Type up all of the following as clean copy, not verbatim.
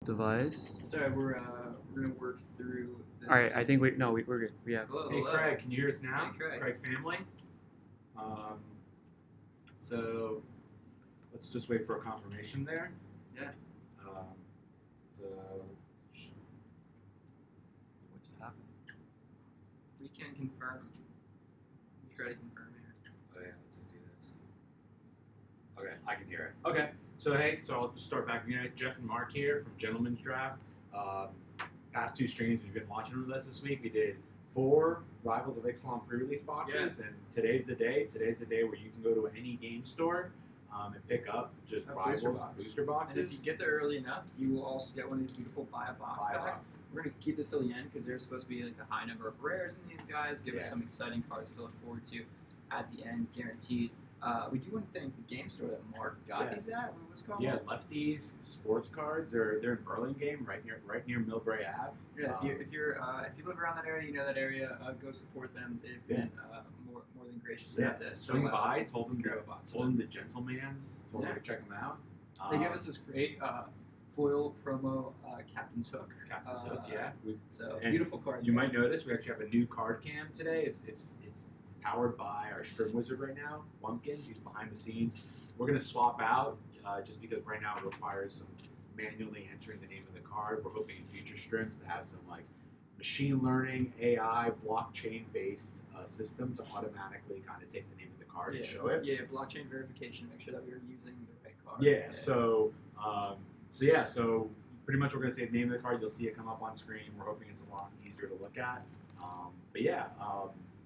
Device. Sorry, we're gonna work through this. All right, I think we're good. We have. Hello, Hey hello. Craig, can you hear us now? Hey, Craig. family. So let's just wait for a confirmation there. Yeah. So What just happened? We can confirm. We try to confirm here. oh yeah, let's just do this. Okay, I can hear it. Okay, so hey, so I'll just start back again. Jeff and Mark here from Gentleman's Draft. Past two streams, if you've been watching with us this week, we did 4 Rivals of Ixalan pre-release boxes, and today's the day. Today's the day where you can go to any game store and pick up just Rivals booster boxes. And if you get there early enough, you will also get one of these beautiful buy a box packs. We're gonna keep this till the end because there's supposed to be like a high number of rares in these guys. Give us some exciting cards to look forward to at the end, guaranteed. We do want to thank the game store that Mark got these at. What was it called? Yeah, Lefties Sports Cards. They're in Burlingame, right near Millbrae Ave. Yeah, if you live around that area, you know that area. Go support them. They've been more than gracious. Yeah, swing by. Told them the gentlemans. Told them to check them out. They gave us this great foil promo Captain's Hook. Captain's Hook, yeah. So beautiful card. You might notice we actually have a new card cam today. It's powered by our string wizard right now, Wumpkins. He's behind the scenes. We're going to swap out just because right now it requires some manually entering the name of the card. We're hoping in future streams to have some like machine learning, AI, blockchain-based system to automatically kind of take the name of the card and show it. Yeah, blockchain verification, make sure that we are using the right card. Yeah, so pretty much we're going to say the name of the card. You'll see it come up on screen. We're hoping it's a lot easier to look at. But yeah.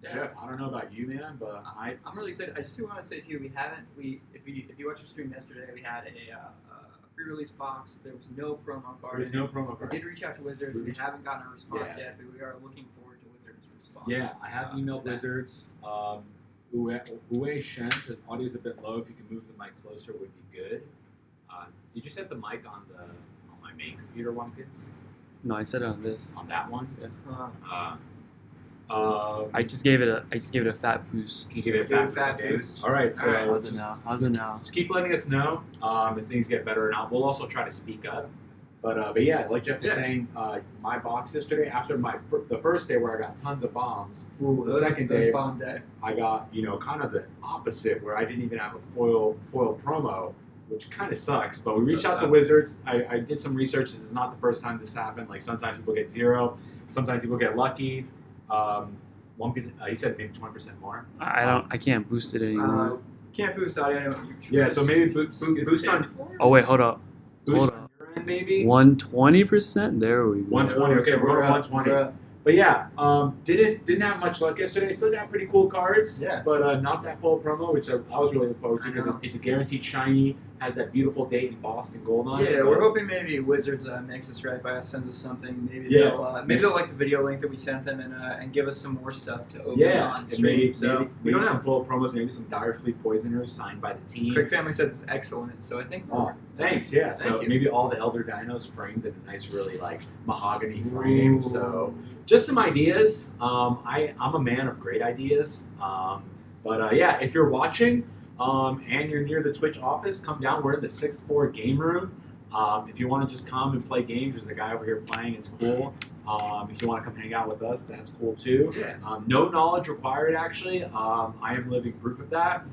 Jeff, I don't know about you, man, but I'm really excited. I just do want to say to you, if you watched the stream yesterday, we had a pre-release box. There was no promo card. There's no promo card. We did reach out to Wizards. We haven't gotten a response yet, but we are looking forward to Wizards' response. Yeah, I have emailed Wizards. Ue Shen says audio's a bit low. If you can move the mic closer, would be good. Did you set the mic on my main computer, Wumpkins? No, I set it on this. On that one? Yeah. I just gave it a fat boost. You give it a fat boost. All right. So how's it now? Just keep letting us know if things get better, and we'll also try to speak up. But yeah, like Jeff was saying, my box yesterday after the first day where I got tons of bombs. The second day, I got kind of the opposite where I didn't even have a foil promo, which kind of sucks. But we reached out to Wizards. I did some research. This is not the first time this happened. Like sometimes people get 0, sometimes people get lucky. He said maybe 20% more. I can't boost it anymore. Can't boost audio. Yeah, so maybe boost on. Oh wait, hold up. Boost on your end, maybe. 120%. There we go. 120. Okay, we're at 120. But yeah, didn't have much luck yesterday. Still got pretty cool cards. Yeah. But not that full promo, which I was really looking forward to because it's a guaranteed shiny. Has that beautiful date in Boston gold on it. Yeah, we're hoping maybe Wizards makes us right by us, sends us something. Maybe they'll like the video link that we sent them and give us some more stuff to open on stream. Maybe some full promos, maybe some Dire Fleet Poisoners signed by the team. Craig family says it's excellent, so I think. Thanks. Yeah. So maybe all the Elder Dinos framed in a nice, really like mahogany frame. So just some ideas. I'm a man of great ideas. But yeah, if you're watching. And you're near the Twitch office, come down. We're in the 6th floor game room. If you want to just come and play games, there's a guy over here playing. It's cool. If you want to come hang out with us, that's cool too. Yeah. No knowledge required, actually. I am living proof of that.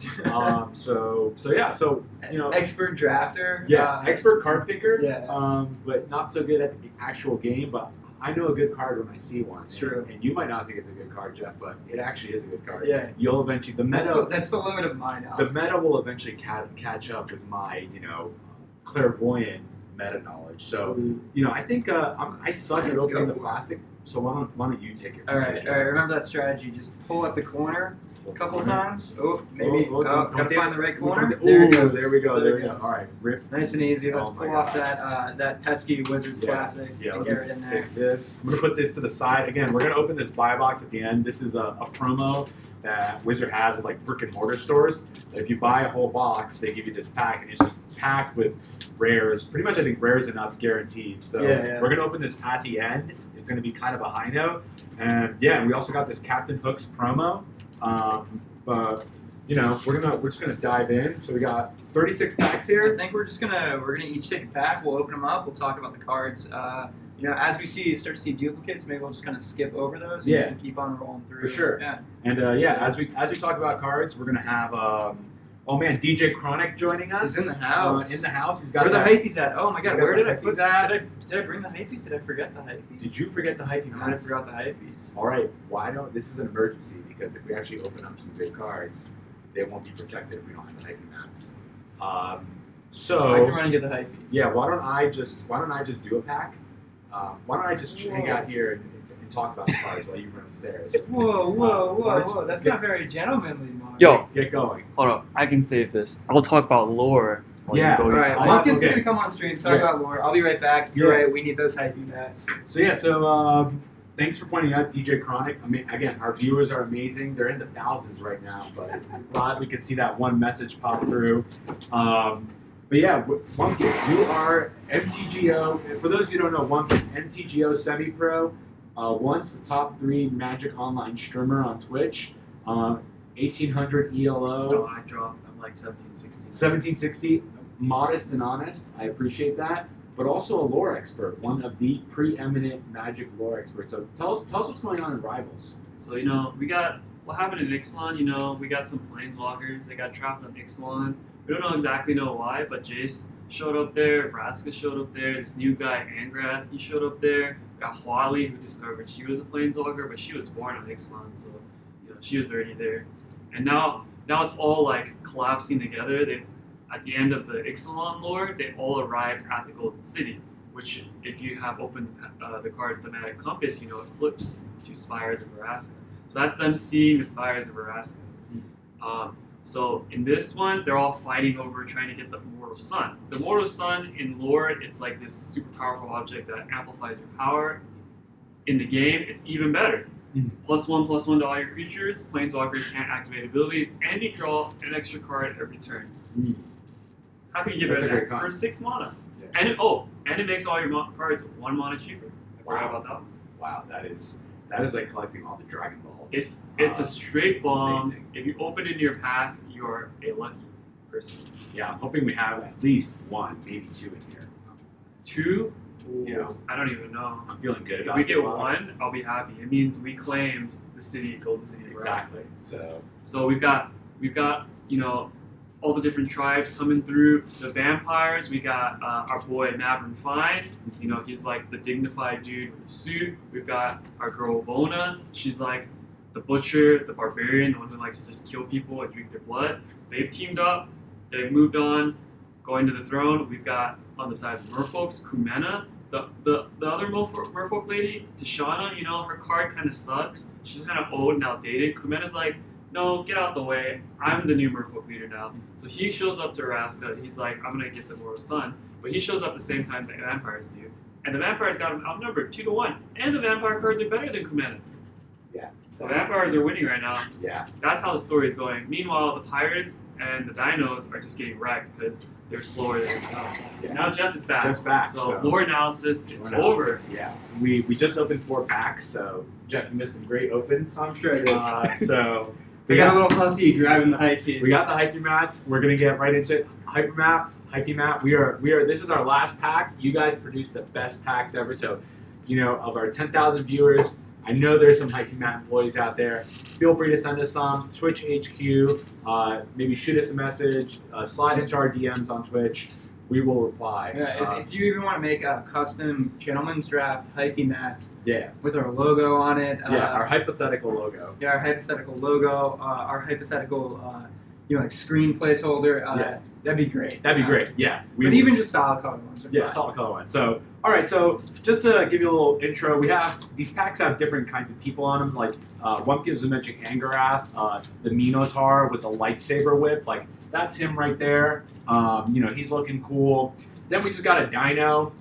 So yeah. So expert drafter. Yeah, expert card picker. Yeah. But not so good at the actual game. But I know a good card when I see one. It's true. And you might not think it's a good card, Jeff, but it actually is a good card. Yeah. You'll eventually that's the limit of my knowledge. The meta will eventually catch up with my clairvoyant meta knowledge. So I think I suck at opening the plastic. So why don't you take it? All right. Remember that strategy. Just pull at the corner a couple times. Gotta find the right corner. There we go. All right, riff. Nice and easy. Let's pull off that pesky Wizards classic. Yeah, and get it in there. Take this. I'm gonna put this to the side. Again, we're gonna open this buy box at the end. This is a promo that Wizard has with like brick and mortar stores. If you buy a whole box, they give you this pack, and it's just packed with rares. Pretty much, I think rares and nuts guaranteed. So we're gonna open this at the end. It's gonna be kind of a high note, and we also got this Captain Hooks promo. But we're just gonna dive in. So we got 36 packs I here. think we're gonna each take a pack. We'll open them up. We'll talk about the cards. As we start to see duplicates, maybe we'll just kind of skip over those. And keep on rolling through. For sure. Yeah. And as we talk about cards, we're gonna have DJ Chronic joining us. He's in the house. He's got where the hyphies at? Oh my god, where did I put that? Did I bring the hyphies? Did I forget the hyphies? Did you forget the hyphy I might have mats? forgot the hyphies. All right, this is an emergency because if we actually open up some good cards, they won't be protected if we don't have the hyphy mats. So I can run and get the hyphies. yeah, why don't I just do a pack? Why don't I just hang out here and talk about the cards while you run upstairs? Whoa! That's not very gentlemanly, Mark. Yo, Get going. hold on. I can save this. I'll talk about lore. while you Yeah, go. Alright, I- Wumpkins okay. is gonna come on stream, talk about lore. I'll be right back. You're right, we need those hyphy mats. So thanks for pointing out DJ Chronic. I mean, again, our viewers are amazing. They're in the thousands right now, but I'm glad we could see that one message pop through. But yeah, Wumpkins, you are MTGO. For those who don't know, Wumpkins, MTGO semi-pro. Once the top 3 Magic Online streamer on Twitch. 1800 ELO. No, I dropped. I'm like 1760. 1760. Modest and honest. I appreciate that. But also a lore expert, one of the preeminent Magic lore experts. So tell us what's going on in Rivals. So we got what happened in Ixalan. We got some planeswalkers. They got trapped on Ixalan. We don't exactly know why, but Jace showed up there. Vraska showed up there. This new guy Angrath, he showed up there. We got Huali, who discovered she was a planeswalker, but she was born on Ixalan, so she was already there. And now it's all like collapsing together. At the end of the Ixalan lore, they all arrived at the Golden City, which, if you have opened the card Thematic Compass, it flips to Spires of Vraska. So that's them seeing the Spires of Vraska. So in this one, they're all fighting over trying to get the Mortal Sun. The Mortal Sun in lore, it's like this super powerful object that amplifies your power. In the game, it's even better. +1/+1 to all your creatures. Planeswalkers can't activate abilities, and you draw an extra card every turn. How can you get That's better a than great that? For 6 mana. Yeah. And it makes all your cards 1 mana cheaper. I forgot about that. Wow, that is like collecting all the Dragon Balls. It's a straight bomb. amazing. If you open it in your pack, you're a lucky person. Yeah, I'm hoping we have at least 1, maybe 2 in here. 2? Yeah. I don't even know. I'm feeling good If about we this get box. 1, I'll be happy. It means we claimed the city, Golden City. Exactly. So we've got all the different tribes coming through. The vampires, we got our boy Maverick Fine. He's like the dignified dude with the suit. We've got our girl Bona. She's like the butcher, the barbarian, the one who likes to just kill people and drink their blood. They've teamed up. They've moved on, going to the throne. We've got on the side of the merfolks, Kumena. The other merfolk lady, Tishana, her card kind of sucks. She's kind of old and outdated. Kumena's like, no, get out the way. I'm the new merfolk leader now. So he shows up to Vraska. He's like, I'm going to get the Mortal Sun. But he shows up at the same time the vampires do. And the vampires got him outnumbered 2-1. And the vampire cards are better than Kumena. Yeah. So the vampires are winning right now. Yeah. That's how the story is going. Meanwhile, the pirates and the dinos are just getting wrecked because they're slower than everyone else. Yeah. Now Jeff is back. Jeff's back, So so- lore analysis is Lore over. analysis. Yeah. We just opened 4 packs, so Jeff, you missed some great opens. I'm sure I did. So We got a little huffy grabbing the hyphies. We got the hyphy mats. We're gonna get right into it. Hyphy map. We are. This is our last pack. You guys produce the best packs ever. So, of our 10,000 viewers, I know there's some hyphy map employees out there. Feel free to send us some. Twitch HQ. Maybe shoot us a message. Slide into our DMs on Twitch. We will reply. Yeah, if you even want to make a custom gentleman's draft hyphy mats Yeah. with our logo on it. Our hypothetical logo. Yeah, our hypothetical logo, our hypothetical, screen placeholder. Yeah. That'd be great. That'd be great. Yeah. But even just solid color ones. Yeah, solid color one. So, all right. So, just to give you a little intro, these packs have different kinds of people on them. Like Wumpkins was mentioning Angarath, the Minotaur with the lightsaber whip. Like that's him right there. He's looking cool. Then we just got a Dino.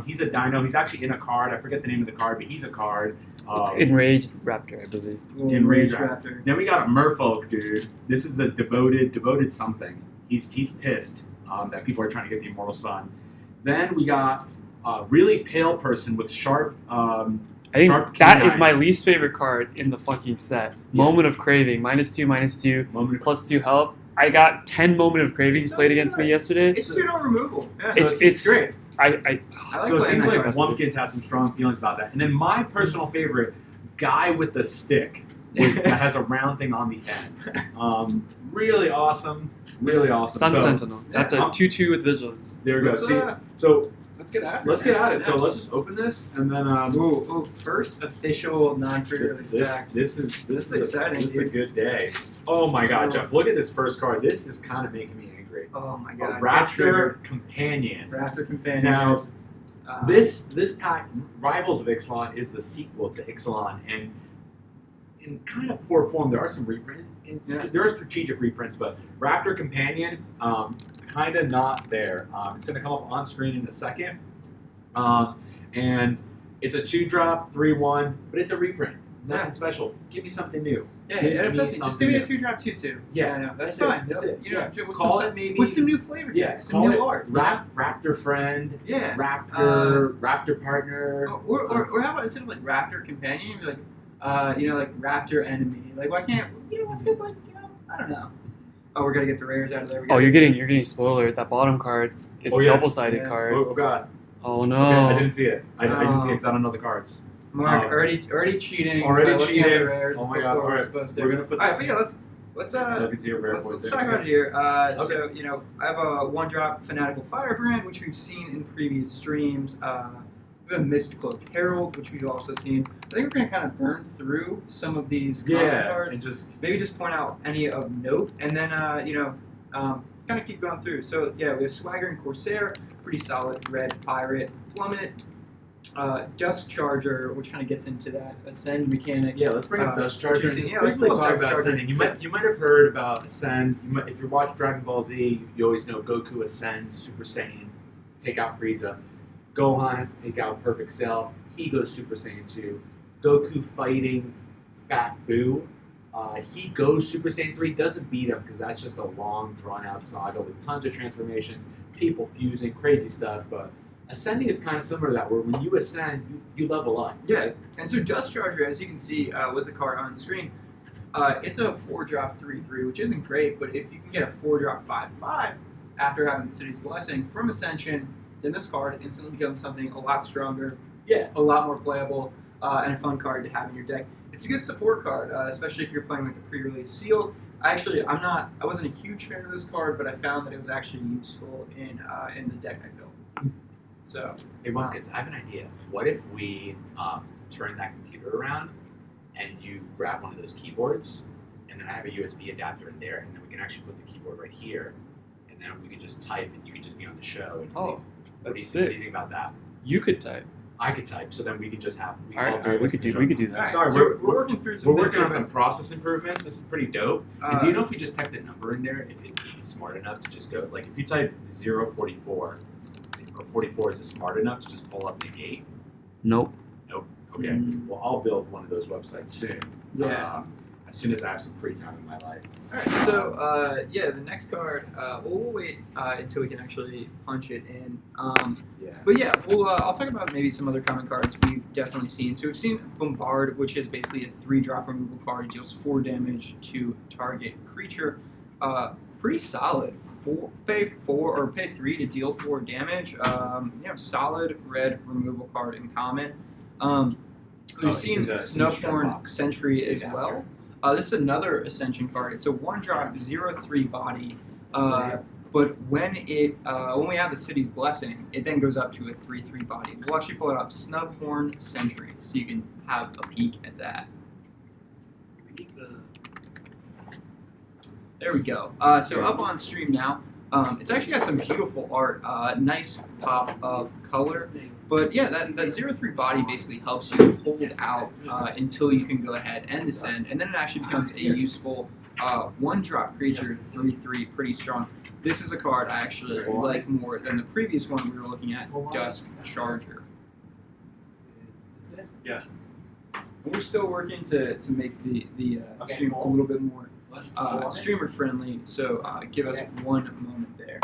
He's a Dino. He's actually in a card. I forget the name of the card, but he's a card. It's Enraged Raptor, I believe. Enraged Raptor. Then we got a Merfolk, dude. This is the devoted something. He's pissed that people are trying to get the Immortal Sun. Then we got a really pale person with sharp I think Sharp that is my canines. least favorite card in the fucking set. Yeah. Moment of Craving, -2/-2, Moment. +2 health. I got 10 Moment of Cravings It's played not against me good. yesterday. It's 2-0 removal. Yeah. It's great. I I like So it playing seems that like card. Wumpkins has some strong feelings about that. And then my personal favorite, Guy with the Stick, that has a round thing on the end. Really awesome. Really awesome. Sun So, Sentinel. That's a 2/2 with vigilance. there we go. Let's, See, so Let's get at it. let's get at it. So Yeah. let's just open this and then Ooh, first official non-pre-release pack. this is exciting, This is a dude. good day. Oh my God, Oh. Jeff! Look at this first card. This is kind of making me angry. Oh my A god. Raptor Companion. Raptor Companion. Now, guys. This pack, Rivals of Ixalan, is the sequel to Ixalan, and in kind of poor form. There are some reprints. Yeah. There are strategic reprints, but Raptor Companion, kind of not there. It's going to come up on screen in a second, and it's a 2-drop, 3/1, but it's a reprint. Nothing Yeah. special. Give me something new. Yeah, Give and it's me just something give me a new. 2-drop 2/2. Yeah, I know. That's that's fine. it, that's it. You know, Yeah. with Call some, it maybe- with some new flavor Yeah, text, some call new it art. Raptor Friend, Yeah. Raptor Partner. Or how about instead of like Raptor Companion, you'd be like, like Raptor Enemy. Like, why can't let's get like I don't know. Oh, we're gonna get the rares out of there. Oh, you're getting spoiler. That bottom card is Oh, yeah. double-sided Yeah. card. Oh God. Oh Okay, no. I didn't see it. I didn't see it because I don't know the cards. Mark Oh. already cheating. Already by looking at cheating. the rares Oh my before God, we're alright. supposed to. We're gonna put All right, this- but yeah, let's So I can see your rare let's boards talk there. about it here. Okay. So I have a 1-drop Fanatical Firebrand, which we've seen in previous streams. We have Mystical Herald, which we've also seen. I think we're gonna kind of burn through some of these common Yeah, cards. and just Maybe just point out any of note, and then kind of keep going through. So yeah, we have Swagger and Corsair, pretty solid. Red Pirate, Plummet, Dusk Charger, which kind of gets into that Ascend mechanic. yeah. Let's bring up Dust Charger. what And you see- just yeah, let's briefly pull up talk Dust about Charger. Ascending. You might have heard about Ascend. If you watch Dragon Ball Z, you always know Goku ascends Super Saiyan, take out Frieza. Gohan has to take out Perfect Cell. He goes Super Saiyan 2. Goku fighting Fat Boo. He goes Super Saiyan 3, doesn't beat him because that's just a long, drawn-out saga with tons of transformations, people fusing, crazy stuff. But Ascending is kind of similar to that, where when you ascend, you level up. Yeah, and so Dust Charger, as you can see with the card on screen, it's a 4-drop 3/3, which isn't great, but if you can get a 4-drop 5/5 after having the City's Blessing from Ascension, then this card instantly becomes something a lot stronger, Yeah. a lot more playable, and a fun card to have in your deck. It's a good support card, especially if you're playing like the pre-release sealed. I wasn't a huge fan of this card, but I found that it was actually useful in the deck I built. So Hey, Wumpkins, I have an idea. What if we turn that computer around and you grab one of those keyboards, and then I have a USB adapter in there, and then we can actually put the keyboard right here, and then we can just type, and you can just be on the show. And Oh, what do that's you sick. think about that? You could type. I could type, so then we could just have. All right, all three of we us could can do show. that. all right, Sorry, so we're working through some. We're things working on here, some process improvements. This is pretty dope. but, And do you know if we just typed a number in there, if it'd be smart enough to just go, like if you type 044, or 44, is it smart enough to just pull up Negate? Nope. Okay, well, I'll build one of those websites soon. Yeah. As soon as I have some free time in my life. All right, so the next card, we'll wait until we can actually punch it in. Yeah. But yeah, I'll talk about maybe some other common cards we've definitely seen. So we've seen Bombard, which is basically a 3-drop removal card. It deals 4 damage to target creature. Pretty solid. Pay 3 to deal 4 damage. Solid red removal card in common. We've it's in seen the Snubhorn box. Sentry as Yeah. well. This is another Ascension card. It's a 1-drop 0/3 body. But when we have the City's Blessing, it then goes up to a 3/3 body. We'll actually pull it up, Snubhorn Sentry, so you can have a peek at that. There we go. So up on stream now. It's actually got some beautiful art, nice pop of color. But yeah, that 0/3 body basically helps you hold out until you can go ahead and descend, and then it actually becomes a useful 1-drop creature, 3/3, pretty strong. This is a card I actually like more than the previous one we were looking at, Dusk Charger. Yeah. We're still working to make the Okay. stream a little bit more streamer friendly, so give us one moment there.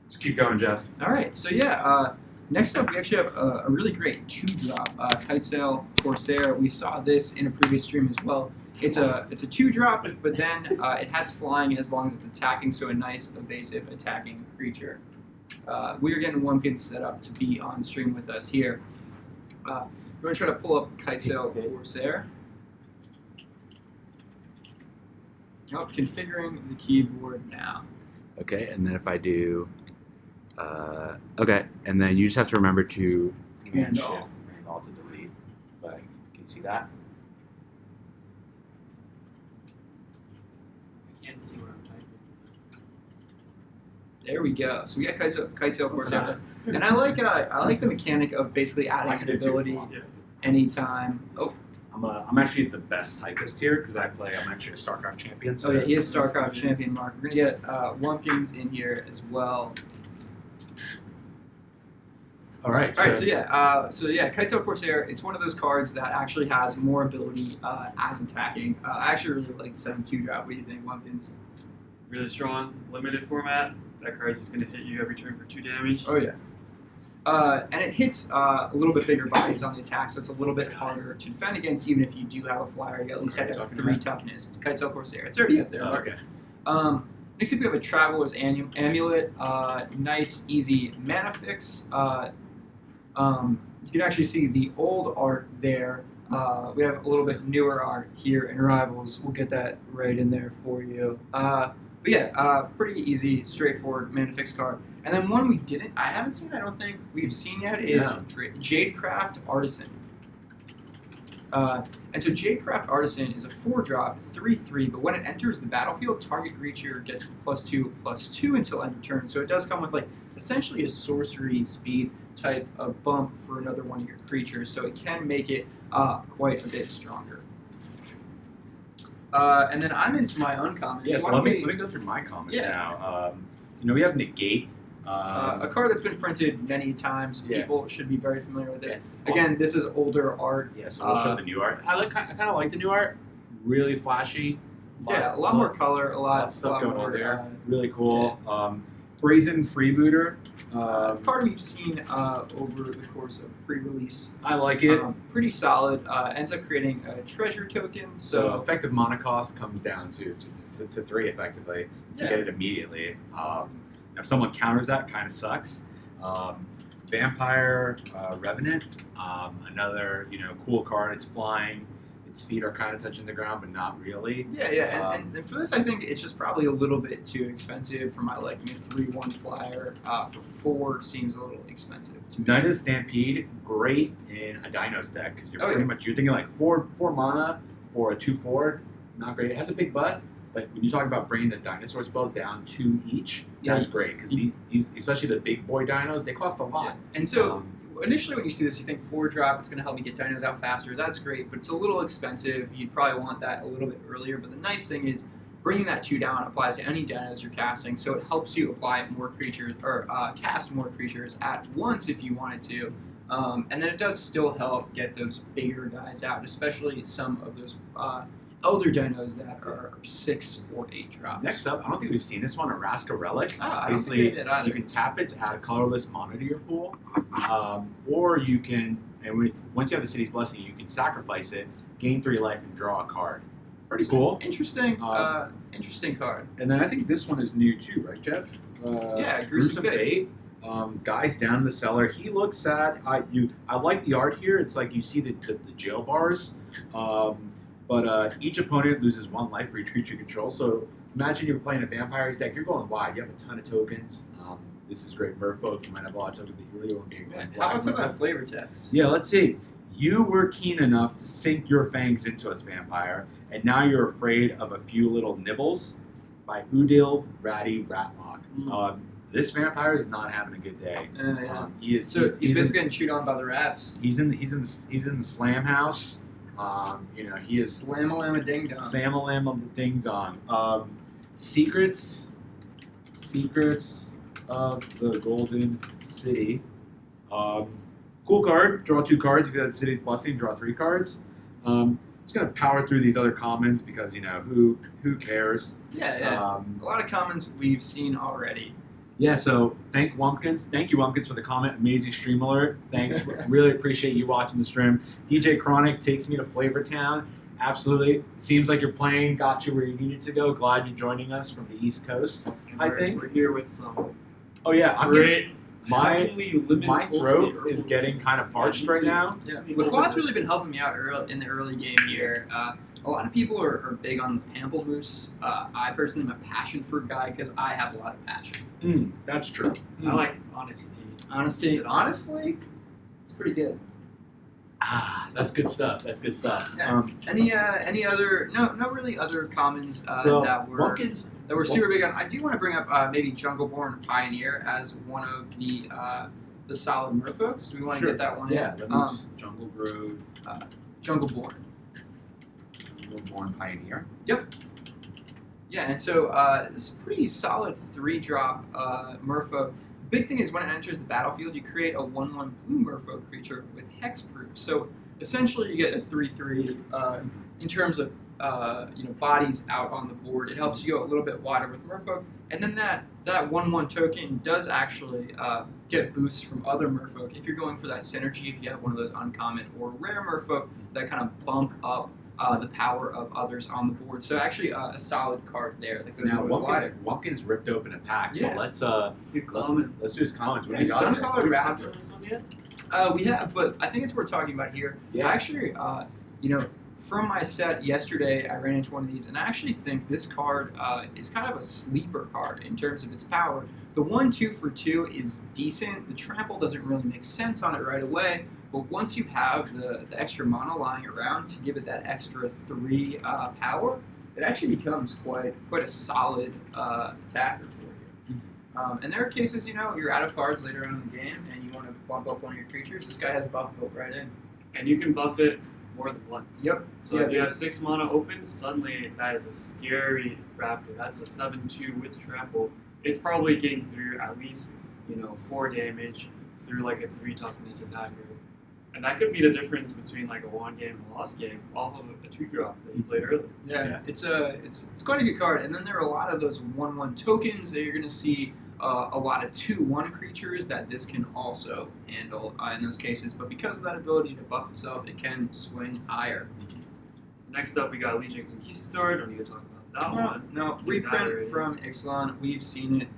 Just keep going, Jeff. All right, so yeah, Next up, we actually have a really great 2-drop, Kitesail Corsair. We saw this in a previous stream as well. It's a 2-drop, but then it has flying as long as it's attacking, so a nice evasive attacking creature. We are getting Wumpkins set up to be on stream with us here. We're going to try to pull up Kitesail Corsair. Oh, configuring the keyboard now. Okay, and then if I do, okay, and then you just have to remember to Command Shift and Alt to delete. But can you see that? I can't see what I'm typing. There we go. So we got Kitesail Corsair, and I like the mechanic of basically adding an ability anytime. Oh. I'm actually the best typist here because I'm actually a StarCraft champion. So Oh yeah, he is StarCraft champion, Mark. We're gonna get Wumpkins in here as well. All right. All right, so yeah, Kitesail Corsair. It's one of those cards that actually has more ability as attacking. I actually really like the 7-2 drop. What do you think, Wumpkins? Really strong, limited format. That card's just going to hit you every turn for 2 damage. Oh yeah. And it hits a little bit bigger bodies on the attack, so it's a little bit harder to defend against, even if you do have a flyer. You at least have to have 3 toughness. Kitesail Corsair. It's already up there. Okay. Next up, we have a Traveler's Amulet. Nice, easy mana fix. You can actually see the old art there. We have a little bit newer art here in Rivals. We'll get that right in there for you. But yeah, pretty easy, straightforward mana fix card. And then one I haven't seen, I don't think we've seen yet, is Jadecraft Artisan. And so Jadecraft Artisan is a 4-drop, 3/3, but when it enters the battlefield, target creature gets +2/+2 until end of turn. So it does come with like essentially a sorcery speed type of bump for another one of your creatures, so it can make it quite a bit stronger. And then I'm into my uncommons. Yeah, so so let me go through my comments now. We have Negate. A card that's been printed many times. Yeah. People should be very familiar with this. Yeah. Again, this is older art. Yeah, so we'll show the new art. I kind of like the new art. Really flashy. A lot more color, a lot of stuff going more, on there. Really cool. Brazen Freebooter. Card we've seen over the course of pre-release. I like it. Pretty solid. Ends up creating a treasure token. So effective mana cost comes down to 3 effectively to get it immediately. If someone counters that, kind of sucks. Vampire Revenant, another cool card. It's flying. Its feet are kind of touching the ground, but not really. Yeah. And for this, I think it's just probably a little bit too expensive for my liking. A 3/1 flyer for 4 seems a little expensive to me. Knight of Stampede, great in a Dinos deck because you're you're thinking like 4 mana for a 2/4. Not great. It has a big butt. But when you talk about bringing the dinosaur spells down 2 each, that's great because these, especially the big boy dinos, they cost a lot. Yeah. And so initially when you see this, you think 4-drop, it's going to help me get dinos out faster. That's great, but it's a little expensive. You'd probably want that a little bit earlier. But the nice thing is bringing that 2 down applies to any dinos you're casting, so it helps you apply more creatures or cast more creatures at once if you wanted to. And then it does still help get those bigger guys out, especially some of those elder dinos that are 6 or 8 drops. Next up, I don't think we've seen this one, a Raska Relic. Basically, you can tap it to add a colorless mono to your pool, or you can, once you have the City's Blessing, you can sacrifice it, gain 3 life, and draw a card. Pretty cool. Interesting card. And then I think this one is new too, right, Jeff? Gruesome Fate. Guys down in the cellar. He looks sad. I like the art here. It's like you see the jail bars. But each opponent loses 1 life for each creature you control. So imagine you're playing a Vampires deck. You're going wide. You have a ton of tokens. This is great. Merfolk. You might have a lot of tokens that you really won't be going How about some of that flavor text? Yeah, let's see. You were keen enough to sink your fangs into us, Vampire, and now you're afraid of a few little nibbles by Udil Ratty Ratlock. This vampire is not having a good day. He's basically getting chewed on by the rats. He's in the slam house. He is Slam-a-lam-a ding dong. Sam-a-lam ding dong. Secrets of the Golden City. Cool card. Draw 2 cards. If you have the City's Blessing, draw 3 cards. Just gonna power through these other commons because who cares? A lot of commons we've seen already. Yeah, so thank you, Wumpkins, for the comment. Amazing stream alert. Thanks. Really appreciate you watching the stream. DJ Chronic takes me to Flavortown. Absolutely. Seems like you're playing, got you where you needed to go. Glad you're joining us from the East Coast. And I we're- think. we're here with some Oh, yeah. great. My heavily limited my Tulsi throat herbals. is getting kind of parched me right too. now. Yeah, Let me LaCroix's open really this. been helping me out in the early game here. A lot of people are big on the pamplemousse. I personally am a passion fruit guy because I have a lot of passion. That's true. I like honest tea. Keeps it honest. Honestly, it's pretty good. Ah, that's good stuff. That's good stuff. Yeah. Any other no really other commons Well, that were Wumpkins, super big on. I do want to bring up maybe Jungleborn Pioneer as one of the solid merfolks. Do we want to Sure. get that one yeah, in? let me just Jungle Grove, Jungleborn. Born Pioneer. Yeah, and so it's a pretty solid 3-drop merfolk. The big thing is when it enters the battlefield, you create a 1/1 blue merfolk creature with hexproof. So essentially, you get a 3/3 in terms of bodies out on the board. It helps you go a little bit wider with merfolk, and then that 1/1 token does actually get boosts from other merfolk. If you're going for that synergy, if you have one of those uncommon or rare merfolk that kind of bump up the power of others on the board. So actually a solid card there that goes Now a little wider. Wumpkins ripped open a pack, so Yeah. let's Two comments. let's do his comments. What Yeah, do you got? some there? color We raptor. talked about this one yet? We have, but I think it's worth talking about here. Yeah. I actually, from my set yesterday, I ran into one of these, and I actually think this card is kind of a sleeper card in terms of its power. The 1/2 for 2 is decent. The trample doesn't really make sense on it right away, but once you have the extra mana lying around to give it that extra 3 power, it actually becomes quite a solid attacker for you. And there are cases, you're out of cards later on in the game, and you want to bump up one of your creatures. This guy has buff built right in. And you can buff it more than once. Yep. So Yeah. if you have 6 mana open, suddenly that is a scary raptor. That's a 7/2 with trample. It's probably getting through at least 4 damage through like a 3 toughness attacker. And that could be the difference between like a won game and a lost game off of a 2-drop that you played earlier. Yeah, it's quite a good card. And then there are a lot of those 1/1 tokens that you're going to see a lot of 2/1 creatures that this can also handle in those cases. But because of that ability to buff itself, it can swing higher. Next up, we got Legion Conquistador. Don't need to talk about that one. No, Seen that already. reprint from Ixalan. We've seen it.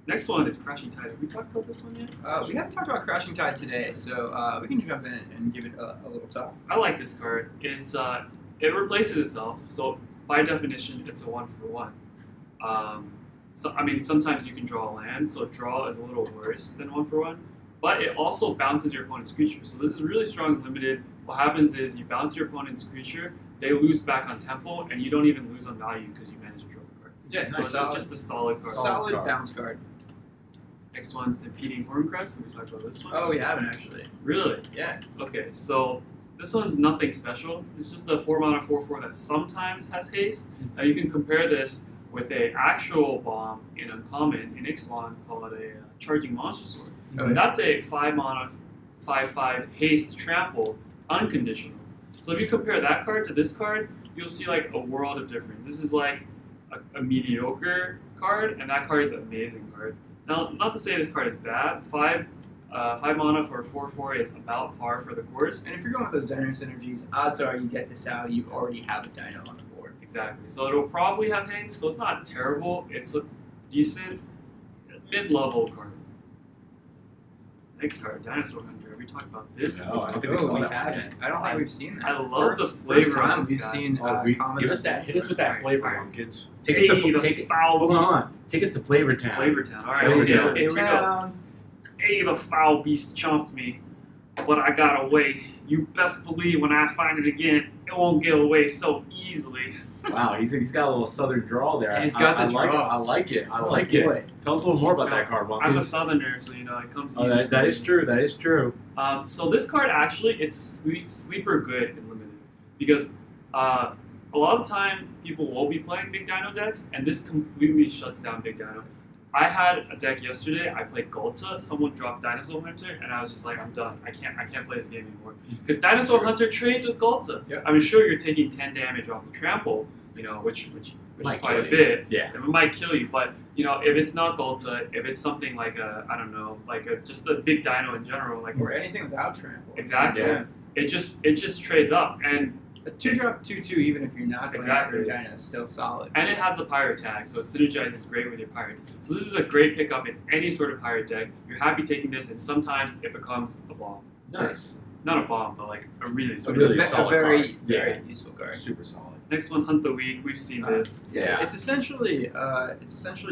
Next one is Crashing Tide. Have we talked about this one yet? We haven't talked about Crashing Tide today, so we can jump in and give it a little talk. I like this card. It's it replaces itself, so by definition, it's a 1-for-1. So I mean, sometimes you can draw a land, so draw is a little worse than 1-for-1. But it also bounces your opponent's creature. So this is really strong and limited. What happens is you bounce your opponent's creature, they lose back on tempo, and you don't even lose on value because you managed to draw a card. Yeah, So it's just a solid card. solid card. bounce card. Next one's Impeding Horncrest. We talked about this one. Oh, we haven't actually. Really? Yeah. Okay, so this one's nothing special. It's just a 4-mana 4/4 that sometimes has haste. Now you can compare this with a actual bomb in uncommon in Ixalan called a Charging Monster Sword. Oh, And that's a 5-mana 5/5 haste trample unconditional. So if you compare that card to this card, you'll see like a world of difference. This is like a mediocre card, and that card is an amazing card. Now, not to say this card is bad. 5 mana for 4/4 is about par for the course. And if you're going with those dino synergies, odds are you get this out, you already have a dino on the board. Exactly. So it'll probably have haste, so it's not terrible. It's a decent mid-level card. Next card, Dinosaur Hunter. We talked about this. No, I don't think we saw we that one haven't. yet. I don't think we've seen that. I love the First flavor time of this we've guy. seen common Give us that. Hit us with that Alright, flavor, alright. Wumpkins. Hey, Take us the to take. foul Hold beast. on. Take us to Flavor Town. Flavor Town. All right, Flavor okay, Town. okay, here we go. Hey, the foul beast chomped me, but I got away. You best believe when I find it again, it won't get away so easily. Wow, he's got a little southern drawl there. He's got the I drawl. like it. I Oh, like it. boy. Tell us a little more about that card, I'm a Wumpkins. southerner, so it comes easy. Oh, that for is me. true. That is true. So this card actually, it's sleeper good and limited because a lot of the time people will be playing big dino decks, and this completely shuts down big dino. I had a deck yesterday. I played Goltza. Someone dropped Dinosaur Hunter, and I was just like, I'm done. I can't play this game anymore because Dinosaur Hunter trades with Goltza. Yep. I'm sure you're taking 10 damage off the trample, which which Might is quite a kill you. bit. Yeah. It might kill you, but if it's not Golta, if it's something like just a big dino in general, like Or anything without trample. exactly, Yeah. it just trades up, and A 2-drop 2/2, even if you're not going Exactly. after Dino, is still solid. and it has the pirate tag, so it synergizes great with your pirates. So this is a great pickup in any sort of pirate deck. You're happy taking this, and sometimes it becomes a bomb. Nice. Not a bomb, but like a really sweet. really It's solid a very, card. very Yeah. useful card. Super solid. Next one, Hunt the Weak. We've seen this. Yeah. It's essentially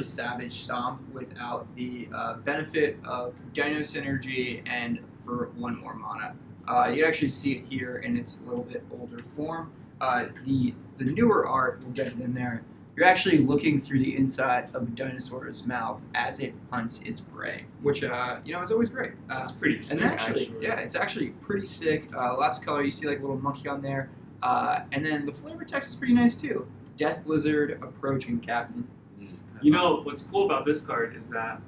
Savage Stomp without the benefit of Dino Synergy and for 1 more mana. You can actually see it here in its a little bit older form. The newer art, we'll get it in there. You're actually looking through the inside of a dinosaur's mouth as it hunts its prey, which is always great. That's pretty sick, And actually, yeah, it's actually pretty sick. Lots of color. You see like a little monkey on there. And then the flavor text is pretty nice too. Death Lizard approaching Captain. What's cool about this card is that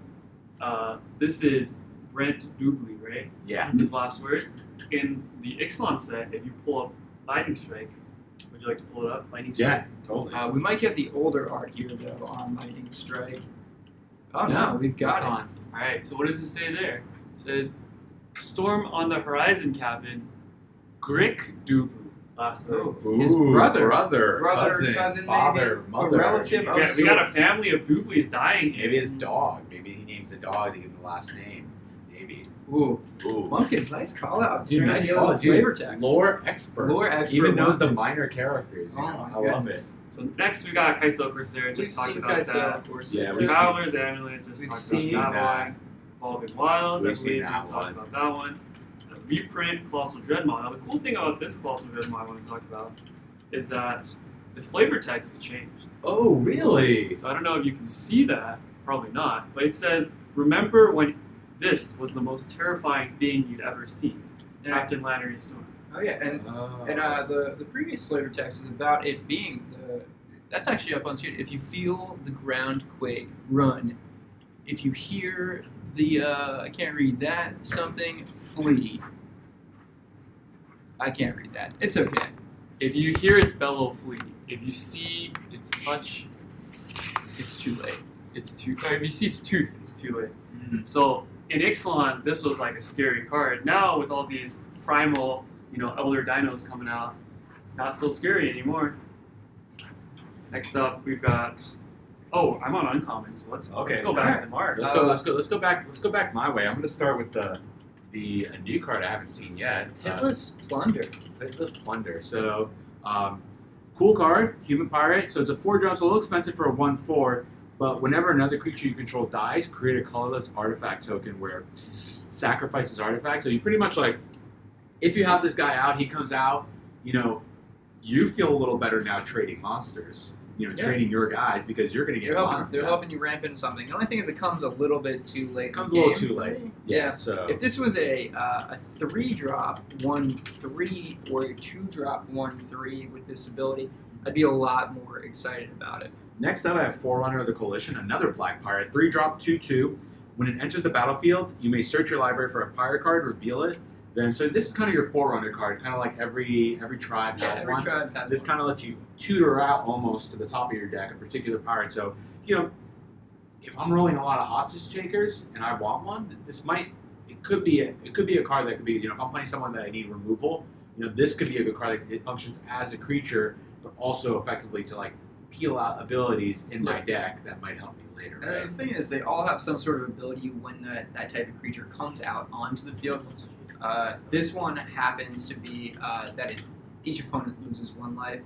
this is Brent Doobly, right? Yeah. His last words. In the Ixalan set, if you pull up Lightning Strike, would you like to pull it up? Lightning Strike? Yeah, totally. We might get the older art here though on Lightning Strike. Oh no, we've got It's it. on. Alright, so what does it say there? It says, Storm on the Horizon, Captain. Grick Doobly. Last words. Ooh. His brother, cousin, cousin, father, maybe, mother. a relative of We got a sorts. family of Dooblies dying here. Maybe his dog. Maybe he names the dog to give him the last name. Maybe. Ooh, Ooh. Wumpkins, nice call out. Dude, nice Idea call, of dude. flavor text. Lore expert. Lore expert Even knows the Wumpkins. minor characters. Oh know? my I love it. goodness. So next we got Kaiso Corsair, We've just talked seen about Kaizo, that. of course. Yeah, we've Traveler's Amulet, just We've talked seen about that one. Evolving Wilds, We've I seen believe we that talked one. about that one. The reprint Colossal Dreadmaw. Now the cool thing about this Colossal Dreadmaw I want to talk about is that the flavor text has changed. Oh, really? So I don't know if you can see that, probably not, but it says, remember when this was the most terrifying thing you'd ever seen. Yeah. Captain Lannery Storm. Oh yeah, and the previous flavor text is about it being that's actually up on screen. If you feel the ground quake, run. If you hear the I can't read that something, flee. I can't read that. It's okay. If you hear its bellow, flee. If you see its touch, it's too late. Or if you see its tooth, it's too late. So in Ixalan, this was like a scary card. Now with all these primal, elder dinos coming out, not so scary anymore. Next up, we've got. Oh, I'm on uncommon, so let's go back alright. to Mark. Let's go back my way. I'm going to start with the new card I haven't seen yet. Hitless Plunder. Hitless Plunder. So, cool card, Human Pirate. So it's a 4-drop, so a little expensive for a 1/4. But whenever another creature you control dies, create a colorless artifact token where sacrifices artifact. So you pretty much if you have this guy out, he comes out. You feel a little better now trading monsters. Trading your guys because you're going to get. They're helping you ramp into something. The only thing is it comes a little bit too late. It comes in a the little game too for late. me. Yeah. So If this was a 3-drop 1/3 or a 2-drop 1/3 with this ability, I'd be a lot more excited about it. next up, I have Forerunner of the Coalition, another black pirate, 3-drop 2/2. When it enters the battlefield, you may search your library for a pirate card, reveal it. So this is kind of your Forerunner card, kind of like every tribe has Every one. tribe has This one. kind of lets you tutor out almost to the top of your deck a particular pirate. So if I'm rolling a lot of hostage takers and I want one, it could be a card that could be if I'm playing someone that I need removal, this could be a good card that it functions as a creature, but also effectively to peel out abilities in my deck that might help me later. And Right? the thing is, they all have some sort of ability when that type of creature comes out onto the field. This one happens to be that each opponent loses 1 life.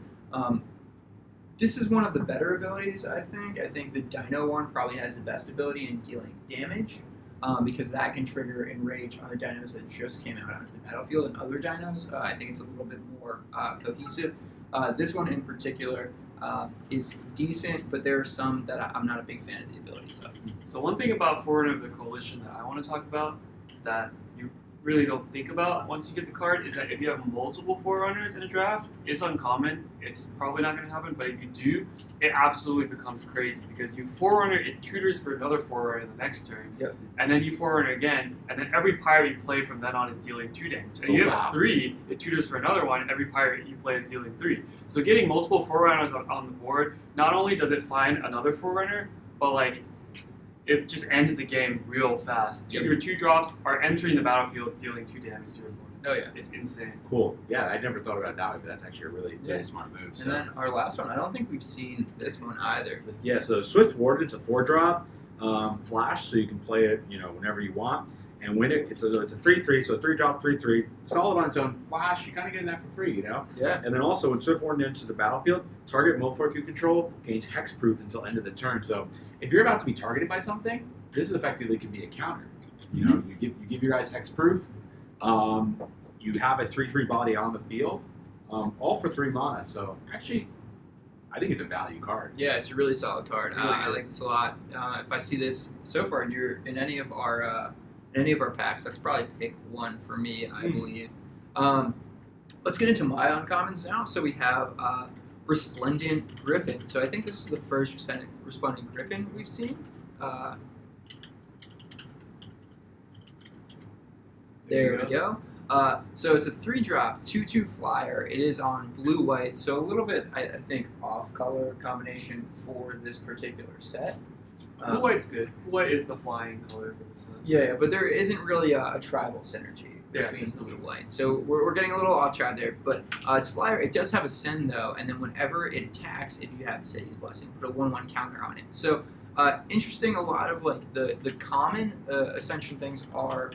This is one of the better abilities, I think. I think the Dino one probably has the best ability in dealing damage, because that can trigger Enrage on the dinos that just came out onto the battlefield and other dinos. I think it's a little bit more cohesive. This one in particular is decent, but there are some that I'm not a big fan of the abilities of. So one thing about Forerunner of the Coalition that I want to talk about that you really don't think about once you get the card is that if you have multiple Forerunners in a draft, it's uncommon. It's probably not going to happen, but if you do, it absolutely becomes crazy because you Forerunner, it tutors for another Forerunner in the next turn, and then you Forerunner again, and then every pirate you play from then on is dealing 2 damage. And you have 3, it tutors for another one, and every pirate you play is dealing 3. So getting multiple Forerunners on the board, not only does it find another Forerunner, but like it just ends the game real fast. Your 2 drops are entering the battlefield, dealing 2 damage to your opponent. Oh yeah, it's insane. Cool. Yeah, I never thought about it that way, but that's actually a really smart move. And then our last one, I don't think we've seen this one either. Yeah, so Swift Warden's a 4-drop flash, so you can play it, whenever you want. And when it's a 3/3, so 3-drop, 3/3, solid on its own. Flash, you're kind of getting that for free, Yeah. And then also when Swift Warden enters the battlefield, target Milfoil you control gains hexproof until end of the turn. So if you're about to be targeted by something, this effectively can be a counter. You give your guys hexproof. You have a 3/3 body on the field, all for 3 mana. So actually, I think it's a value card. Yeah, it's a really solid card. I like this a lot. If I see this so far in any of our packs, that's probably pick 1 for me, I believe. Let's get into my uncommons now. So we have Resplendent Griffin. So I think this is the first Resplendent Griffin we've seen. There we go. So it's a 3-drop, 2/2 flyer. It is on blue-white, so a little bit, I think, off-color combination for this particular set. Blue-white's good. Blue-white is the flying color for the set. Yeah, but there isn't really a tribal synergy between the blue-white. So we're getting a little off track there, but it's flyer. It does have a send, though, and then whenever it attacks, if you have City's Blessing, put a 1/1 counter on it. So interesting, a lot of like the common Ascension things are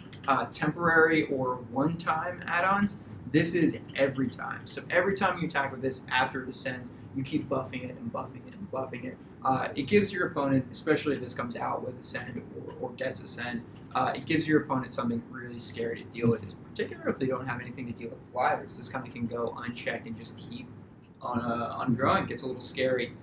temporary or one-time add-ons. This is every time. So every time you attack with this after it ascends, you keep buffing it and buffing it and buffing it. It gives your opponent, especially if this comes out with Ascend or gets Ascend, it gives your opponent something really scary to deal with. In particular, if they don't have anything to deal with flyers, this kind of can go unchecked and just keep on growing. It gets a little scary.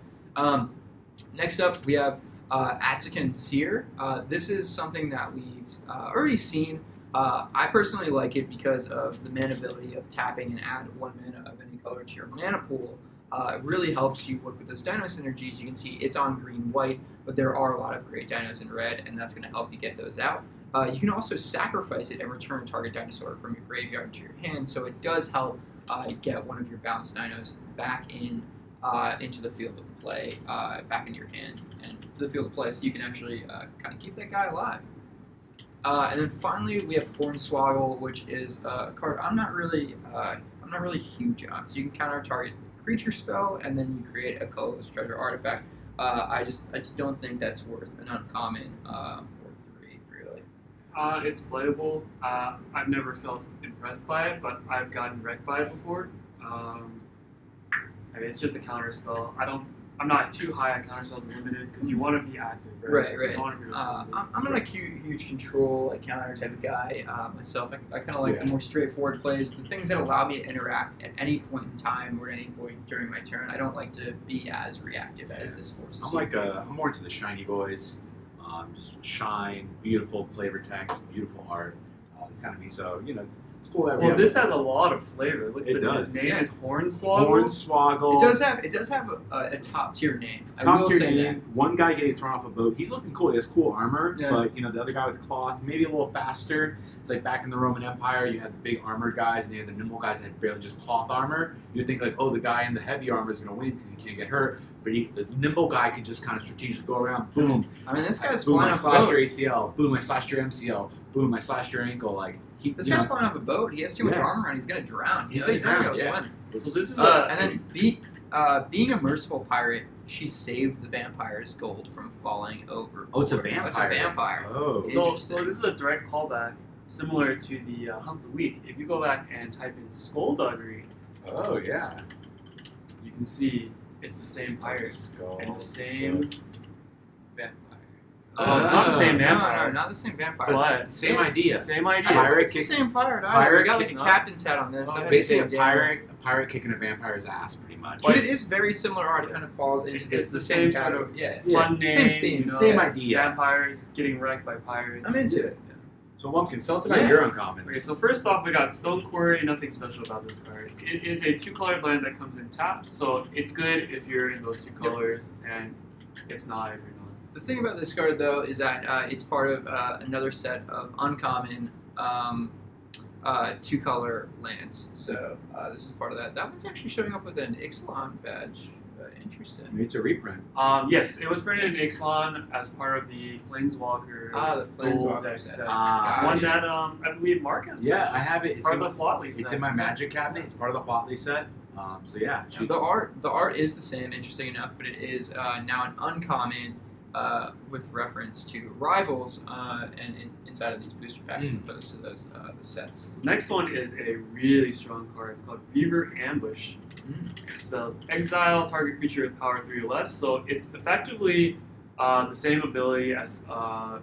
Next up, we have Atsakan Seer. This is something that we've already seen. I personally like it because of the mana ability of tapping and add 1 mana of any color to your mana pool. It really helps you work with those Dino synergies. You can see it's on green-white, but there are a lot of great dinos in red, and that's going to help you get those out. You can also sacrifice it and return target dinosaur from your graveyard to your hand, so it does help get one of your balanced dinos back into the field of play, back into your hand and to the field of play, so you can actually kind of keep that guy alive. And then finally, we have Hornswoggle, which is a card I'm not really huge on. So you can counter target creature spell, and then you create a colorless treasure artifact. I just don't think that's worth an uncommon or 3, really. It's playable. I've never felt impressed by it, but I've gotten wrecked by it before. It's just a counter spell. I'm not too high on counter spells limited because you want to be active, right? Right. You want to be responsive. I'm not a huge control counter type of guy myself. I kind of like the more straightforward plays, the things that allow me to interact at any point in time or at any point during my turn. I don't like to be as reactive as this forces. I'm more into the shiny boys. Just shine, beautiful flavor text, beautiful art. It's kind of me. So it's cool that well, this has a lot of flavor. Look, it does. The name is Hornswoggle. Hornswoggle. It does have a top tier name. Top tier name. One guy getting thrown off a boat. He's looking cool. He has cool armor, but the other guy with the cloth, maybe a little faster. It's like back in the Roman Empire, you had the big armored guys, and you had the nimble guys that had barely just cloth armor. You'd think like, oh, the guy in the heavy armor is going to win because he can't get hurt. But the nimble guy can just kind of strategically go around. Boom. I mean, this guy's boom. flying I off a slashed boat. your ACL. Boom. I slashed your MCL. Boom. I slashed your ankle. Like this guy's flying off a boat. He has too much armor, and he's gonna drown. He's gonna not drown. gonna swim. So this is and then being a merciful pirate, she saved the vampire's gold from falling over. Oh, it's a vampire. It's a vampire. Oh. So this is a direct callback, similar to the Hunt the Week. If you go back and type in Skullduggery, Oh yeah. you can see it's the same pirate and the same vampire. Oh, it's not the same vampire. No, not the same vampire. But Same idea. Same idea. Pirate It's the kick- same pirate. pirate We got kick- the captain's hat on this. Oh, That has Basically, the same a pirate kicking a vampire's ass, pretty much. But it is very similar art. It kind of falls into It's the the same kind sort of yeah. fun name. Same theme. you know, Same idea. Vampires getting wrecked by pirates. I'm into it. So Wumpkins, tell us about Yeah. your uncommons. Okay, so first off, we got Stone Quarry. Nothing special about this card. It is a 2-color land that comes in tapped, so it's good if you're in those 2 colors, and it's not if you're not. The thing about this card, though, is that it's part of another set of uncommon 2-color lands. So this is part of that. That one's actually showing up with an Ixalan badge. Interesting. Maybe it's a reprint. Yes, it was printed in Ixalan as part of the Planeswalker The dual Planeswalker deck sets. sets. Ah, One Gotcha. that I believe Mark has. Yeah, I have it. It's part in, of the Thwotley set. it's in my Magic cabinet. It's part of the Thwotley set. So yeah, The art is the same, interesting enough, but it is now an uncommon with reference to Rivals and inside of these booster packs as opposed to those the sets. So next one is a really strong card. It's called Reaver Ambush. It spells exile target creature with power 3 or less. So it's effectively the same ability as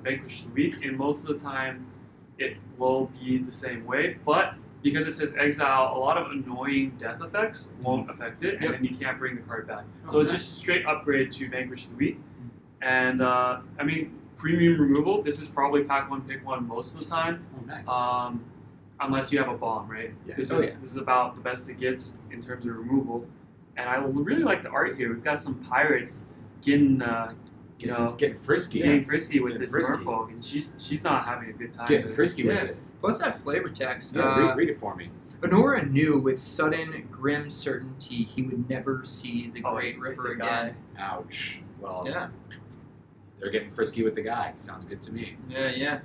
Vanquish the Weak, and most of the time it will be the same way. But because it says exile, a lot of annoying death effects won't affect it, and then you can't bring the card back. So it's just straight upgrade to Vanquish the Weak. And I mean, premium removal. This is probably pack 1, pick 1 most of the time. Oh, nice. Unless you have a bomb, right? Yeah. This Oh, is yeah. this is about the best it gets in terms of removal, and I really like the art here. We've got some pirates getting Getting frisky. getting frisky with Getting this frisky. merfolk, and she's not having a good time. Getting with it. frisky with Yeah. it. Plus that flavor text. Yeah, read it for me. Honora knew with sudden, grim certainty he would never see the Oh, Great it's River a guy. again. Ouch. Well, Yeah, they're getting frisky with the guy. Sounds good to me. yeah.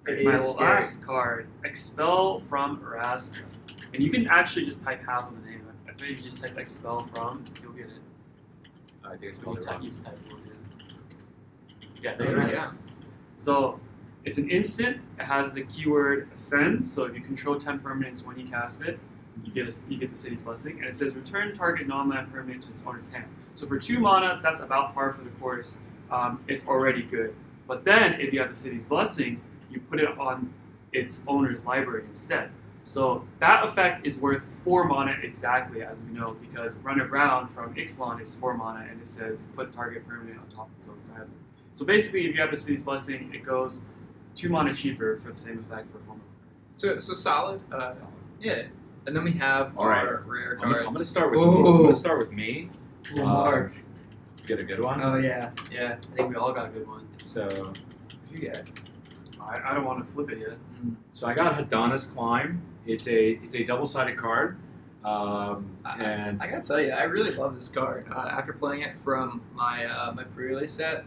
It My is scary. last card, Expel from Raska, and you can actually just type half of the name. I bet if you just type Expel from, you'll get it. I think I You spelled it type, wrong. you just type one in. Yeah, Very there it nice. is. So it's an instant. It has the keyword Ascend. So if you control 10 permanents when you cast it, you get the City's Blessing, and it says return target non-land permanent to its owner's hand. So for 2 mana, that's about par for the course. It's already good. But then if you have the City's Blessing, you put it on its owner's library instead. So that effect is worth 4 mana exactly, as we know, because Run Aground from Ixalan is 4 mana, and it says put target permanent on top of its owner's library. So basically, if you have the City's Blessing, it goes 2 mana cheaper for the same effect for 4 mana. So solid. Yeah. And then we have All our right. rare I'm cards. gonna start with Ooh. me. I'm gonna start with me. Mark. Get a good one. Oh yeah. I think we all got good ones. So You get. I don't want to flip it yet. I got Hadana's Climb. It's a double-sided card. And I gotta tell you, I really love this card. After playing it from my my pre-release set,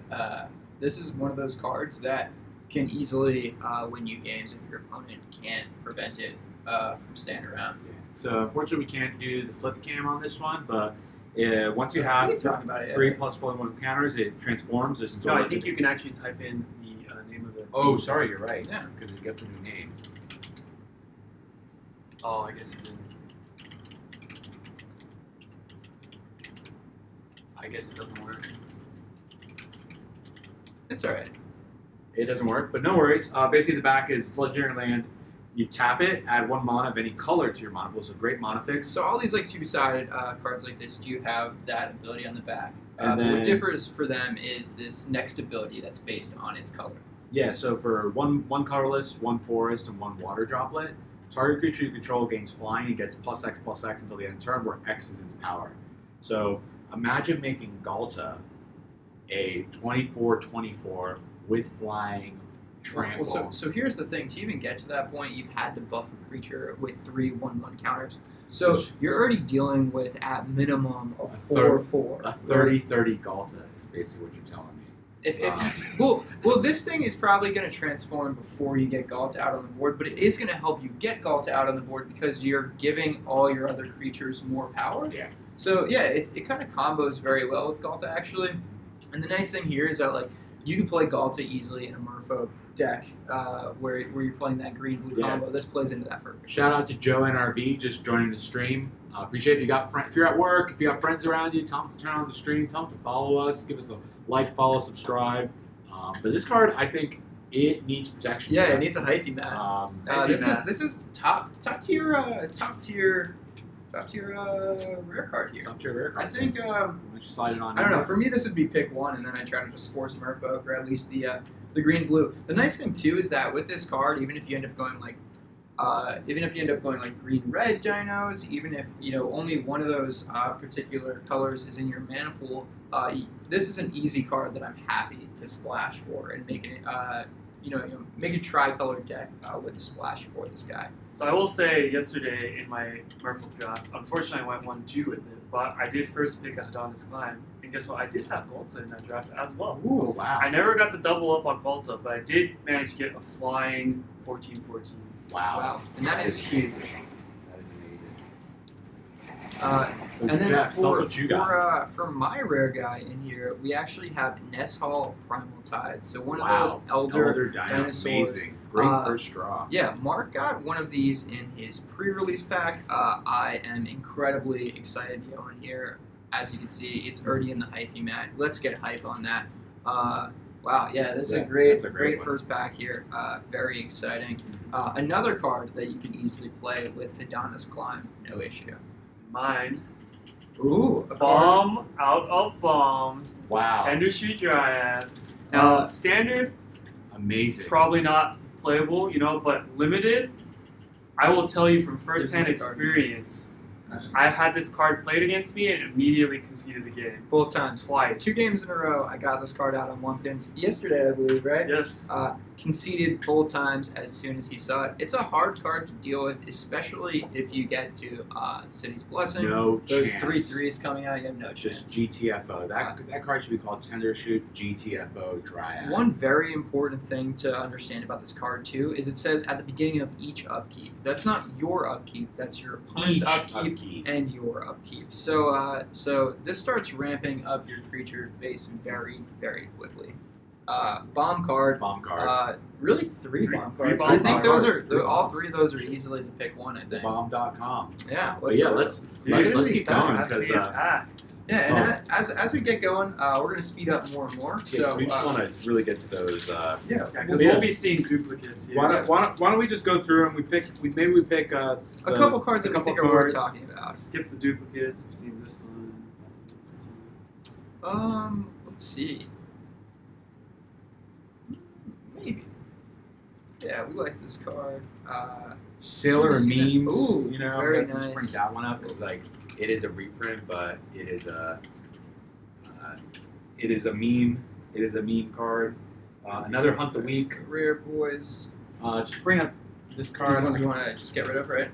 this is one of those cards that can easily win you games if your opponent can't prevent it from staying around. so unfortunately we can't do the flip cam on this one, but once you We have can talk about it. 3 + 1 counters, it transforms. There's No, I think you can actually type in the name of the. Oh, sorry, you're right. Yeah. Because it gets a new name. Oh, I guess it didn't. I guess it doesn't work. It's alright. It doesn't work, but no worries. Basically, the back is it's legendary land. You tap it, add 1 mana of any color to your mana pool. So great mana fix. So all these like two-sided cards like this do have that ability on the back. And But then- what differs for them is this next ability that's based on its color. Yeah, so for one colorless, 1 forest, and 1 water droplet, target creature you control gains flying and gets +X/+X until the end of turn, where X is its power. So imagine making Galta a 24/24 with flying trample. Well, so here's the thing. To even get to that point, you've had to buff a creature with 3 1/1 counters. So you're already dealing with, at minimum, a 4/4. a 30/30 Galta is basically what you're telling me. Well, this thing is probably going to transform before you get Galta out on the board, but it is going to help you get Galta out on the board because you're giving all your other creatures more power. Yeah. So yeah, it kind of combos very well with Galta actually. And the nice thing here is that like you can play Galta easily in a Merfolk deck where you're playing that green-blue Yeah. combo. This plays into that perfect. Shout out to Joe NRV just joining the stream. Appreciate if you got if you're at work, if you have friends around you, tell them to turn on the stream, tell them to follow us, give us a like, follow, subscribe. But this card, I think it needs protection. Yeah, it needs a hyphy, man. This is top tier rare card here. Top tier rare I card. think Why don't you slide it on? I don't know. For me, this would be pick 1, and then I try to just force Merfolk, or at least the the green-blue. The nice thing too is that with this card, even if you end up going like green-red dinos, even if only one of those particular colors is in your mana pool, this is an easy card that I'm happy to splash for and making it make a tri-colored deck with a splash for this guy. So I will say, yesterday in my Merfolk draft, unfortunately I went 1-2 with it, but I did first pick a Adonis Climb, and guess what? I did have Galta in that draft as well. Ooh, wow. I never got to double up on Galta, but I did manage to get a flying 14-14. Wow. And that is huge. That is amazing. And then Jeff, tell us what you got. for my rare guy in here, we actually have Neshal Primal Tides. So one of those Elder dinosaurs. Amazing. Great first draw. Yeah, Mark got one of these in his pre-release pack. I am incredibly excited to go in here. As you can see, it's already in the hyphy mat. Let's get hype on that. Wow, yeah, this is a great one. first pack here. Very exciting. Another card that you can easily play with Adonis Climb, no issue. Mine. Ooh, a card. Bomb out of bombs. Wow. Tender Shoot Dryad. Now, standard, Amazing. probably not playable, but limited. I will tell you from firsthand Here's my card. experience, I had this card played against me and immediately conceded the game. Both times. Twice. 2 games in a row, I got this card out on Wumpkins. Yesterday, I believe, right? Yes. Conceded both times as soon as he saw it. It's a hard card to deal with, especially if you get to City's Blessing. No Those chance. 3/3s coming out, you have no Just chance. GTFO. That card should be called Tender Shoot GTFO Dryad. One very important thing to understand about this card, too, is it says at the beginning of each upkeep. That's not your upkeep, that's your opponent's Each upkeep and your upkeep. So so this starts ramping up your creature base very, very quickly. Bomb card. Bomb card. Really three bomb three cards. bomb I think cards. all three of those are easily the pick one, I think. Bomb.com. Yeah, But yeah, let's do let's it. keep going Has to because be attacked. Yeah, and as we get going, we're going to speed up more and more. So we just want to really get to those. yeah, Yeah, because Yeah. we'll be seeing duplicates here. Why don't we just go through and we pick a couple cards that we think are worth talking about. Skip the duplicates. We've seen this one. Let's see. Maybe. Yeah, we like this card. Sailor I've seen memes. it. Ooh, very Let's nice. bring that one up. It's like it is a reprint, but it is a meme. It is a meme card. Another Hunt the Week. Rare boys. Just bring up this These card. ones we want to just get rid of, right?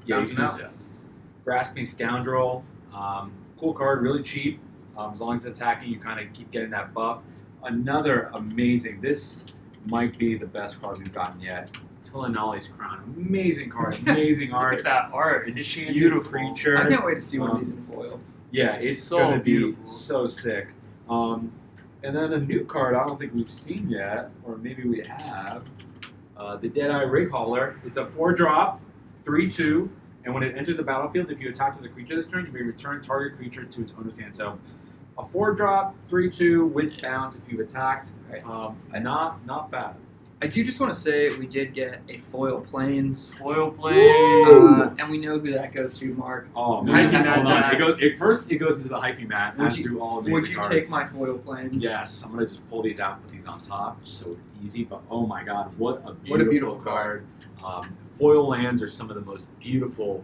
Yeah, Bounce you them just Grasping Scoundrel. Cool card, really cheap. As long as it's attacking, you kind of keep getting that buff. Another amazing. This might be the best card we've gotten yet. Tilinali's Crown. Amazing card. Amazing Look art. at that art. It's Enchanted beautiful. creature. I can't wait to see one of these in foil. Yeah, it's So gonna be beautiful. so sick. And then a new card I don't think we've seen yet, or maybe we have. The Deadeye Rig Hauler. It's a 4-drop, 3/2, and when it enters the battlefield, if you attack with a creature this turn, you may return target creature to its owner's hand. So, a 4-drop, 3/2 with bounce if you've attacked. Right. Not bad. I do just want to say we did get a foil planes. Foil plays. And we know who that goes to, Mark. Oh Hyphy man, mat hold on. that. It goes into the hyphy mat. Would As you- do all amazing Would you cards. take my foil planes? Yes, I'm gonna just pull these out and put these on top. So easy, but oh my god, what a beautiful, What a beautiful card. Foil lands are some of the most beautiful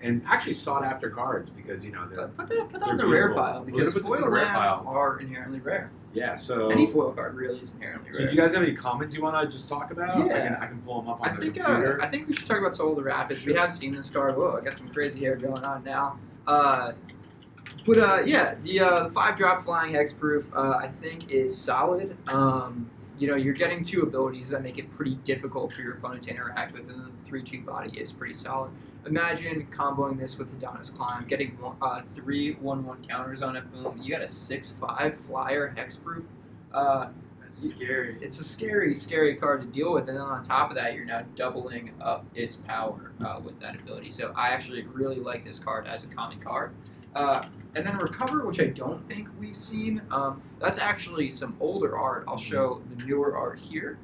and actually sought after cards because they're Put that They're in the rare beautiful. pile We're because gonna put this in foil the rare lands pile. are inherently rare. yeah. So Any foil card really is inherently so rare. do you guys have any comments you want to just talk about? Yeah. I can pull them up on I the think computer. I think we should talk about Soul of the Rapids. We Sure. have seen this card. Whoa, I got some crazy hair going on now. Yeah, the 5-drop flying hexproof I think is solid. You're getting 2 abilities that make it pretty difficult for your opponent to interact with, and then the 3/2 body is pretty solid. Imagine comboing this with Adonis Climb, getting 3 1/1 counters on it. Boom, you got a 6/5 flyer hexproof. That's scary. It's a scary, scary card to deal with, and then on top of that, you're now doubling up its power with that ability. So I actually really like this card as a common card. And then Recover, which I don't think we've seen. That's actually some older art. I'll show the newer art here.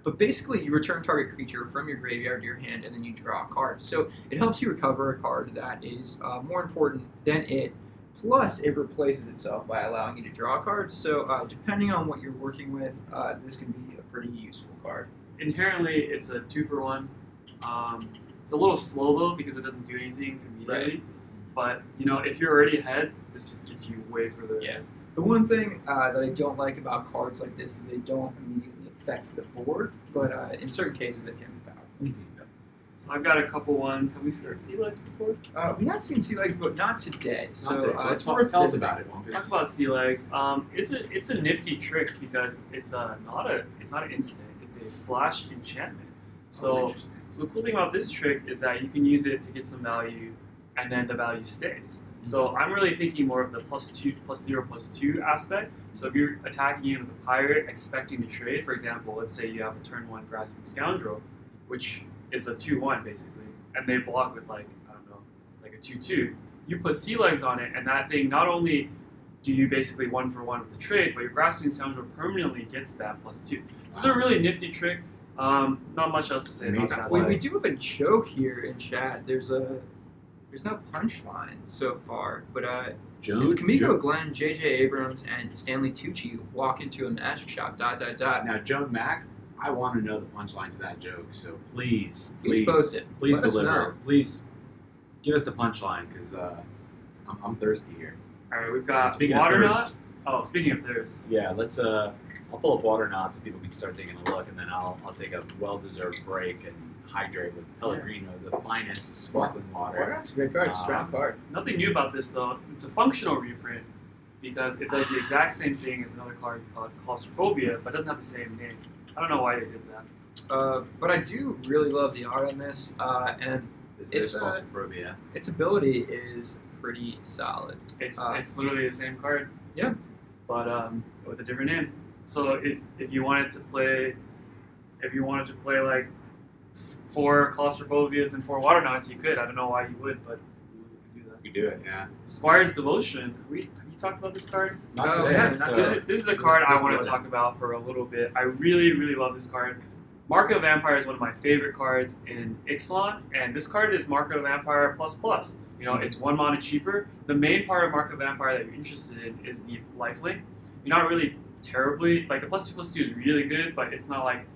But basically, you return target creature from your graveyard to your hand, and then you draw a card. So it helps you recover a card that is more important than it, Plus, it replaces itself by allowing you to draw a card. So, depending on what you're working with, this can be a pretty useful card. Inherently, it's a 2-for-1. It's a little slow though because it doesn't do anything immediately. Right. But if you're already ahead, this just gets you way further. Yeah. The one thing that I don't like about cards like this is they don't immediately affect the board, but in certain cases they can be powerful. So I've got a couple ones. Have we seen sea legs before? We have seen sea legs, but not today. So, let's it's worth tell us visiting. about it. Wumpkins. Talk about sea legs. It's a nifty trick because it's not an instant. It's a flash enchantment. So Interesting. the cool thing about this trick is that you can use it to get some value, and then the value stays. So I'm really thinking more of the +2/+0/+2 aspect. So if you're attacking in with a pirate, expecting to trade, for example, let's say you have a turn 1 Grasping Scoundrel, which is a 2/1 basically, and they block with like a 2/2. You put sea legs on it, and that thing not only do you basically 1-for-1 with the trade, but your Grasping Scoundrel permanently gets that +2. This is a really nifty trick. Not much else to say about that. We do have a joke here in chat. There's no punchline so far, but it's Kamiko Glenn, J.J. Abrams, and Stanley Tucci walk into a magic shop. ... Now, Joan Mac, I want to know the punchline to that joke, so please post it. Please Let us deliver. know. Please give us the punchline because I'm thirsty here. All right, we've got Speaking of Waterknot. thirst. Oh, speaking of thirst. Yeah, let's. I'll pull up Waterknot so people can start taking a look, and then I'll take a well-deserved break and hydrate with Pellegrino, the finest sparkling water. That's a great card. Strong card. Nothing new about this though. It's a functional reprint because it does the exact same thing as another card called Claustrophobia, but doesn't have the same name. I don't know why they did that. But I do really love the art on this, and It's claustrophobia. its ability is pretty solid. It's literally the same card. Yeah. But with a different name. So if you wanted to play like 4 Claustrophobias and 4 Waternauts, you could. I don't know why you would, but you could do that. You do it, yeah. Squire's Devotion. Have you talked about this card? Not Oh, today. yeah, not This today. is a card I Let's want load to it. talk about for a little bit. I really, really love this card. Mark of the Vampire is one of my favorite cards in Ixalan, and this card is Mark of the Vampire ++. It's 1 mana cheaper. The main part of Mark of the Vampire that you're interested in is the lifelink. You're not really terribly, like the +2/+2 is really good, but it's not like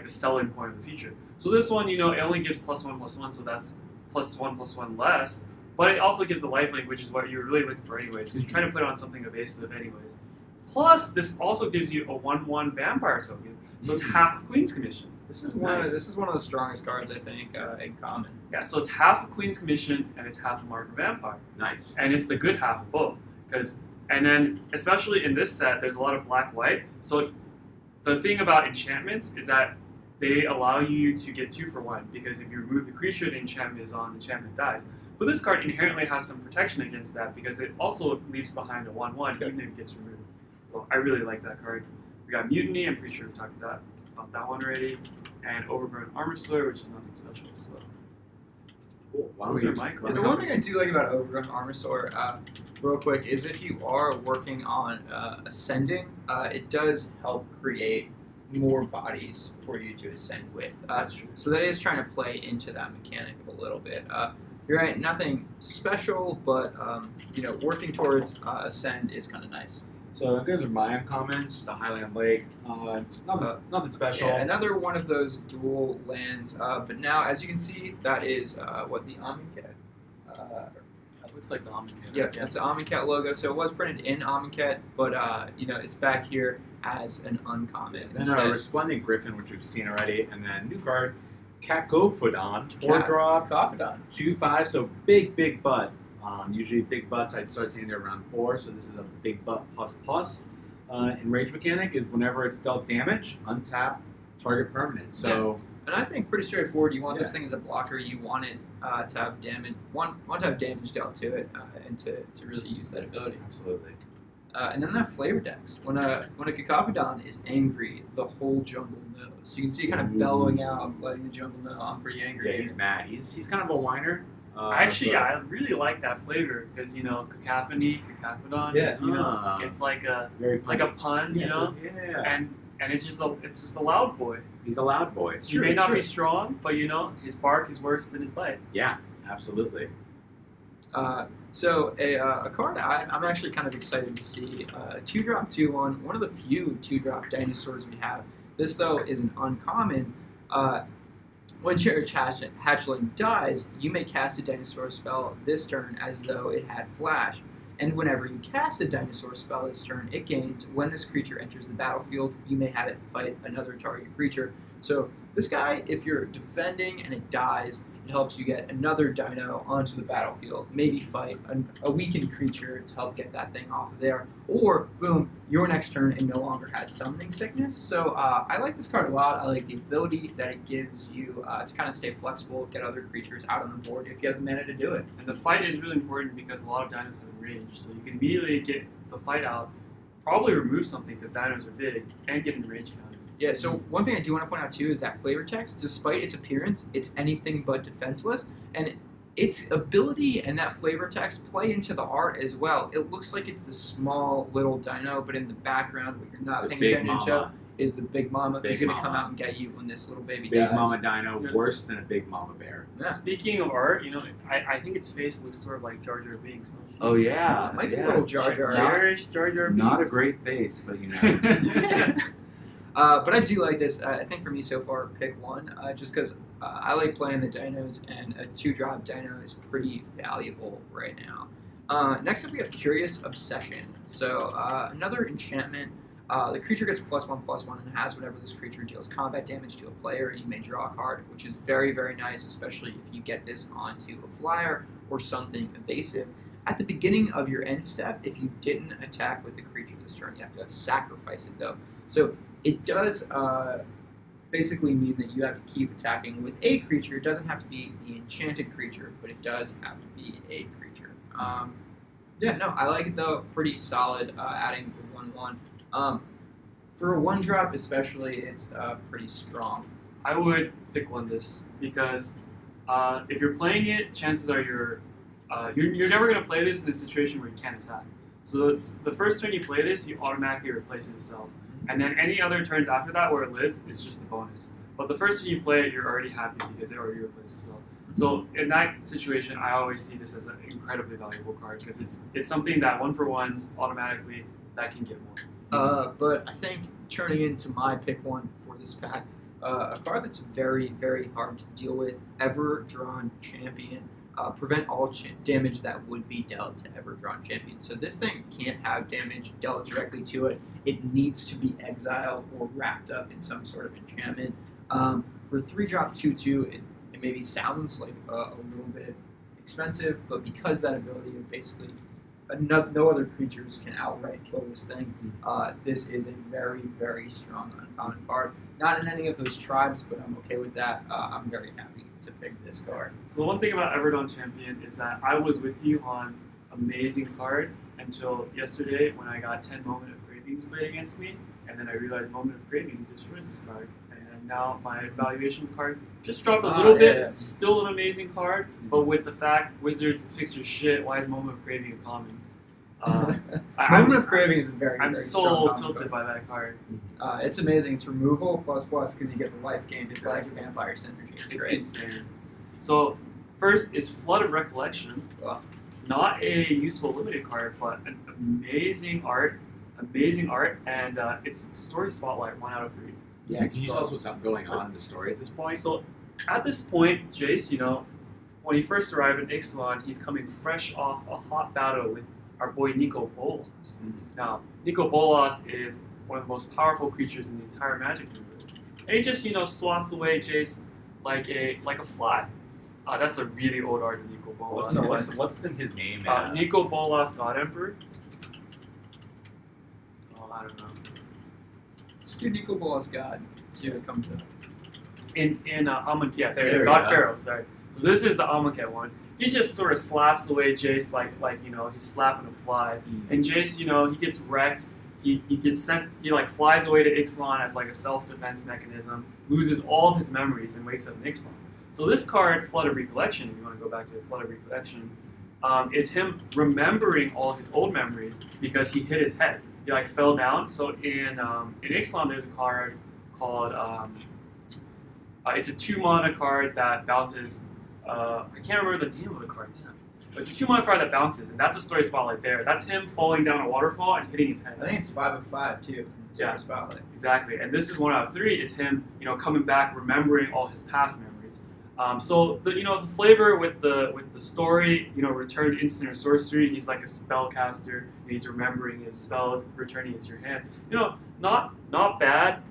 the selling point of the feature. So this one, it only gives +1/+1, so that's +1/+1 less, but it also gives the lifelink, which is what you're really looking for anyways, because you're trying to put it on something evasive anyways. Plus, this also gives you a 1/1 vampire token, so it's half of Queen's Commission. This is one of the strongest cards I think in common. Yeah, so it's half of Queen's Commission and it's half of Mark of Vampire. Nice. And it's the good half of both. And then, especially in this set, there's a lot of black-white. So the thing about enchantments is that they allow you to get 2-for-1, because if you remove the creature the enchantment is on, the enchantment dies. But this card inherently has some protection against that, because it also leaves behind a 1/1 even if it gets removed. So I really like that card. We got Mutiny, I'm pretty sure we talked about that one already. And Overgrown Armor Slayer, which is nothing special. So Cool. Why those don't are we- my Yeah, cards. the one thing I do like about Overgrown Armosaur, real quick, is if you are working on ascending, it does help create more bodies for you to ascend with. That's true. So that is trying to play into that mechanic a little bit. You're right, nothing special, but working towards ascend is kind of nice. So those are my own comments. Just a Highland Lake. Nothing special. Yeah, another one of those dual lands, but now as you can see, that is what the Amonkhet. That looks like the Omnicat. Yeah, that's the Amonkhet logo. So it was printed in Amonkhet, but it's back here as an uncommon. Then a Resplendent Griffin, which we've seen already, and then new card, Cacophodon, 4-drop, Cacophodon. 2/5. So big butt. Usually big butts I'd start seeing they're around 4, so this is a big butt ++. In Rage mechanic is whenever it's dealt damage, untap target permanent. So And I think pretty straightforward. You want this Yeah. thing as a blocker. You want it to have damage. Want to have damage dealt to it, and to really use that ability. absolutely. And then that flavor text. When a Cacophodon is angry, the whole jungle knows. So you can see it kind of bellowing out, letting the jungle know I'm pretty angry. Yeah, he's mad. He's kind of a whiner. Actually, but- I really like that flavor because cacophony, cacophodon. Yeah. It's like a very it's like a pun, Yeah. and it's just a loud boy. He's a loud boy. It's He true. may it's not true. be strong, but his bark is worse than his bite. Yeah, absolutely. So a card I'm actually kind of excited to see. 2-drop 2/1, one of the few 2-drop dinosaurs we have. This though is an uncommon. When Cherish Hatchling dies, you may cast a dinosaur spell this turn as though it had flash. And whenever you cast a dinosaur spell this turn, it gains. When this creature enters the battlefield, you may have it fight another target creature. So this guy, if you're defending and it dies, it helps you get another dino onto the battlefield, maybe fight a weakened creature to help get that thing off of there. Or, boom, your next turn it no longer has Summoning Sickness. So I like this card a lot. I like the ability that it gives you to kind of stay flexible, get other creatures out on the board if you have the mana to do it. And the fight is really important because a lot of dinos have range, so you can immediately get the fight out, probably remove something because dinos are big, and get in range counter. Yeah, so one thing I do want to point out too is that flavor text, despite its appearance, it's anything but defenseless, and its ability and that flavor text play into the art as well. It looks like it's the small little dino, but in the background, what you're not paying attention to is the big mama who's going to come out and get you when this little baby dies. Big mama dino, worse than a big mama bear. Yeah. Speaking of art, I think its face looks sort of like Jar Jar Binks. Don't you? Oh yeah, Might be a little Jar Jar. Cherish Jar Jar Binks. Not a great face, but you know. But I do like this. I think for me so far, pick one, just because I like playing the dinos, and a 2-drop dino is pretty valuable right now. Next up, we have Curious Obsession. So another enchantment. The creature gets +1/+1 and has whenever this creature deals combat damage to a player, and you may draw a card, which is very, very nice, especially if you get this onto a flyer or something evasive. At the beginning of your end step, if you didn't attack with the creature this turn, you have to sacrifice it though. So it does basically mean that you have to keep attacking with a creature. It doesn't have to be the enchanted creature, but it does have to be a creature. Yeah, no, I like it though. Pretty solid, adding the 1/1. For a 1-drop especially, it's pretty strong. I would pick one this because if you're playing it, chances are you're never going to play this in a situation where you can't attack. So it's, the first turn you play this, you automatically replace it itself. And then any other turns after that where it lives is just a bonus. But the first time you play it, you're already happy because it already replaced itself. So in that situation, I always see this as an incredibly valuable card because it's something that 1-for-1s automatically that can get more. But I think turning into my pick one for this pack, a card that's very, very hard to deal with, Ever Drawn Champion. Prevent all damage that would be dealt to Ever Drawn Champion. So this thing can't have damage dealt directly to it. It needs to be exiled or wrapped up in some sort of enchantment. For 3-drop 2/2, it maybe sounds like a little bit expensive, but because that ability is basically no other creatures can outright kill this thing, this is a very, very strong uncommon card. Not in any of those tribes, but I'm okay with that. I'm very happy to pick this card. So the one thing about Everdawn Champion is that I was with you on amazing card until yesterday when I got 10 Moment of Cravings played against me, and then I realized Moment of Cravings destroys this card. And now my evaluation card just dropped a little bit. Yeah. Still an amazing card, but with the fact Wizards fix your shit, why is Moment of Craving a common? Moment of Craving is a very, I'm very so strong tilted card. by that card. It's amazing. It's removal ++ because you get the life gain. It's like Vampire Synergy. It's great. Insane. So first is Flood of Recollection. Not a useful limited card, but an amazing art, and it's Story Spotlight 1 out of 3. Yeah, can you tell us what's going on in the story at this point? So at this point, Jace, when he first arrived in Ixalan, he's coming fresh off a hot battle with our boy Nico Bolas. Mm-hmm. Now, Nico Bolas is one of the most powerful creatures in the entire Magic universe. And he just, swats away Jace like a fly. That's a really old art of Nico Bolas. What's in his name? Nico Bolas, God Emperor. Oh, I don't know. Let's do Nico Bolas God. See what comes up. In Amonkhet, yeah, there we God go. Pharaoh, sorry. So this is the Amonkhet one. He just sort of slaps away Jace like he's slapping a fly. Easy. And Jace, he gets wrecked. He gets sent. He flies away to Ixalan as like a self-defense mechanism. Loses all of his memories and wakes up in Ixalan. So this card, Flood of Recollection, if you want to go back to Flood of Recollection, is him remembering all his old memories because he hit his head. He fell down. So in Ixalan, there's a card called it's a 2-mana card that bounces. I can't remember the name of the card. Yeah. It's a 2-mana card that bounces, and that's a story spotlight there. That's him falling down a waterfall and hitting his head. I think it's 5 of 5 too. Yeah. Spotlight. Exactly, and this is 1 out of 3 is him, coming back, remembering all his past memories. So the flavor with the story, returned instant or sorcery. He's like a spellcaster. He's remembering his spells, returning into your hand. Not bad.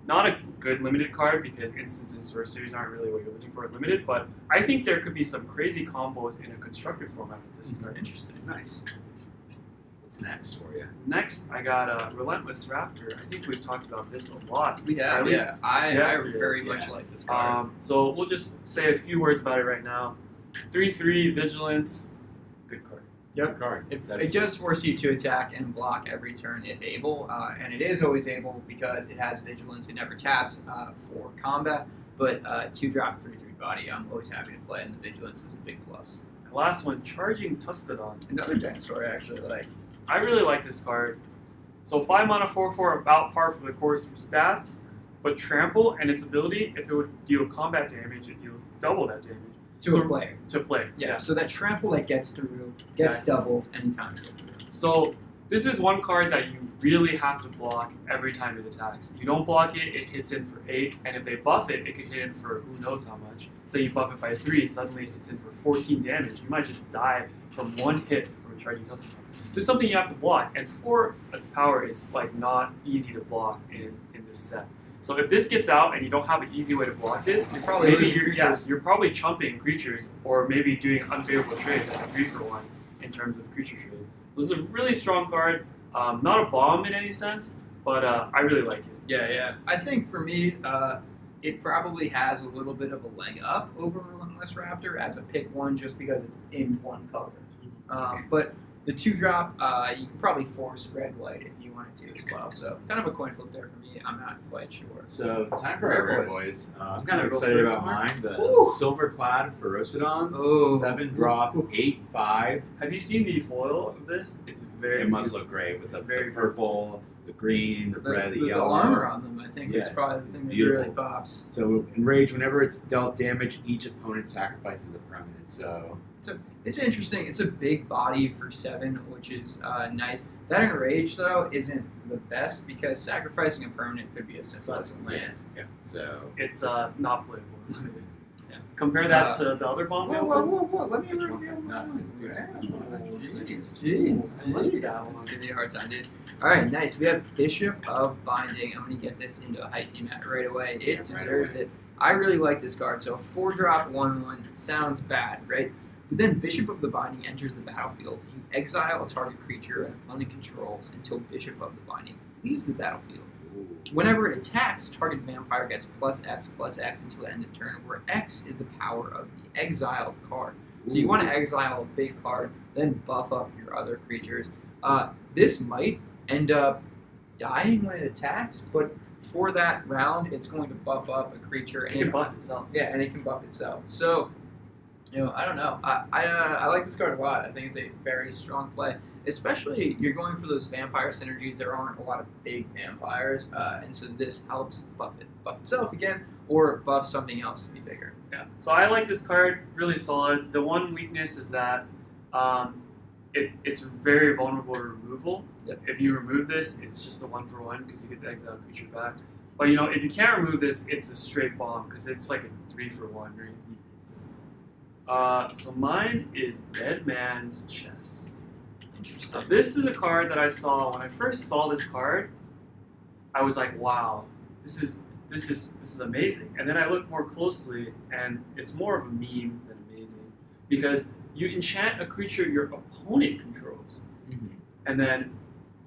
Not a good limited card because instants and sorceries aren't really what you're looking for at limited. But I think there could be some crazy combos in a constructed format with this card. Interesting. Nice. What's next for you? Next, I got Relentless Raptor. I think we've talked about this a lot. We have, At least I yesterday. very much like this card. So we'll just say a few words about it right now. 3/3 Vigilance, good card. Yep. Card. It does force you to attack and block every turn if able, and it is always able because it has Vigilance. It never taps for combat, but 2-drop 3/3 body. I'm always happy to play, and the Vigilance is a big plus. And last one, Charging Tuskadon. Another dinosaur I actually like. I really like this card. So 5 mana 4/4 about par for the course for stats, but trample and its ability, if it would deal combat damage, it deals double that damage. To a player. To play. Yeah, so that trample that gets through gets Exactly. doubled anytime it gets through. So this is one card that you really have to block every time it attacks. You don't block it, it hits in for 8, and if they buff it, it could hit in for who knows how much. Say you buff it by 3, suddenly it hits in for 14 damage. You might just die from 1 hit from a Charging Tuskadon. This is something you have to block, and 4 power is not easy to block in this set. So if this gets out and you don't have an easy way to block this, You're probably maybe losing creatures. you're probably chumping creatures or maybe doing unfavorable trades like a 3-for-1 in terms of creature trades. This is a really strong card, not a bomb in any sense, but I really like it. Yeah. I think for me, it probably has a little bit of a leg up over Relentless Raptor as a pick 1 just because it's in 1 color. But the 2-drop, you can probably force red white if you wanted to as well. So kind of a coin flip there for me. I'm not quite sure. So time for our rare boys. I'm kind of Go excited first, about Mark. mine. The Ooh. silver clad Ferocidons, Oh. 7-drop, 8/5. Have you seen the foil of this? It's very It must beautiful. look great with It's the very purple, the green, the red, the the yellow. armor on them, I think, is Yeah, probably the it's thing that beautiful. really pops. So in Rage, whenever it's dealt damage, each opponent sacrifices a permanent. So It's interesting. It's a big body for 7, which is nice. That in Rage, though, isn't the best because sacrificing a permanent could be as simple as a land. yeah. So It's not playable. Yeah. Compare that to the other bomb. Whoa. Let me Which one? review mine. Jeez. Jeez. I like that one. Just give me a hard time, dude. All right, nice. We have Bishop of Binding. I'm going to get this into a high key mat right away. It deserves it. I really like this card. So 4-drop 1/1 sounds bad, right? But then Bishop of the Binding enters the battlefield. You exile a target creature an opponent controls until Bishop of the Binding leaves the battlefield. Whenever it attacks, target vampire gets +X until the end of turn, where X is the power of the exiled card. So you want to exile a big card, then buff up your other creatures. This might end up dying when it attacks, but for that round, it's going to buff up a creature. It can buff itself. Yeah, and it can buff itself. So, I don't know. I like this card a lot. I think it's a very strong play. Especially, you're going for those vampire synergies. There aren't a lot of big vampires, and so this helps buff itself again, or buff something else to be bigger. Yeah. So I like this card, really solid. The one weakness is that it's very vulnerable to removal. Yep. If you remove this, it's just a 1-for-1 because you get the exiled creature back. But if you can't remove this, it's a straight bomb because it's like a 3-for-1, right? So mine is Dead Man's Chest. Interesting. Now, this is a card that I saw when I first saw this card. I was like, wow, this is amazing. And then I looked more closely, and it's more of a meme than amazing because you enchant a creature your opponent controls, and then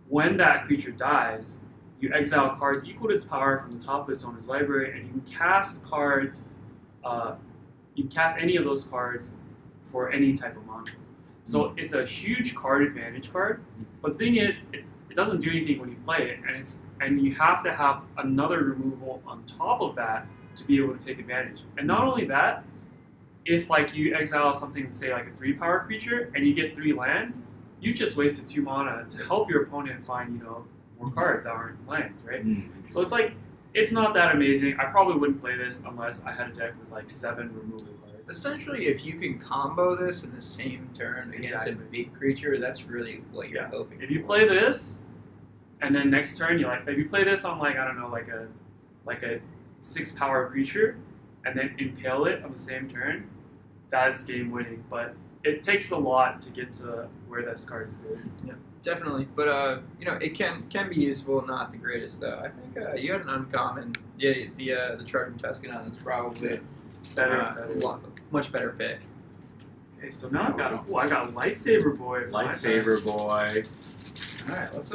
when that creature dies, you exile cards equal to its power from the top of its owner's library, and you can cast cards. You can cast any of those cards for any type of mana. So it's a huge card advantage card. But the thing is, it doesn't do anything when you play it, and you have to have another removal on top of that to be able to take advantage. And not only that, if you exile something, say like a 3-power creature, and you get 3 lands, you've just wasted 2 mana to help your opponent find more cards that aren't lands, right? So it's not that amazing. I probably wouldn't play this unless I had a deck with 7 removal cards. Essentially, if you can combo this in the same turn against Exactly. a big creature, that's really what you're Yeah. hoping. If you for. play this, and then next turn if you play this on like I don't know like a 6-power creature, and then impale it on the same turn, that's game winning. But it takes a lot to get to where this card is good. Definitely, but it can be useful. Not the greatest though. I think you had an uncommon. Yeah, the Charging Tuscanon. That's probably Better. much better pick. Okay, so now I got Lightsaber Boy. Lightsaber boy. All right, let's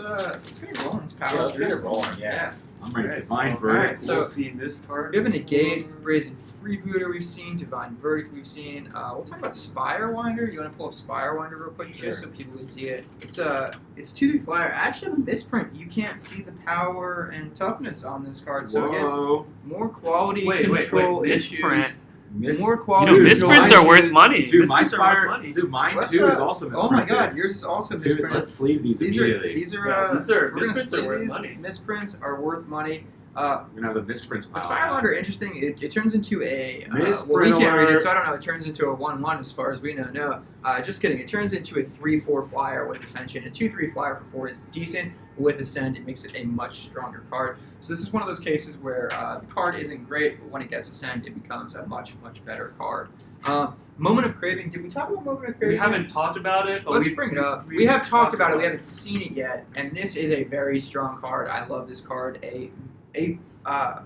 get it rolling. Let's power Yeah, let's through get it some. rolling, yeah. I'm ready Alright, to Divine so- Verdict. alright, so- We've seen this card. We have a Negate, before. Brazen Freebooter we've seen, Divine Verdict we've seen. We'll talk about Spirewinder. You want to pull up Spirewinder real quick just so people can see it? It's a 2/3 flyer. I actually have a misprint. You can't see the power and toughness on this card. So again, Whoa. more quality Wait, control issues. misprint. More You quality know, Dude, misprints control are worth issues. money. Dude, my Misprints are worth Spire, money. dude, mine Let's, too is also Oh my misprinted. god, yours is also Dude, misprinted. let's sleeve these These immediately. are these are we're gonna misprints are sleeve worth these. money. Misprints are worth money. We're gonna have the misprints But pile. Spirewinder, interesting. It turns into a Misprint well, we can't read it, alert. so I don't know. It turns into a 1/1 as far as we know. No, just kidding. It turns into a 3/4 flyer with Ascension. A 2/3 flyer for 4 is decent. With Ascend, it makes it a much stronger card. So this is one of those cases where the card isn't great, but when it gets Ascend, it becomes a much better card. Moment of Craving. Did we talk about Moment of Craving? We haven't talked about it, but Let's we bring it up. we We have talked about it. We it. haven't seen it yet, and this is a very strong card. I love this card. A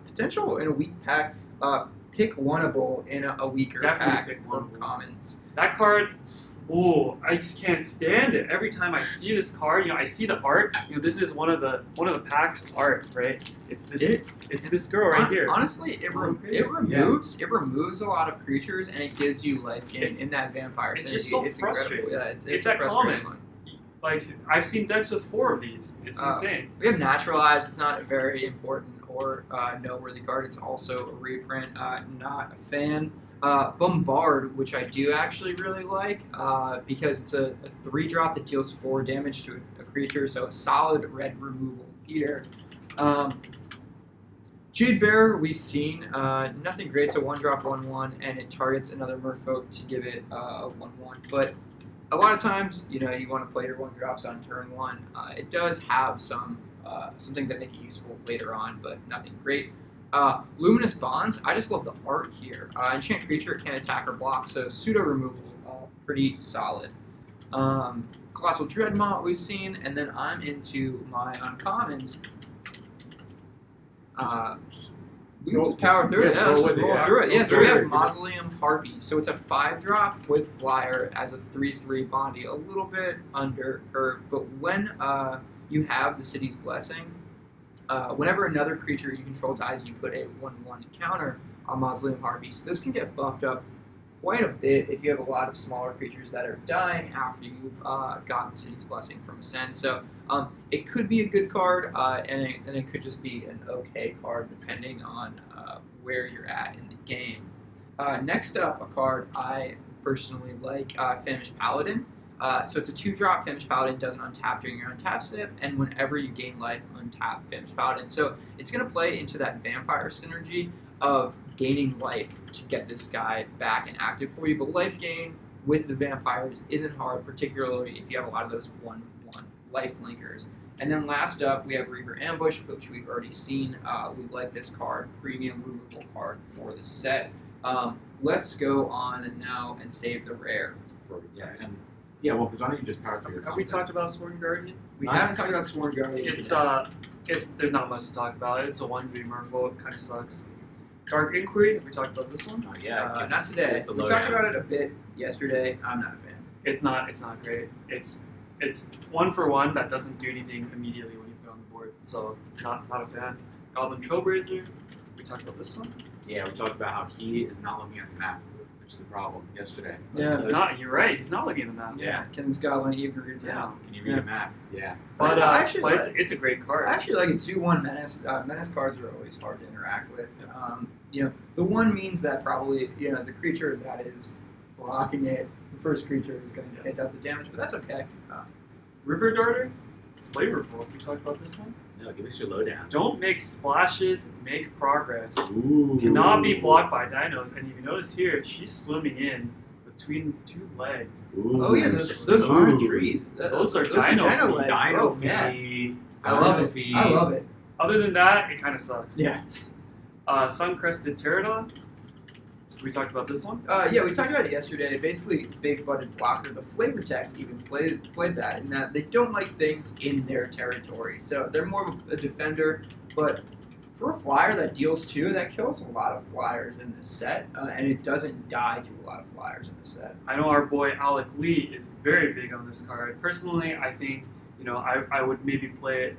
potential in a weak pack. Pick oneable in a weaker Definitely pack pick from oneable. commons. That card, I just can't stand it. Every time I see this card, I see the art. This is one of the packs art, right? It's this girl right here. Honestly, it removes a lot of creatures and it gives you life gain It's- in that vampire. it's synergy. just so It's incredible. frustrating. Yeah, it's It's a that frustrating common. one. Like I've seen decks with 4 of these. It's insane. We have Naturalize. It's not a very important or noteworthy card. It's also a reprint. Not a fan. Bombard, which I do actually really like because it's a 3-drop that deals 4 damage to a creature, so a solid red removal here. Jude Bear, we've seen nothing great. It's a 1-drop 1/1, and it targets another Merfolk to give it a 1/1. But a lot of times, you want to play your 1-drops on turn 1. It does have some things that make it useful later on, but nothing great. Luminous Bonds, I just love the art here. Enchant creature can't attack or block, so pseudo removal, pretty solid. Colossal Dreadmont we've seen, and then I'm into my uncommons. We can just power through it. Yeah, let's just roll through it. Yeah, so we have Mausoleum Harpy. So it's a 5-drop with flyer as a 3/3 Bondy, a little bit under curve, but when you have the City's Blessing, whenever another creature you control dies, you put a 1/1 counter on Mausoleum Harpy. So this can get buffed up quite a bit if you have a lot of smaller creatures that are dying after you've gotten the City's Blessing from Ascend. So it could be a good card, and it could just be an okay card depending on where you're at in the game. Next up, a card I personally like, Famished Paladin. So it's a 2-drop. Famished Paladin doesn't untap during your untap step, and whenever you gain life, untap Famished Paladin. So it's going to play into that vampire synergy of gaining life to get this guy back and active for you. But life gain with the vampires isn't hard, particularly if you have a lot of those 1/1 life linkers. And then last up, we have Reaver Ambush, which we've already seen. We like this card, premium removal card for the set. Let's go on now and save the rare. Well, why don't you just power through your Have we content? talked about Sworn Guardian? We haven't talked about Sworn Guardian. It's there's not much to talk about. It's a 1/3 Merfolk. Kind of sucks. Dark Inquiry. Have we talked about this one? Not today. We talked about it a bit yesterday. I'm not a fan. It's not great. It's 1-for-1 that doesn't do anything immediately when you put it on the board. So not a fan. Goblin Trailblazer. We talked about this one. Yeah, we talked about how he is not looking at the map, which is the problem yesterday. Yeah. He's not. You're right. He's not looking at the map. Yeah. Can this Goblin even read down? Can you read a map? Yeah. But I actually but like- it's a great card. I actually like it. 2/1 Menace. Menace cards are always hard to interact with. The 1 means that probably the creature that is blocking it, the first creature is going to get up the damage, but that's okay. River Darter. Flavorful. We talked about this one. No, give us your lowdown. Don't make splashes, make progress. Ooh. Cannot be blocked by dinos. And if you notice here, she's swimming in between the two legs. Ooh. Oh yeah, those aren't trees. Those are dino feet. legs. Dino Oh, feet. yeah. I love it. feet. I love it. Other than that, it kind of sucks. Yeah. Sun-crested pterodon. We talked about this one. Yeah, we talked about it yesterday. Basically, big-butted blocker. The flavor text even played that, in that they don't like things in their territory. So they're more of a defender, but for a flyer that deals 2, that kills a lot of flyers in this set, and it doesn't die to a lot of flyers in this set. I know our boy Alec Lee is very big on this card. Personally, I think I would maybe play it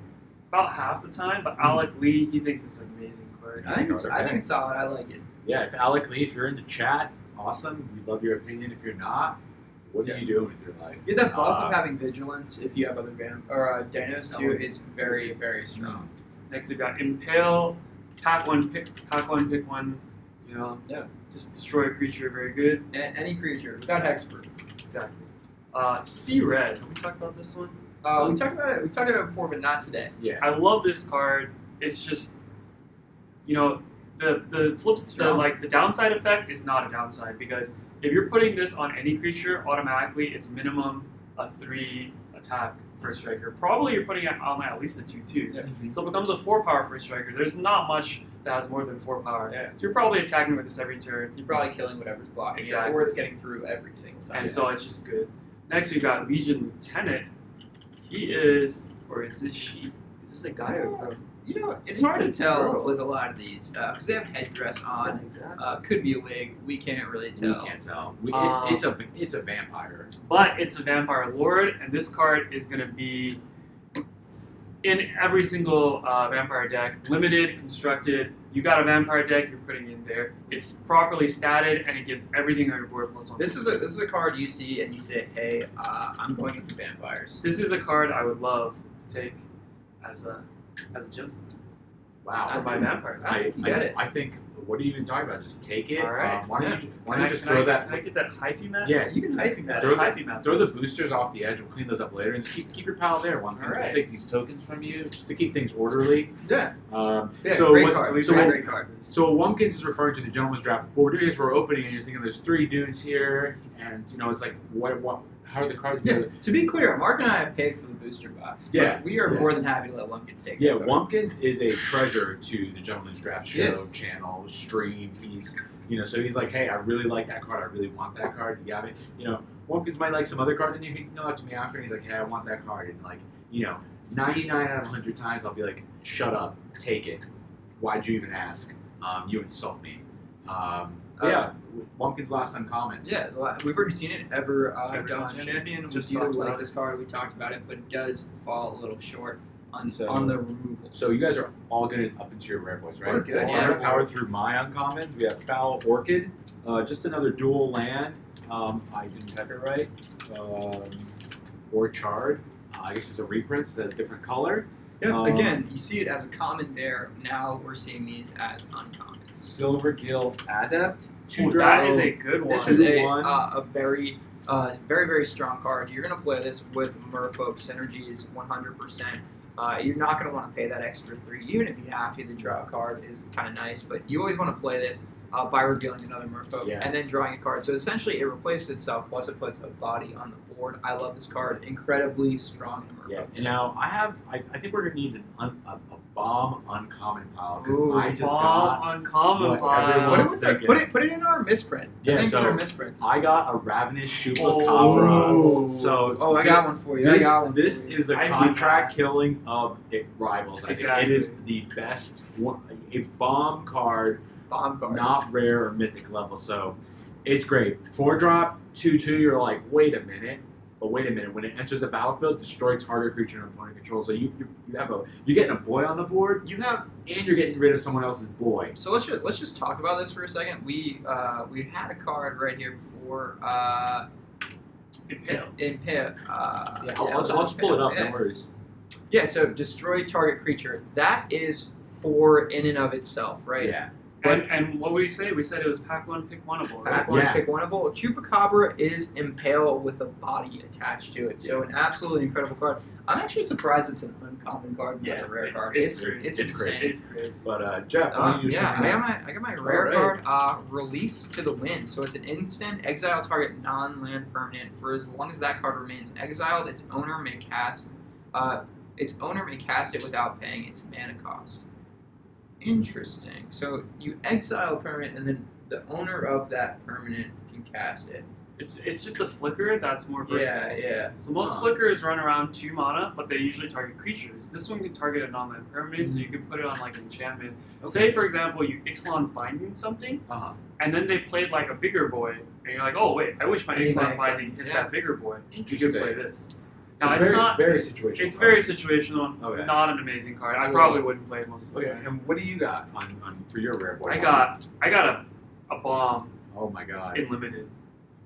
about half the time, but Alec Lee, he thinks it's an amazing card. I think it's solid. I like it. Yeah, if Alec Lee, if you're in the chat, awesome. We love your opinion. If you're not, what are you doing with your life? Yeah, that buff of having vigilance if you have other dinos too is very, very strong. Next we've got Impale, pack one, pick one. Yeah. Just destroy a creature, very good. Any creature without hexproof. Exactly. Sea Red. Have we talked about this one? We talked about it. We talked about it before, but not today. Yeah. I love this card. It's just, the flips, the downside effect is not a downside, because if you're putting this on any creature, automatically it's minimum a 3 attack first striker. Probably you're putting it on at least a 2/2. Yeah. So it becomes a 4 power first striker. There's not much that has more than 4 power. Yeah. So you're probably attacking with this every turn. You're probably killing whatever's blocking Exactly. it, or it's getting through every single time. And so it's just good. Next we've got Legion Lieutenant. He is, or is this she? Is this a guy or a girl? It's hard to tell with a lot of these because they have headdress on. Exactly. Could be a wig. We can't really tell. We can't tell. It's a vampire. But it's a Vampire Lord, and this card is going to be in every single Vampire deck. Limited, constructed. You got a Vampire deck, you're putting it in there. It's properly statted, and it gives everything on your board +1. This is a card you see and you say, hey, I'm going into vampires. This is a card I would love to take as a gentleman. Wow. For my vampires. I get it. I think. What are you even talking about? Just take it. All right. Why don't Can you I just throw that? Can I get that hyphy mat? Yeah. You can hyphen that. That's Throw the- hyphy mat. Throw the boosters off the edge. We'll clean those up later, and just keep your pal there. One All right. We'll take these tokens from you just to keep things orderly. Yeah. Yeah, So great what- card. so Great card. So Wumpkins is referring to the gentleman's draft. What we're doing is we're opening, and you're thinking there's 3 dudes here, and it's like what? How are the cards Yeah. together? To be clear, Mark and I have paid for the booster box. But Yeah. we are Yeah. more than happy to let Wumpkins take it. Yeah, Wumpkins is a treasure to the Gentleman's Draft He is. show, channel, stream. He's, so he's like, hey, I really like that card. I really want that card. You got it. Wumpkins might like some other cards, and you can come up to me after, and he's like, hey, I want that card. And 99 out of 100 times, I'll be like, shut up, take it. Why'd you even ask? You insult me. Yeah, Wumpkins last uncommon. Yeah, we've already seen it. Ever Ever done Done champion. We Just do talked like about this card. We talked about it, but it does fall a little short on So- the removal. So you guys are all good up into your rare boys, right? We're good, So yeah. I'm gonna power through my uncommons. We have Foul Orchid, just another dual land. I didn't type it right. Orchard. I guess it's a reprint that has different color. Yeah, again, you see it as a common there. Now we're seeing these as uncommons. Silvergill Adept. Ooh, that is a good one. This is a 2/1. very, very, very strong card. You're going to play this with Merfolk synergies 100%. You're not going to want to pay that extra 3, even if you have to. The draw card is kind of nice, but you always want to play this by revealing another Merfolk Yeah. and then drawing a card. So essentially, it replaces itself, plus it puts a body on the board. I love this card. Incredibly strong in Merfolk. Yeah, and now I think we're gonna need a bomb uncommon pile because Ooh, I just Bomb got uncommon what pile. everyone's Put it, thinking. put it in our misprint. Yeah, I think so in our misprints. I got a Ravenous Chupacabra. Oh. So I got one for you. This, I got one this for you. is the I contract killing of Rivals. I think Exactly. it is the best one, a bomb card, Bomb card. not rare or mythic level. So it's great. 4-drop, 2/2. You're like, wait a minute. But wait a minute, when it enters the battlefield, destroy target creature and opponent control. So you're getting a boy on the board. And you're getting rid of someone else's boy. So let's just talk about this for a second. We had a card right here before. Impale. Impale. I'll just pull it up. No worries. Yeah. So destroy target creature. That is 4 in and of itself, right? Yeah. And what would we say? We said it was pack one, pick oneable, right? Pack one, Yeah. pick oneable. Chupacabra is Impale with a body attached to it, so an absolutely incredible card. I'm actually surprised it's an uncommon card, not a rare card. It's insane. crazy. It's crazy. But Jeff, why don't you Yeah, shine I got my rare Alright. card, Released to the Wind. So it's an instant exile target non-land permanent for as long as that card remains exiled. Its owner may cast it without paying its mana cost. Interesting. So you exile a permanent, and then the owner of that permanent can cast it. It's just a flicker that's more versatile. Yeah. So most flickers run around 2 mana, but they usually target creatures. This one can target a non-land permanent, so you can put it on like an enchantment. Say for example, you Ixalan's binding something, and then they played like a bigger boy, and you're like, oh wait, I wish my And you Ixalan's might binding hit yeah. that bigger boy. You Interesting. could play this. So Now it's very, not. very situational. It's very situational. Okay. Not an amazing card. I Yeah. probably wouldn't play it most of the Okay, time. and what do you got on for your rare boy? I got a bomb Oh my god. in limited.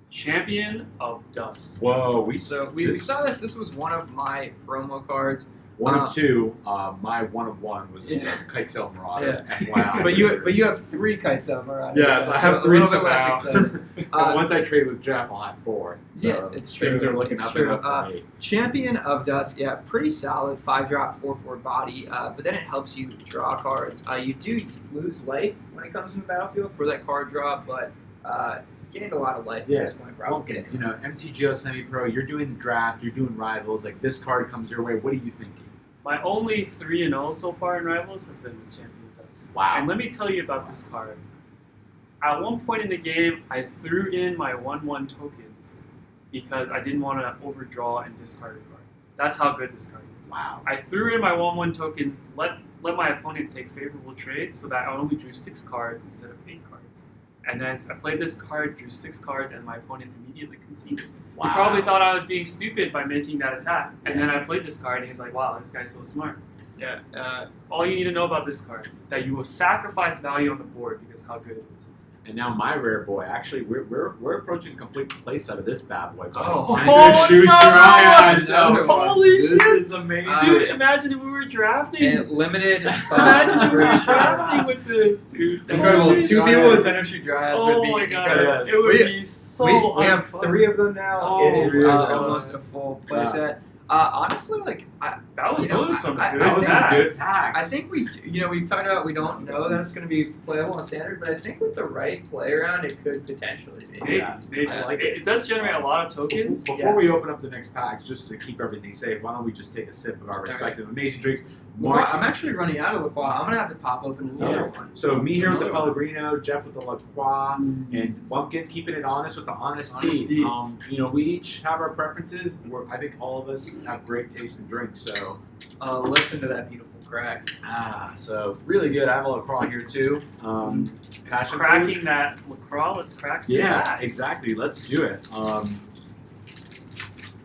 Champion of Dust. Whoa, we So we saw this. This was one of my promo cards. one of two. My one of one was Yeah. Kite Sail Marauder. Yeah. And wow. But you have 3 Kites of Marauders. Yes, I have so 3 a little bit less somehow. exciting. And once I trade with Jeff, I'll have 4. So Yeah, it's true. Things are looking It's up true. and up for me. Champion of Dusk, yeah, pretty solid 5-drop 4/4 body, but then it helps you draw cards. You do lose life when it comes in the battlefield for that card draw, but you gained a lot of life Yeah, at this point, probably. Wumpkins, MTGO semi-pro, you're doing the draft, you're doing rivals, like this card comes your way, what are you thinking? My only 3-0 so far in Rivals has been with Champion of Dust. Wow. And let me tell you about this card. At one point in the game, I threw in my 1/1 tokens because I didn't want to overdraw and discard a card. That's how good this card is. Wow. I threw in my 1/1 tokens, let my opponent take favorable trades so that I only drew 6 cards instead of 8 cards. And then I played this card, drew 6 cards, and my opponent immediately conceded. Wow. He probably thought I was being stupid by making that attack. And then I played this card, and he's like, wow, this guy's so smart. Yeah. All you need to know about this card, that you will sacrifice value on the board because of how good it is. And now my rare boy, actually, we're approaching a complete playset of this bad boy. Oh, Time to shoot your eye on. no. Holy This shit! is amazing. Dude, imagine if we were drafting. And limited. Imagine if we were drafting with this, dude. Incredible. Holy 2 shit. people with Tenor Dryads would Oh be my god, incredible. it would We- be so we have unfun. 3 of them now. Oh, it is really? almost a full playset. Honestly, like That was You know, those some I- good I That was some packs. good packs. I think we've talked about we don't know that it's going to be playable on standard, but I think with the right play around, it could potentially be. Maybe, Yeah, maybe. I like it does generate a lot of tokens. Before we open up the next pack, just to keep everything safe, why don't we just take a sip of our respective amazing drinks? Well, Mark, I'm actually running out of La Croix. I'm going to have to pop open another one. so me here with the Another one. Pellegrino, Jeff with the La Croix, and Wumpkins keeping it honest with the honest Honest tea. tea. We each have our preferences. I think all of us have great taste in drinks. So, Listen to that beautiful crack. so really good. I have a La Croix here too. Passion Cracking fruit. that LaCroix, let's crack some Yeah, packs. exactly. Let's do it.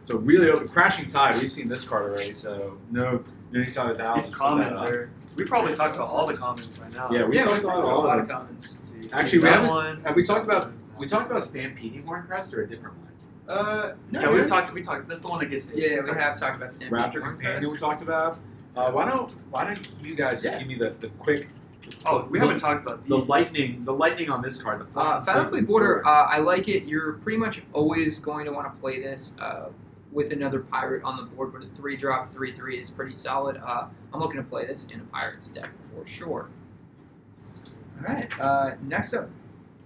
So really open, Crashing Tide. We've seen this card already, so no need to talk about that. These comments are. We probably talked about all the comments right now. Yeah, we talked about a all lot of of them. comments. Let's see. Actually, we That haven't- one. Have we talked about Stampeding Horncrest or a different one? No, Yeah, we talked. That's the one that gets hit. Yeah, we have talked about Stampede. Raptor Companion we talked about. Why don't you guys just give me the quick? Oh, we haven't talked about these. The lightning on this card. The Fathom Fleet Border, I like it. You're pretty much always going to want to play this with another pirate on the board, but a 3-drop 3/3 is pretty solid. I'm looking to play this in a pirate's deck for sure. All right, next up,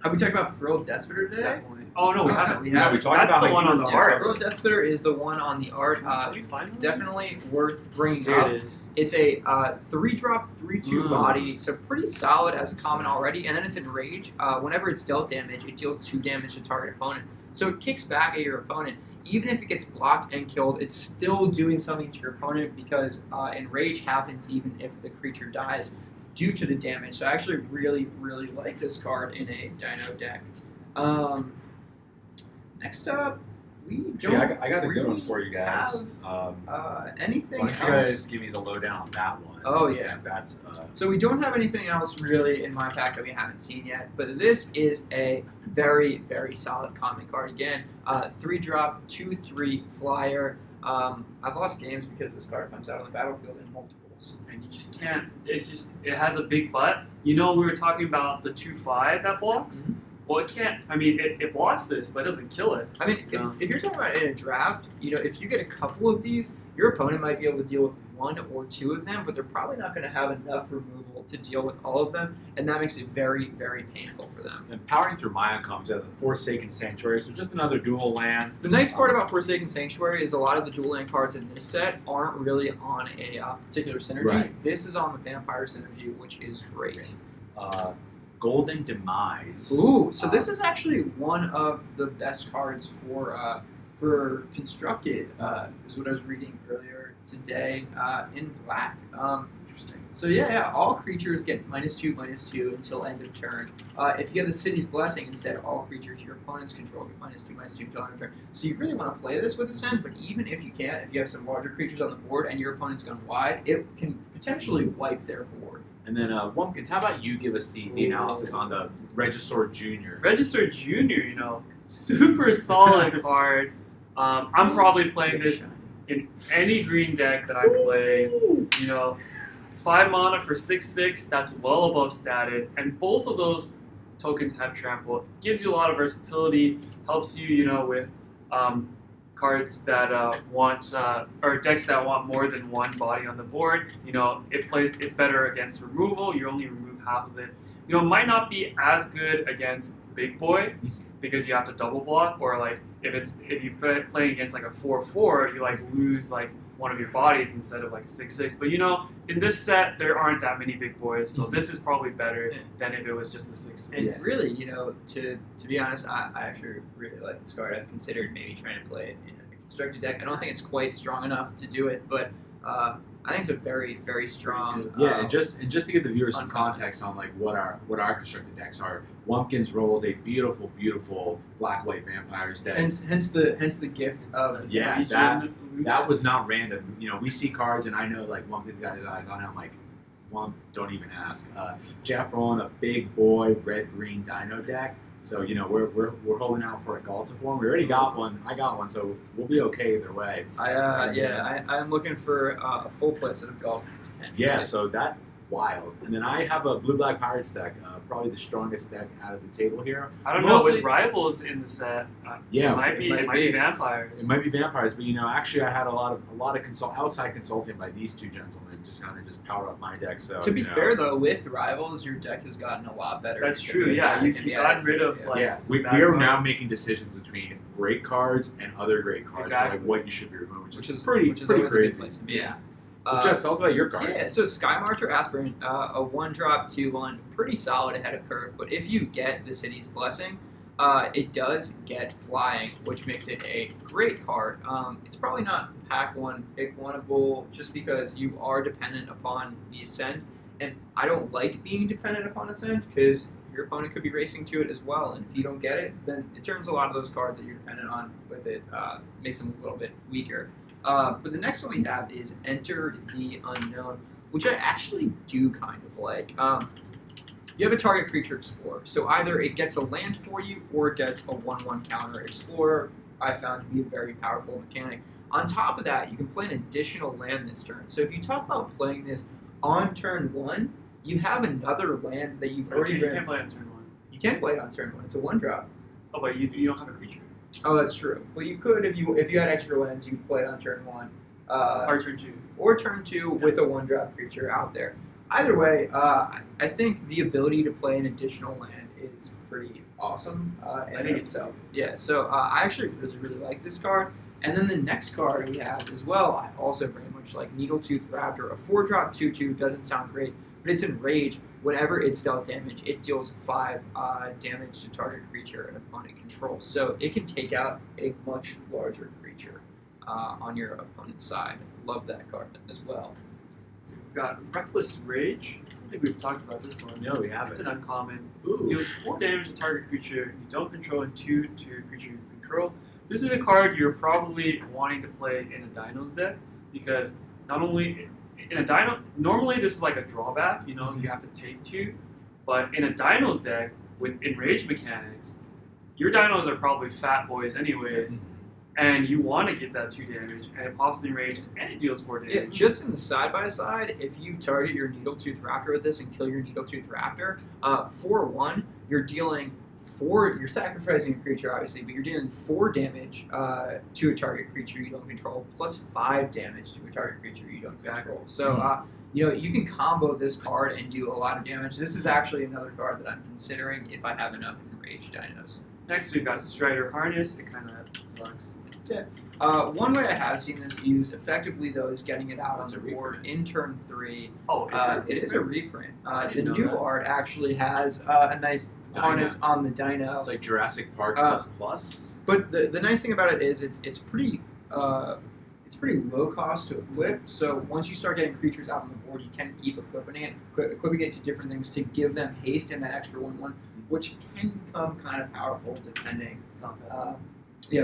have we talked about Frilled Death Spitter today? Definitely. Oh no, we Okay, haven't. we No, haven't. we talked That's about the how one he on was the on art. Frilled Death Spitter is the one on the art. Can we find one? Definitely worth bringing There up. it is. It's a 3-drop 3/2 body, so pretty solid as a common already. And then it's in Rage. Whenever it's dealt damage, it deals 2 damage to target opponent. So it kicks back at your opponent. Even if it gets blocked and killed, it's still doing something to your opponent because Enrage happens even if the creature dies due to the damage. So I actually really, really like this card in a Dino deck. Next up, we don't I got a good one really for you guys. anything Why don't you else. guys give me the lowdown on that one? Oh, yeah. That's So we don't have anything else really in my pack that we haven't seen yet, but this is a very, very solid common card. Again, 3-drop, 2/3 flyer. I've lost games because this card comes out on the battlefield in multiple cards. and you just can't. It has a big butt. You know, we were talking about the 2/5 that blocks. Mhm. Well, it can't. I mean, it blocks this, but it doesn't kill it. I mean, No. if you're talking about in a draft, if you get a couple of these, your opponent might be able to deal with one or two of them, but they're probably not going to have enough removal to deal with all of them, and that makes it very, very painful for them. And powering through my comes out of the Forsaken Sanctuary, so just another dual land. The nice part about Forsaken Sanctuary is a lot of the dual land cards in this set aren't really on a particular synergy. Right. This is on the Vampire synergy, which is great. Golden Demise. Ooh, so this is actually one of the best cards for constructed. Is what I was reading earlier today in black. Interesting. So yeah, all creatures get -2/-2 until end of turn. If you have the City's Blessing instead, all creatures your opponents control get -2/-2 until end of turn. So you really want to play this with Ascend, but even if you can't, if you have some larger creatures on the board and your opponent's gone wide, it can potentially wipe their board. And then Wumpkins, how about you give us the analysis on the Regisaur Jr.? Register Junior, super solid card. I'm probably playing this in any green deck that I play. 5 mana for 6/6, that's well above statted, and both of those tokens have trample. Gives you a lot of versatility, helps you, with cards that want or decks that want more than one body on the board. It's better against removal. You only remove half of it. It might not be as good against Big Boy because you have to double block, or like if you play against like a 4/4, you lose one of your bodies instead of a 6/6. But in this set there aren't that many big boys, so this is probably better than if it was just a 6/6. And really, to be honest, I actually really like this card. I've considered maybe trying to play it in a constructed deck. I don't think it's quite strong enough to do it, but I think it's a very, very strong. And just to give the viewers some uncommon. context on what our constructed decks are, Wumpkins rolls a beautiful, beautiful black-white vampires deck. Hence the gift of Yeah, that was not random. We see cards, and I know Wumpkins got his eyes on it. I'm like, Wump, don't even ask. Jeff rolling a big boy red-green Dino deck. So we're holding out for a Galta form. We already got one. I got one, so we'll be okay either way. I'm looking for a full play set of Galtas potentially. Yeah, so that wild. And then I have a blue-black Pirates deck, probably the strongest deck out of the table here. I don't know, Mostly- with Rivals in the set, Yeah, it might be vampires. It might be vampires, but actually I had a lot of outside consulting by these two gentlemen to kind of just power up my deck. So To be fair though, with Rivals, your deck has gotten a lot better. That's because true. of Yeah, the you've cards and gotten the rid of attitude, some we bad are now cards. making decisions between great cards and other great cards Exactly. for what you should be removing, which is pretty always crazy. a good place to be. Yeah. So Jeff, tell us about your cards. Yeah, so Sky Marcher Aspirant, a 1-drop 2/1, pretty solid ahead of curve. But if you get the City's Blessing, it does get flying, which makes it a great card. It's probably not pack one, pick oneable, just because you are dependent upon the Ascend. And I don't like being dependent upon Ascend because your opponent could be racing to it as well. And if you don't get it, then it turns a lot of those cards that you're dependent on with it, makes them a little bit weaker. But the next one we have is Enter the Unknown, which I actually do kind of like. You have a target creature explorer, so either it gets a land for you or it gets a 1/1 counter. Explorer I found to be a very powerful mechanic. On top of that, you can play an additional land this turn. So if you talk about playing this on turn 1, you have another land that you've already You ran. can't play on turn 1. You can play it on turn 1. It's a 1-drop. Oh, but you don't have a creature. Oh, that's true. But you could if you had extra lands, you could play it on turn 1. Or turn 2. Or turn 2 with a 1-drop creature out there. Either way, I think the ability to play an additional land is pretty awesome in I think itself. Yeah, so I actually really, really like this card. And then the next card we have as well, I also very much like Needletooth Raptor. A 4-drop 2/2 doesn't sound great, but it's enraged. Whenever it's dealt damage, it deals 5 damage to target creature and opponent controls. So it can take out a much larger creature on your opponent's side. Love that card as well. So we've got Reckless Rage. I don't think we've talked about this one. No, we haven't. It's an uncommon. Ooh. Deals 4 damage to target creature you don't control and 2 to your creature you control. This is a card you're probably wanting to play in a Dinos deck because not only in a Dino, normally this is like a drawback, you have to take 2, but in a Dinos deck with enraged mechanics, your Dinos are probably fat boys anyways. and you want to get that 2 damage, and it pops in range, and it deals 4 damage. Yeah, just in the side-by-side, if you target your Needletooth Raptor with this and kill your Needletooth Raptor, 4/1, you're dealing 4, you're sacrificing a creature, obviously, but you're dealing 4 damage to a target creature you don't control, plus 5 damage to a target creature you don't control. So, you can combo this card and do a lot of damage. This is actually another card that I'm considering if I have enough Enraged Dinos. Next, we've got Strider Harness. It kind of sucks. One way I have seen this used effectively, though, is getting it out on the board in turn 3. Oh, It is a reprint. The didn't know new that. art actually has a nice harness on the Dino. It's like Jurassic Park plus. But the nice thing about it is it's pretty low cost to equip. So once you start getting creatures out on the board, you can keep equipping it to different things to give them haste and that extra 1/1, which can become kind of powerful depending. It's not bad.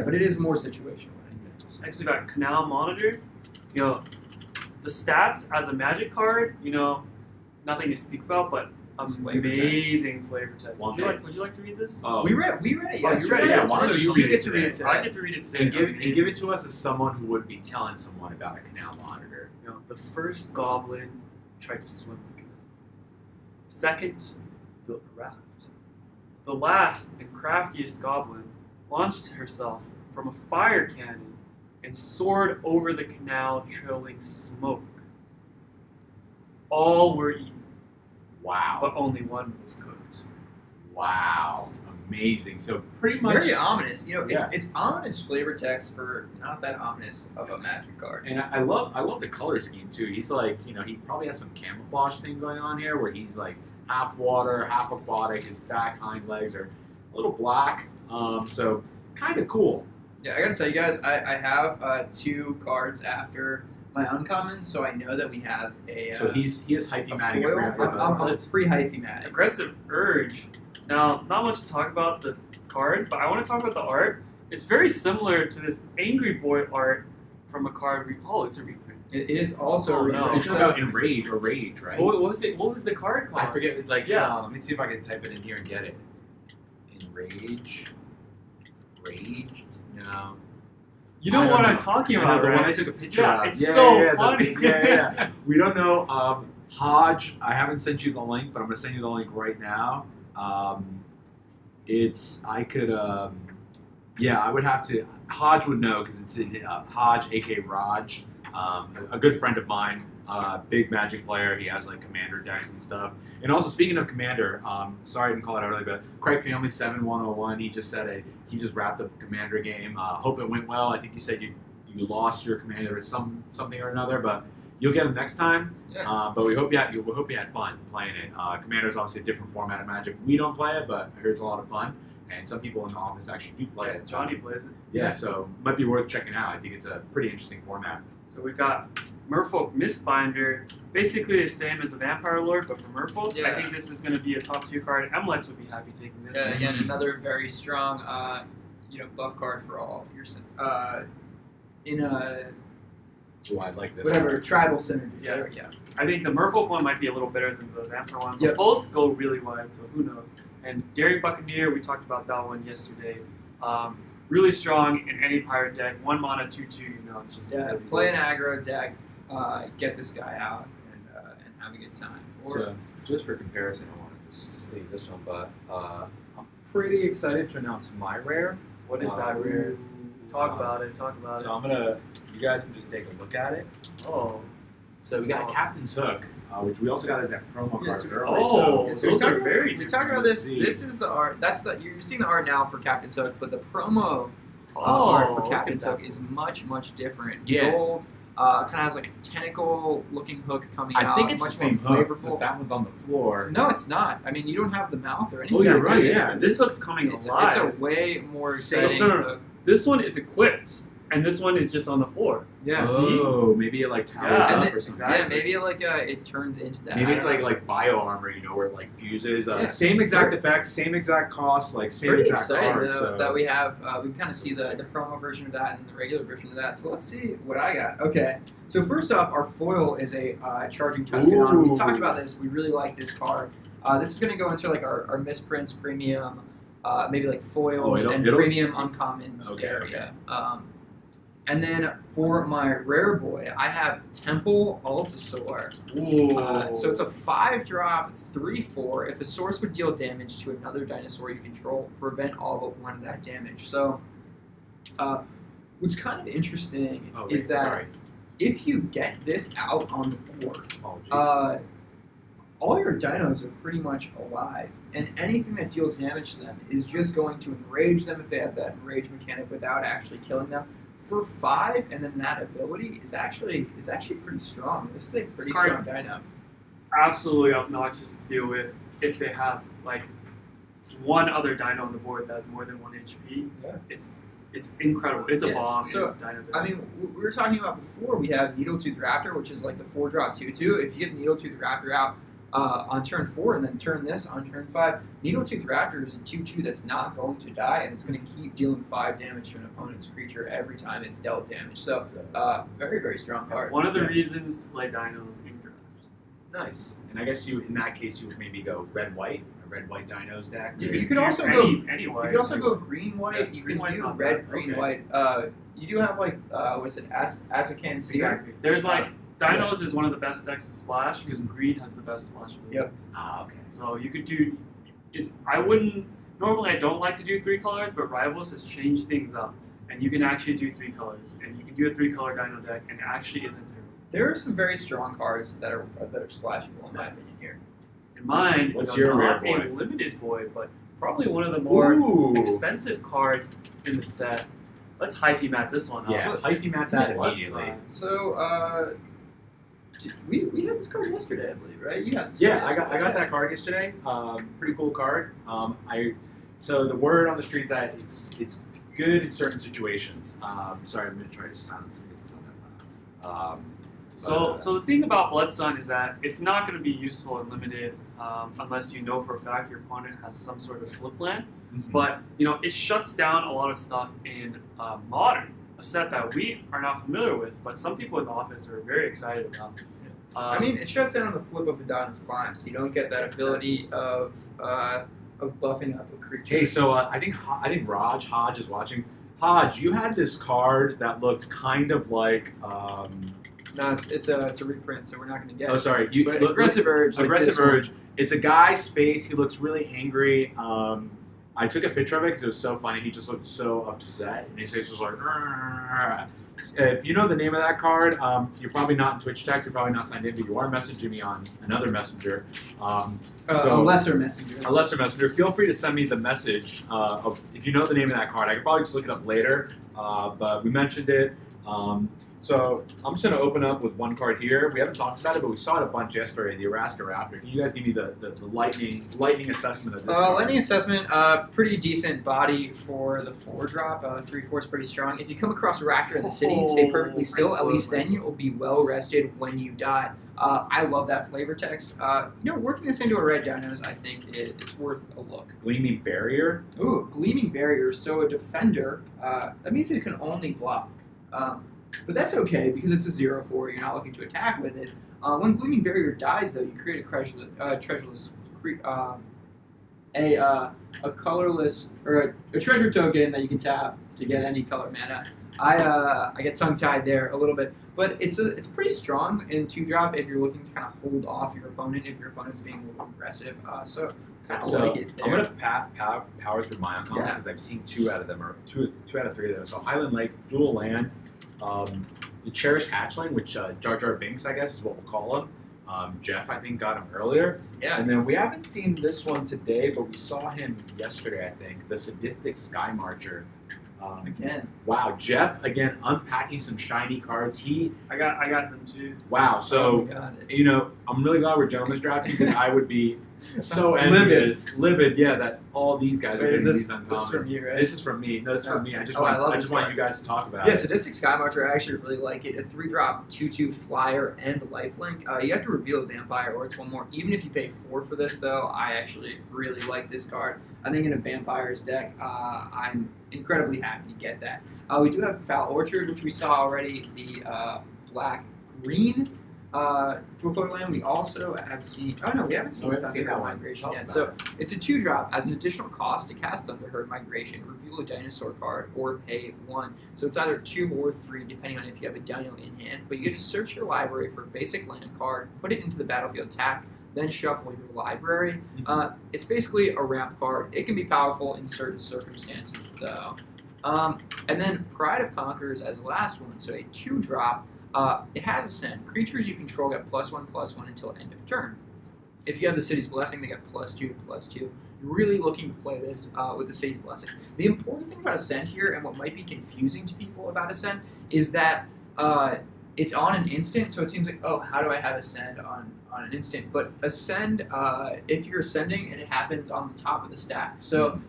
But it is more situational than anything else. Next, we got Canal Monitor. The stats as a Magic card, nothing to speak about, but It's flavor amazing flavor text. Wumpkins. Would you like to read this? Oh, We read it Oh, you read it, yesterday. yeah. Why don't you You read get it to read it today? I today. get to read it today. and give Amazing. it to us as someone who would be telling someone about a canal monitor. The first goblin tried to swim the canal. Second, built a raft. The last and craftiest goblin launched herself from a fire cannon and soared over the canal, trailing smoke. All were eaten, Wow. but only one was cooked. Wow. Amazing. So pretty much. Very ominous. Yeah. It's ominous flavor text for not that ominous of a Magic card. And I love the color scheme too. He's like, he probably has some camouflage thing going on here where he's like half water, half aquatic. His back hind legs are a little black. So kind of cool. Yeah, I gotta tell you guys, I have 2 cards after my uncommons, so I know that we have a. So he is hyphy-matting a foil. foil. I'm pre-hyphy-matting. Aggressive Urge. Now, not much to talk about the card, but I want to talk about the art. It's very similar to this Angry Boy art from a card. It's a reprint. It is also Oh, a no. reprint. It's about enrage or rage, right? What was it? What was the card called? I forget. Like, Yeah. let me see if I can type it in here and get it. Enrage. Rage. No. You know I don't what know. I'm talking I know, about, the right? one I took a picture Yeah, of. it's so funny. Yeah. We don't know. Hodge, I haven't sent you the link, but I'm gonna send you the link right now. I would have to. Hodge would know because it's in Hodge, aka Raj, a good friend of mine, big Magic player. He has like Commander decks and stuff. And also, speaking of Commander, sorry I didn't call it out earlier, but Craig Family 7101. He just said he just wrapped up the Commander game. Hope it went well. I think you said you lost your Commander at something or another, but you'll get him next time. Yeah. But we hope you had fun playing it. Commander is obviously a different format of Magic. We don't play it, but I heard it's a lot of fun. And some people in the office actually do play it. Johnny plays it. Yeah, so might be worth checking out. I think it's a pretty interesting format. So we've got Merfolk Mistbinder, basically the same as the Vampire Lord, but for Merfolk. Yeah. I think this is going to be a top tier card. Mlex would be happy taking this. Yeah, again, another very strong, buff card for all of your Oh, I like this. whatever tribal synergies. Yeah. I think the Merfolk one might be a little better than the Vampire one, but Yep. both go really wide, so who knows. And Daring Buccaneer, we talked about that one yesterday. Really strong in any pirate deck. 1 mana, 2/2, it's just Yeah, really play an good. aggro deck, get this guy out, and have a good time. Or So, just for comparison, I want to just see this one, but I'm pretty excited to announce my rare. What is that rare? Talk about it. So you guys can just take a look at it. Oh. So we got Oh. Captain's Hook, which we also got as that promo Yes, card we- earlier. Oh, Yeah, so so we those talked are about- very we talked about this. See. This is the art. You're seeing the art now for Captain's Hook, but the promo Oh, art for look Captain's at Hook that. is much different. Yeah. Gold, kind of has like a tentacle-looking hook coming out. I think it's the much same more hook, flavorful. just that one's on the floor. No, it's not. I mean, you don't have the mouth or anything. Oh, you're right, this, yeah. This hook's coming It's alive. a way more So- exciting no. hook. This one is equipped, and this one is just on the floor. Yeah. Oh, maybe it like towers Yeah. up And or then- something. Yeah, maybe it turns into that. Maybe it's I don't know. like bio armor, where it like fuses. Yeah. Same exact effect, same exact cost, like same Pretty exact excited card. though, So. that we have. We kind of see the promo version of that and the regular version of that. So let's see what I got. Okay, so first off, our foil is a Charging Tuscanon. We Ooh. talked about this. We really like this card. This is going to go into like our misprints, premium, maybe like foils Oh, and it'll- premium uncommons Okay, area. And then for my rare boy, I have Temple Altasaur. Ooh. So it's a 5-drop, 3/4. If the source would deal damage to another dinosaur you control, prevent all but one of that damage. So what's kind of interesting is that if you get this out on the board, all your dinos are pretty much alive, and anything that deals damage to them is just going to enrage them if they have that enrage mechanic without actually killing them. For 5, and then that ability is actually pretty strong. This is a pretty strong dino. Absolutely obnoxious to deal with if they have like one other dino on the board that has more than 1 HP. Yeah. It's incredible. It's a bomb. So, in dino deck. I mean, we were talking about before, we have Needletooth Raptor, which is like the 4-drop 2/2. If you get Needletooth Raptor out on turn 4 and then turn this on turn 5, Needletooth Raptor is a 2/2 that's not going to die, and it's going to keep dealing 5 damage to an opponent's creature every time it's dealt damage. So, very, very strong card. One of the reasons to play dinos in draft. Nice. And I guess in that case, you would maybe go red-white, a red-white dinos deck. You could also any go white. You could also go green-white. Yeah, you green can white's do not red, bad. green, Okay. white. You do have like what's it, Azakan Seer. Exactly. There's like dinos is one of the best decks to splash because green has the best splash ability. Yep. Ah, okay. So you could do. I wouldn't normally. I don't like to do 3 colors, but Rivals has changed things up, and you can actually do 3 colors, and you can do a 3-color dino deck, and it actually isn't terrible. There are some very strong cards that are splashable in my opinion here. In mine, What's you know, your not rare a boy? limited boy, but probably one of the more Ooh. expensive cards in the set. Let's hyphy mat this one up. Yeah, hyphy mat that Let's, immediately. So we had this card yesterday, I believe, right? You had this Yeah, card I got that card yesterday. Pretty cool card. So the word on the street is that it's good in certain situations. Sorry, I'm gonna try to silence it. It's not that loud. So the thing about Blood Sun is that it's not going to be useful in limited unless you know for a fact your opponent has some sort of flip land. But it shuts down a lot of stuff in Modern, a set that we are not familiar with, but some people in the office are very excited about. I mean, it shuts down the flip of Adonis Climb, so you don't get that ability of buffing up a creature. Hey, so I think Hodge is watching. Hodge, you had this card that looked kind of like. No, it's a reprint, so we're not going to get. Oh, it. sorry. But Aggressive Urge. Like Aggressive this one. Urge. It's a guy's face. He looks really angry. I took a picture of it because it was so funny. He just looked so upset, and his face was like. "Argh." If you know the name of that card, you're probably not in Twitch text. You're probably not signed in, but you are messaging me on another messenger. A lesser messenger. A lesser messenger. Feel free to send me the message of if you know the name of that card. I could probably just look it up later, but we mentioned it. So I'm just going to open up with one card here. We haven't talked about it, but we saw it a bunch yesterday, the Araska Raptor. Can you guys give me the lightning assessment of this card? Lightning assessment, pretty decent body for the 4-drop. 3/4 is pretty strong. If you come across a Raptor in the city, stay perfectly still. At least then you will be well rested when you die. I love that flavor text. Working this into a red dinos, I think it's worth a look. Gleaming Barrier. Ooh, Gleaming Barrier. So a defender, that means it can only block. But that's okay because it's a 0/4. You're not looking to attack with it. When Gleaming Barrier dies, though, you create a colorless or a treasure token that you can tap to get any color mana. I get tongue tied there a little bit, but it's pretty strong in 2-drop if you're looking to kind of hold off your opponent if your opponent's being a little aggressive. So kind of like it there. I'm gonna power through my uncons because Yeah. I've seen 2 out of them, or two out of 3 of them. So Highland Lake, dual land. The Cherished Hatchling, which Jar Jar Binks, I guess, is what we'll call him. Jeff, I think, got him earlier. Yeah. And then we haven't seen this one today, but we saw him yesterday, I think. The Sadistic Sky Marcher. Again. Wow, Jeff, again, unpacking some shiny cards. I got them too. Wow, so, Oh my God. I'm really glad we're gentlemen's drafting because I would be so Livid. envious. Livid, yeah, that all these guys are Wait, getting is these this uncommons. from you, right? This is from me. No, this is from me. I just want love I this just want card. you guys to talk about Yeah, it. Sadistic Sky Marcher, I actually really like it. A 3-drop, 2/2 flyer and lifelink. You have to reveal a vampire or it's one more. Even if you pay 4 for this, though, I actually really like this card. I think in a vampires deck, I'm incredibly happy to get that. We do have Foul Orchard, which we saw already. The black-green. Dual Land, we also have seen. Oh no, we haven't seen we haven't seen Thunderherd that one. Migration Tell us yet. about So it's a 2-drop. As an additional cost to cast Thunderherd Migration, reveal a dinosaur card or pay 1. So it's either 2 or 3, depending on if you have a dino in hand. But you get to search your library for a basic land card, put it into the battlefield tap, then shuffle your library. It's basically a ramp card. It can be powerful in certain circumstances, though. And then Pride of Conquerors as the last one, so a 2-drop. It has Ascend. Creatures you control get +1/+1 until end of turn. If you have the City's Blessing, they get +2/+2. You're really looking to play this with the City's Blessing. The important thing about Ascend here, and what might be confusing to people about Ascend, is that it's on an instant, so it seems like, oh, how do I have Ascend on an instant? But Ascend, if you're ascending, it happens on the top of the stack. So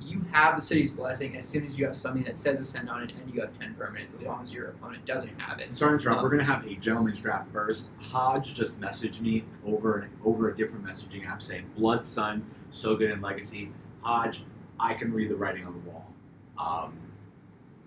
you have the City's Blessing as soon as you have something that says Ascend on it, and you have 10 permanents, as long as your opponent doesn't have it. I'm sorry to interrupt. We're gonna have a gentleman's draft first. Hodge just messaged me over a different messaging app saying Blood Sun, so good in Legacy. Hodge, I can read the writing on the wall.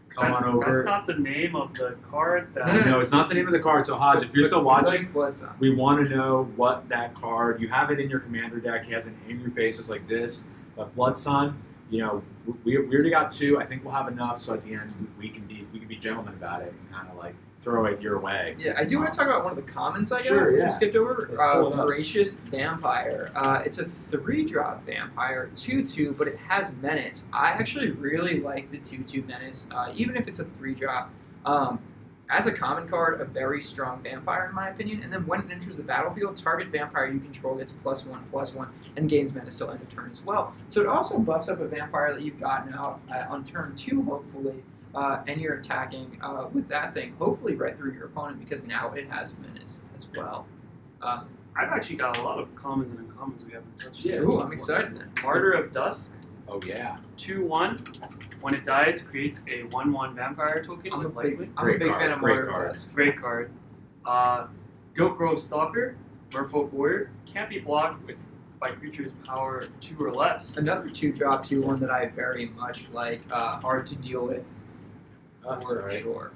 Come on over. That's not the name of the card. No, it's not the name of the card. So Hodge, if you're still watching, Blood Sun. we want to know what that card. You have it in your commander deck. He has an angry faces like this. But Blood Sun, we already got 2. I think we'll have enough. So at the end, we can be gentlemen about it and kind of like throw it your way. Yeah, I do want to talk about one of the commons I got, Sure, which yeah. we skipped over. Let's pull it up. Voracious Vampire. It's a 3-drop vampire, 2/2, but it has Menace. I actually really like the 2/2 Menace, even if it's a 3-drop. As a common card, a very strong vampire in my opinion. And then when it enters the battlefield, target vampire you control gets +1/+1 and gains Menace till end of turn as well. So it also buffs up a vampire that you've gotten out on turn 2, hopefully. And you're attacking with that thing, hopefully right through your opponent, because now it has Menace as well. I've actually got a lot of commons and uncommons we haven't touched yet. Ooh, I'm excited then. Martyr of Dusk, Oh yeah. 2/1. When it dies, creates a 1/1 vampire token I'm a with big, lifelink. I'm a Great big card, fan of great Martyr card. Dusk. Great card. Goat Grove Stalker, Merfolk Warrior, can't be blocked by creatures power 2 or less. Another 2-drop 2/1 that I very much like, hard to deal with. For Sorry. sure.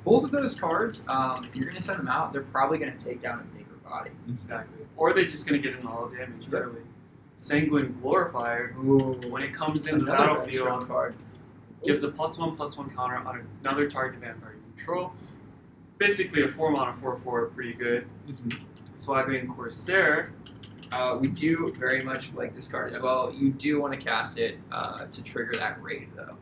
Both of those cards, if you're going to send them out, they're probably going to take down a bigger body. Exactly. Or they're just going to get in all damage Yep. early. Sanguine Glorifier, Ooh, when it comes in the another very strong battlefield, card. gives a +1/+1 counter on another target vampire you control. Basically a 4-mana 4/4, pretty good. Swaggering Corsair, We do very much like this card as well. You do want to cast it to trigger that raid, though.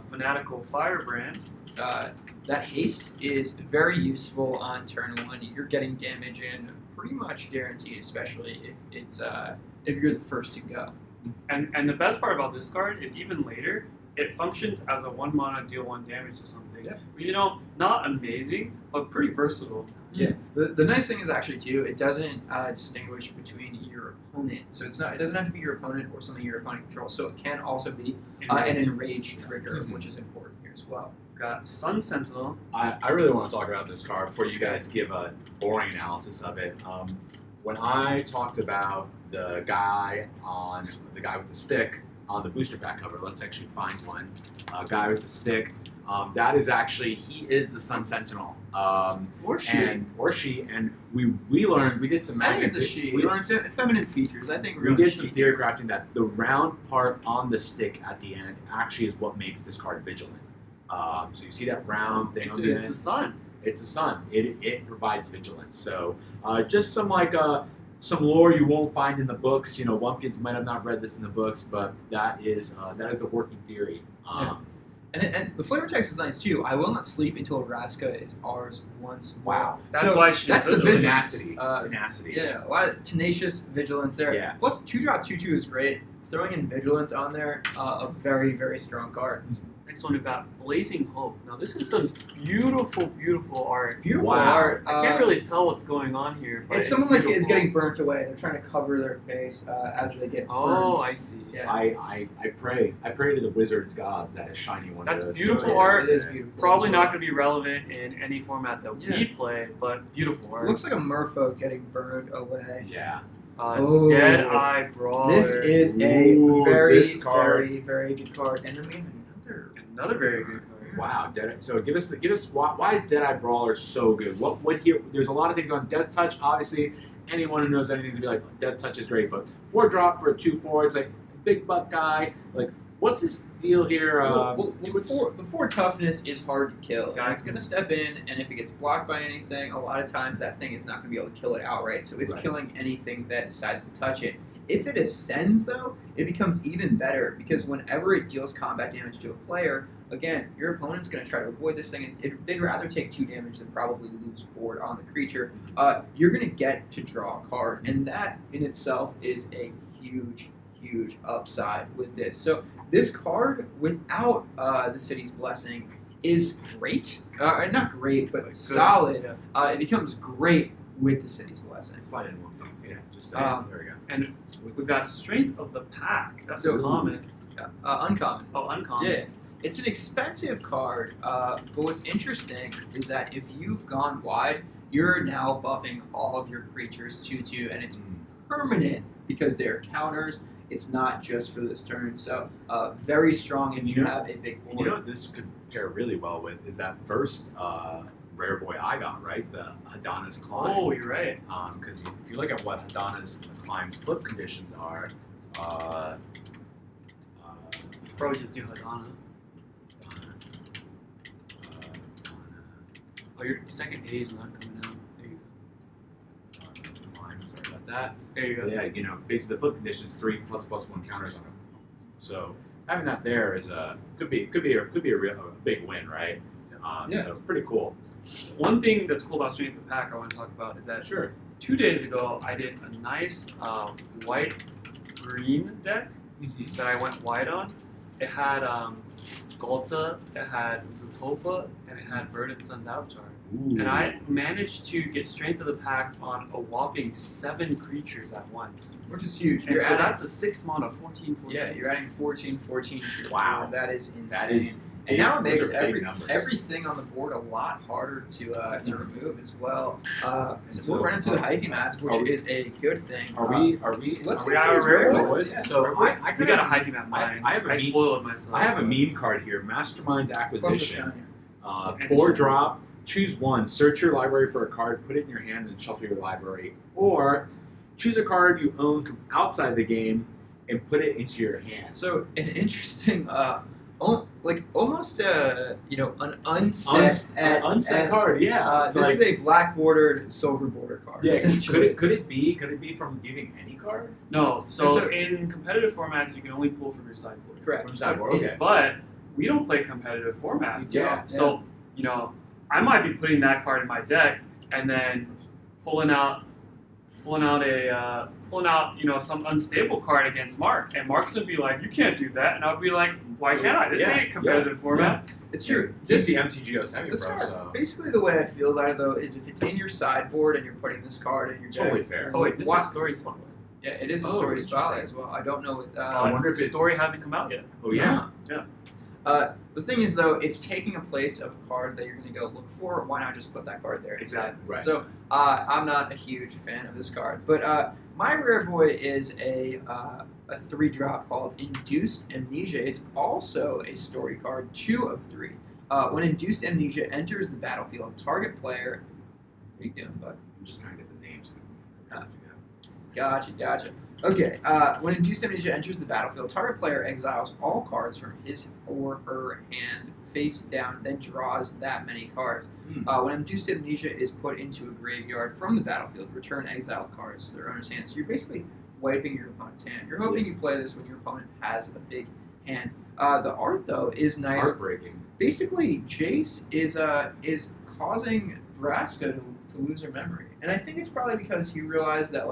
Fanatical Firebrand, That haste is very useful on turn 1. You're getting damage in pretty much guaranteed, especially if you're the first to go. and the best part about this card is even later, it functions as a 1-mana deal 1 damage to something. Yeah. Which, not amazing, but pretty versatile. Yeah. The nice thing is actually too, it doesn't distinguish between your opponent. So it doesn't have to be your opponent or something your opponent controls. So it can also be an enraged trigger, which is important here as well. We've got Sun Sentinel. I really want to talk about this card before you guys give a boring analysis of it. When I talked about the guy with the stick on the booster pack cover, let's actually find one. Guy with the stick. That is actually, he is the Sun Sentinel. Or she. And we learned, we did some I think magic. it's a she. We It's learned feminine features. I think we're we going did to some she. theory crafting that the round part on the stick at the end actually is what makes this card vigilant. So you see that round thing It's on the the end? sun. It's the sun. It provides vigilance. So just some lore you won't find in the books. Wumpkins might have not read this in the books, but that is the working theory. And the flavor text is nice too. I will not sleep until Raska is ours once more. Wow. That's why she's that's the vigilant. vigilance. Tenacity. Yeah, a lot of tenacious vigilance there. Yeah. Plus, 2-drop 2/2 is great. Throwing in vigilance on there, a very, very strong card. Next one, we've got Blazing Hope. Now, this is some beautiful, beautiful art. It's beautiful Wow. art. I can't really tell what's going on here. But It's someone like is beautiful. getting burnt away. They're trying to cover their face as they get Oh, burned. I see. Yeah. I pray to the wizards gods that a shiny one. That's of those. beautiful Yeah, art. It is beautiful. Probably as not well. going to be relevant in any format that Yeah. we play, but beautiful It art. looks like a merfolk getting burned away. Yeah. Oh. Dead Eye Brawler. This is a Ooh, very, this card. very, very good card. And then we have another Another very good card. Wow, so give us why is Deadeye Brawler so good? What here? There's a lot of things on Death Touch. Obviously, anyone who knows anything is gonna be like Death Touch is great, but 4-drop for a 2/4, it's like a big buck guy. Like, what's this deal here? The 4 toughness is hard to kill. Exactly. And it's going to step in, and if it gets blocked by anything, a lot of times that thing is not going to be able to kill it outright. So it's killing anything that decides to touch it. If it ascends, though, it becomes even better because whenever it deals combat damage to a player, again, your opponent's going to try to avoid this thing. They'd rather take 2 damage than probably lose board on the creature. You're going to get to draw a card, and that in itself is a huge upside with this. So this card, without the City's Blessing, is great. Not great, but solid. Yeah. It becomes great with the City's Blessing. Slide in one thing. Yeah, just there we go. And we've got Strength of the Pack. That's So- a common. Uncommon. Oh, uncommon. Yeah. It's an expensive card, but what's interesting is that if you've gone wide, you're now buffing all of your creatures 2/2, and it's permanent because they're counters. It's not just for this turn, so very strong if you have a big board. You know what this could pair really well with is that first rare boy I got, right? The Adonis Climb. Oh, you're right. Because if you look at what Adonis Climb's flip conditions are, Probably just do Hadana. Oh, your second A is not coming out. There you Climb, sorry about that. go. There you go. Yeah, basically the flip conditions 3++1 counters on him. So having that there is could be a big win, right? So pretty cool. One thing that's cool about Strength of the Pack I want to talk about is that Sure. 2 days ago I did a nice white-green deck that I went white on. It had Galta, it had Zatopa, and it had Verdant Sun's Avatar. Ooh. And I managed to get Strength of the Pack on a whopping 7 creatures at once. Which is huge. And so that's a 6 mana, 14. Yeah, you're adding 14 to your Wow. board. That is insane. That is and now it makes those are big numbers. everything on the board a lot harder to remove as well. So so, we're running through the hyphy mats, which are we- is a good thing. Are we? Let's we get got these a rare rare boys? boys. Yeah. So So I We got a hyphy map mine. I have a meme- spoiled myself. I have a meme card here. Mastermind's Plus the Acquisition. shiny. 4-drop. Choose one. Search your library for a card. Put it in your hand and shuffle your library. Or choose a card you own from outside the game and put it into your hand. So an interesting, almost an unset unset card. Yeah. It's this like- is a black bordered silver border card. Yeah, essentially. could it be from, do you think, any card? No, so So- in competitive formats, you can only pull from your sideboard. Correct. From sideboard, okay. But we don't play competitive formats. Yeah. So, I might be putting that card in my deck and then pulling out some unstable card against Mark, and Mark's gonna be like, "You can't do that," and I'll be like, "Why can't I? This ain't competitive format." It's true. This This is the MTGO semi This pro, card, so basically the way I feel about it though is if it's in your sideboard and you're putting this card in your deck. totally fair. Oh wait, this Why- is Story Spotlight. Yeah, it is a Oh, story interesting. spotlight as well. I don't know what. I wonder if the it- story hasn't come out yet. Oh yeah. The thing is though, it's taking a place of a card that you're going to go look for. Why not just put that card there? instead? Exactly. Right. So I'm not a huge fan of this card, but my rare boy is a 3-drop called Induced Amnesia. It's also a story card, 2 of 3. When Induced Amnesia enters the battlefield, target player. What are you doing, bud? I'm just trying to get the names. Gotcha. Okay, when Induced Amnesia enters the battlefield, target player exiles all cards from his or her hand face down, then draws that many cards. When Induced Amnesia is put into a graveyard from the battlefield, return exiled cards to their owner's hand. So you're basically wiping your opponent's hand. You're hoping you play this when your opponent has a big hand. The art, though, is nice. Heartbreaking. Basically, Jace is causing Vraska to lose her memory, and I think it's probably because he realized that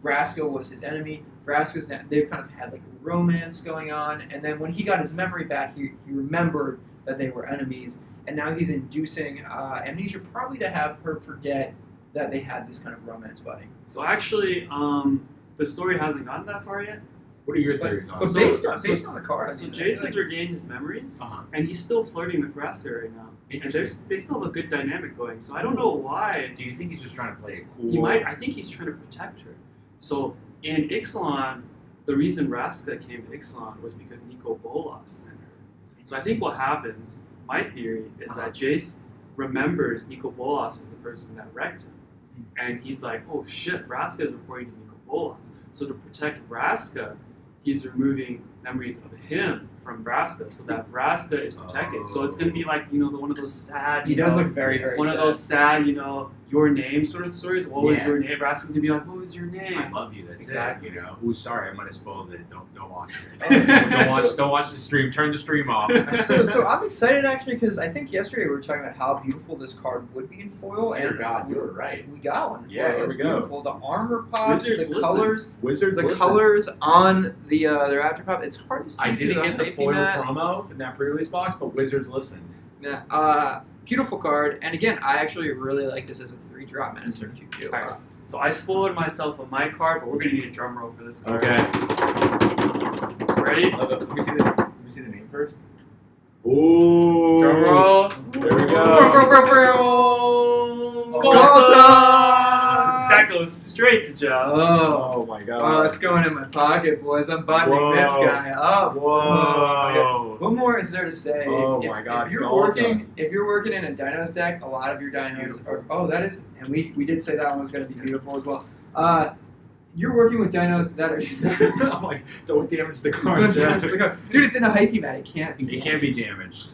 Vraska was his enemy. Vraska's now, they've kind of had a romance going on, and then when he got his memory back, he remembered that they were enemies, and now he's inducing Amnesia probably to have her forget that they had this kind of romance budding. So actually, the story hasn't gotten that far yet. What are your theories on But it? based on the card, I So mean, Jace I has regained his memories, Uh-huh. and he's still flirting with Rasta right now. And Interesting. they still have a good dynamic going. So I don't know why. Do you think he's just trying to play it cool? He might. I think he's trying to protect her. So in Ixalan, the reason Raska came to Ixalan was because Nico Bolas sent her. So I think what happens my theory is that Jace remembers Nico Bolas is the person that wrecked him. And he's like, oh shit, Vraska is reporting to Nico Bolas. So to protect Vraska, he's removing memories of him from Vraska so that Vraska is protected. So it's going to be like, one of those sad, He does look very, very one sad. of those sad, your name sort of stories. What was your name? Vraska's going to be like, what was your name? I love you. That's Exactly. it. Ooh, sorry, I might have spoiled it. Don't watch it. don't watch the stream. Turn the stream off. So I'm excited actually because I think yesterday we were talking about how beautiful this card would be in foil, Dear and God, you were right. we got one. in Yeah, foil. here It's we go. beautiful. The armor pops, Wizards the listen. colors, Wizards. the listen. colors on the Raptor pop. It's hard to see. I through didn't get the hyphy foil mat. promo in that pre-release box, but Wizards listened. Yeah, beautiful card, and again, I actually really like this as a 3-drop mana search you do. Alright. So I spoiled myself on my card, but we're going to need a drum roll for this card. Okay. Ready? Let me see the name first. Ooh. Drum roll. There we go. Galta! That goes straight to Joe. Oh, my God. it's going in my pocket, boys. I'm buttoning this Whoa. guy up. Whoa. What more is there to say? Oh if, my God, If you're Galta. working in a Dinos deck, a lot of your Dinos are. Oh, that is, and we did say that one was going to be beautiful as well. You're working with Dinos that are. I'm like, don't damage the card. Don't damage the card. Dude, it's in a hyphy mat. It can't be. It damaged. can't be damaged.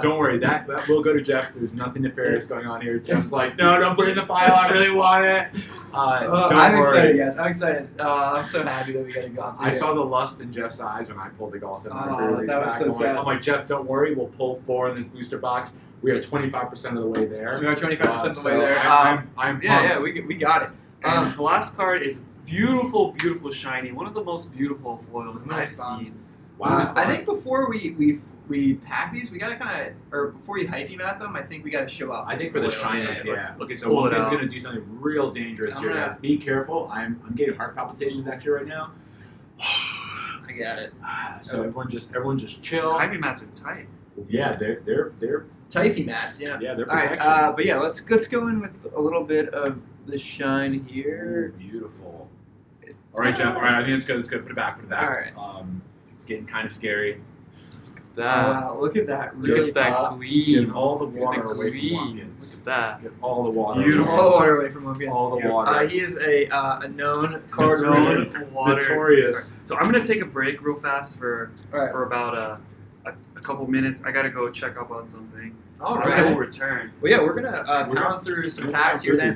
Don't worry, that will go to Jeff. There's nothing nefarious going on here. Jeff's like, no, don't put it in the file. I really want it. Don't I'm worry. excited, guys. I'm excited. I'm so happy that we got a Galta. I saw the lust in Jeff's eyes when I pulled the Galta in my Oh, pre-release that was pack. so sad. I'm like, Jeff, don't worry. We'll pull 4 in this booster box. We are 25% of the way there. We are 25% of the way So there. I'm pumped. Yeah, we got it. And the last card is beautiful, beautiful shiny. One of the most beautiful foils I've Nice bonds. seen. Wow. I think before we pack these, we gotta kind of, or before you hyphy mat them, I think we gotta show up. I think for the foil. shinies, yeah. let's Okay, so pull it Wumpkins out. going to do something real dangerous I'm here, gonna- guys. Be careful. I'm getting heart palpitations actually right now. I got it. So everyone just chill. Ivy mats are tight. Yeah, they're Typhy mats, yeah. they're All right, protection. but yeah, let's go in with a little bit of the shine here. Beautiful. All right, Jeff. All right, I think it's good. It's good. Put it back. All right. It's getting kind of scary. Oh, wow, look at that! Look Really at that pop. gleam. Get all the Look at water that away from gleam. Wumpkins. Look at that. Get all the water. Beautiful. All the water away from Wumpkins. All the water. He is a known card Known reader. water. Notorious. So I'm gonna take a break real fast for All right. about a couple minutes. I gotta go check up on something. All I right. will return. Well, yeah, we're gonna pound through some packs here. Then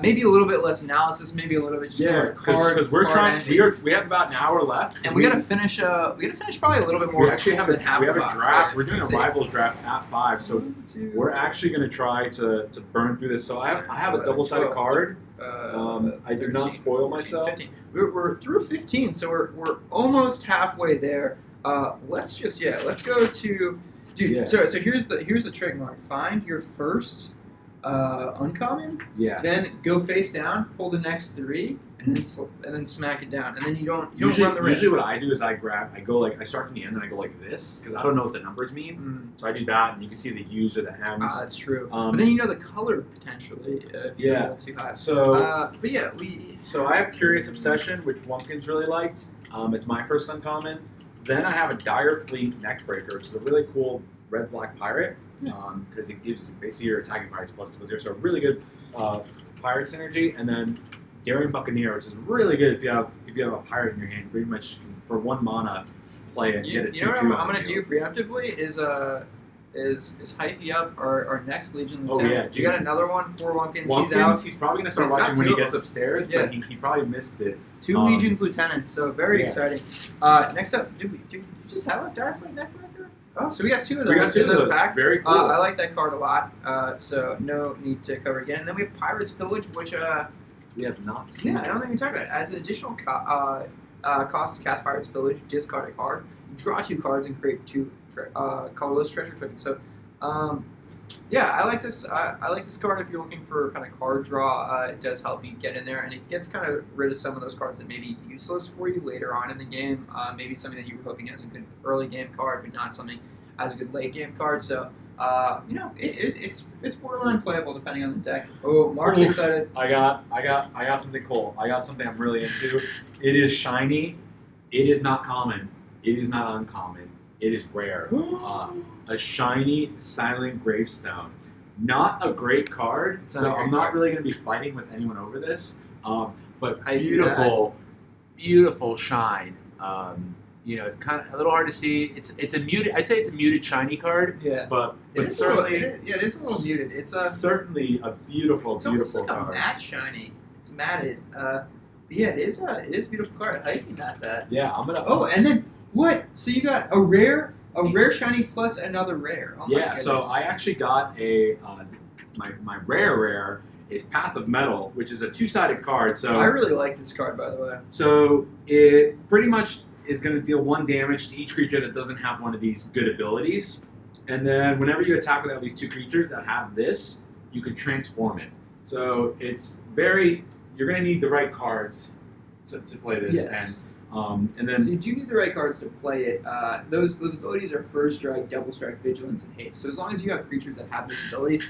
maybe a little bit less analysis, maybe a little bit just Yeah, more card. because we're card trying. entry. We have about an hour left, And we gotta finish. We gotta finish probably a little bit more. We actually have a than half we have a box. draft. So, We're doing a let's see. rivals draft at 5, so 1, 2, we're actually going to try to burn through this. So I have a 11, double-sided 12, card. I did not 13, spoil 14, myself. 15. We're through 15, so we're almost halfway there. Let's go to dude. Yeah. So here's the trick, Mark. Find your first uncommon, Yeah. then go face down, pull the next 3, and then smack it down, and then you don't run the risk. Usually what I do is I start from the end and I go like this because I don't know what the numbers mean. Mm. So I do that, and you can see the U's or the M's. That's true. Um, but then you know the color potentially. If you Yeah. roll too high. So But yeah, so I have Curious Obsession, which Wumpkins really liked. It's my first uncommon. Then I have a Dire Fleet Neckbreaker, which is a really cool red-black pirate because it gives basically your attacking pirates +2/+0. So really good pirate synergy. And then Daring Buccaneer, which is really good if you have a pirate in your hand. Pretty much for 1 mana, play it and get a 2/2. You know what I'm gonna do preemptively is hyphy up our next Legion Oh, Lieutenant. yeah, You dude. got another one for Wumpkins. He's Wumpkins, out. he's probably gonna start He's got watching when he 2 of gets them. upstairs, Yeah. but he probably missed it. 2 Legions Lieutenants, so very Yeah. exciting. Next up, did we just have a Dire Fleet Neckbreaker? Oh, so we got 2 of those. We got 2 of those. back. Very cool. I like that card a lot, so no need to cover again. And then we have Pirates Pillage, which we have not seen. yeah, I don't think we talked about it. As an additional cost to cast Pirates Pillage, discard a card, you draw 2 cards and create 2 colorless treasure tokens. So, yeah, I like this. I like this card if you're looking for kind of card draw. It does help you get in there, and it gets kind of rid of some of those cards that may be useless for you later on in the game. Maybe something that you were hoping as a good early game card, but not something as a good late game card. So, it's borderline playable depending on the deck. Oh, Mark's Oof. excited. I got something cool. I got something I'm really into. It is shiny. It is not common. It is not uncommon. It is rare. A shiny Silent Gravestone. Not a great card, It's so not a great I'm not card. really going to be fighting with anyone over this. But I feel beautiful shine. It's kind of a little hard to see. It's a muted. I'd say it's a muted shiny card, Yeah. but It is certainly, it is a little muted. It's certainly a beautiful, It's almost beautiful like card. a matte shiny. It's matted. But yeah, it is a beautiful card. How do you think about that? Yeah, I'm gonna. Oh, and then what? So you got a rare shiny plus another rare. Oh my Yeah, so goodness. I actually got a my rare is Path of Metal, which is a two-sided card. So I really like this card, by the way. So it pretty much is going to deal 1 damage to each creature that doesn't have one of these good abilities. And then whenever you attack with at least 2 creatures that have this, you can transform it. So it's you're going to need the right cards to play this. Yes. And then So you do need the right cards to play it. Those abilities are First Strike, Double Strike, Vigilance, and Haste. So as long as you have creatures that have those abilities,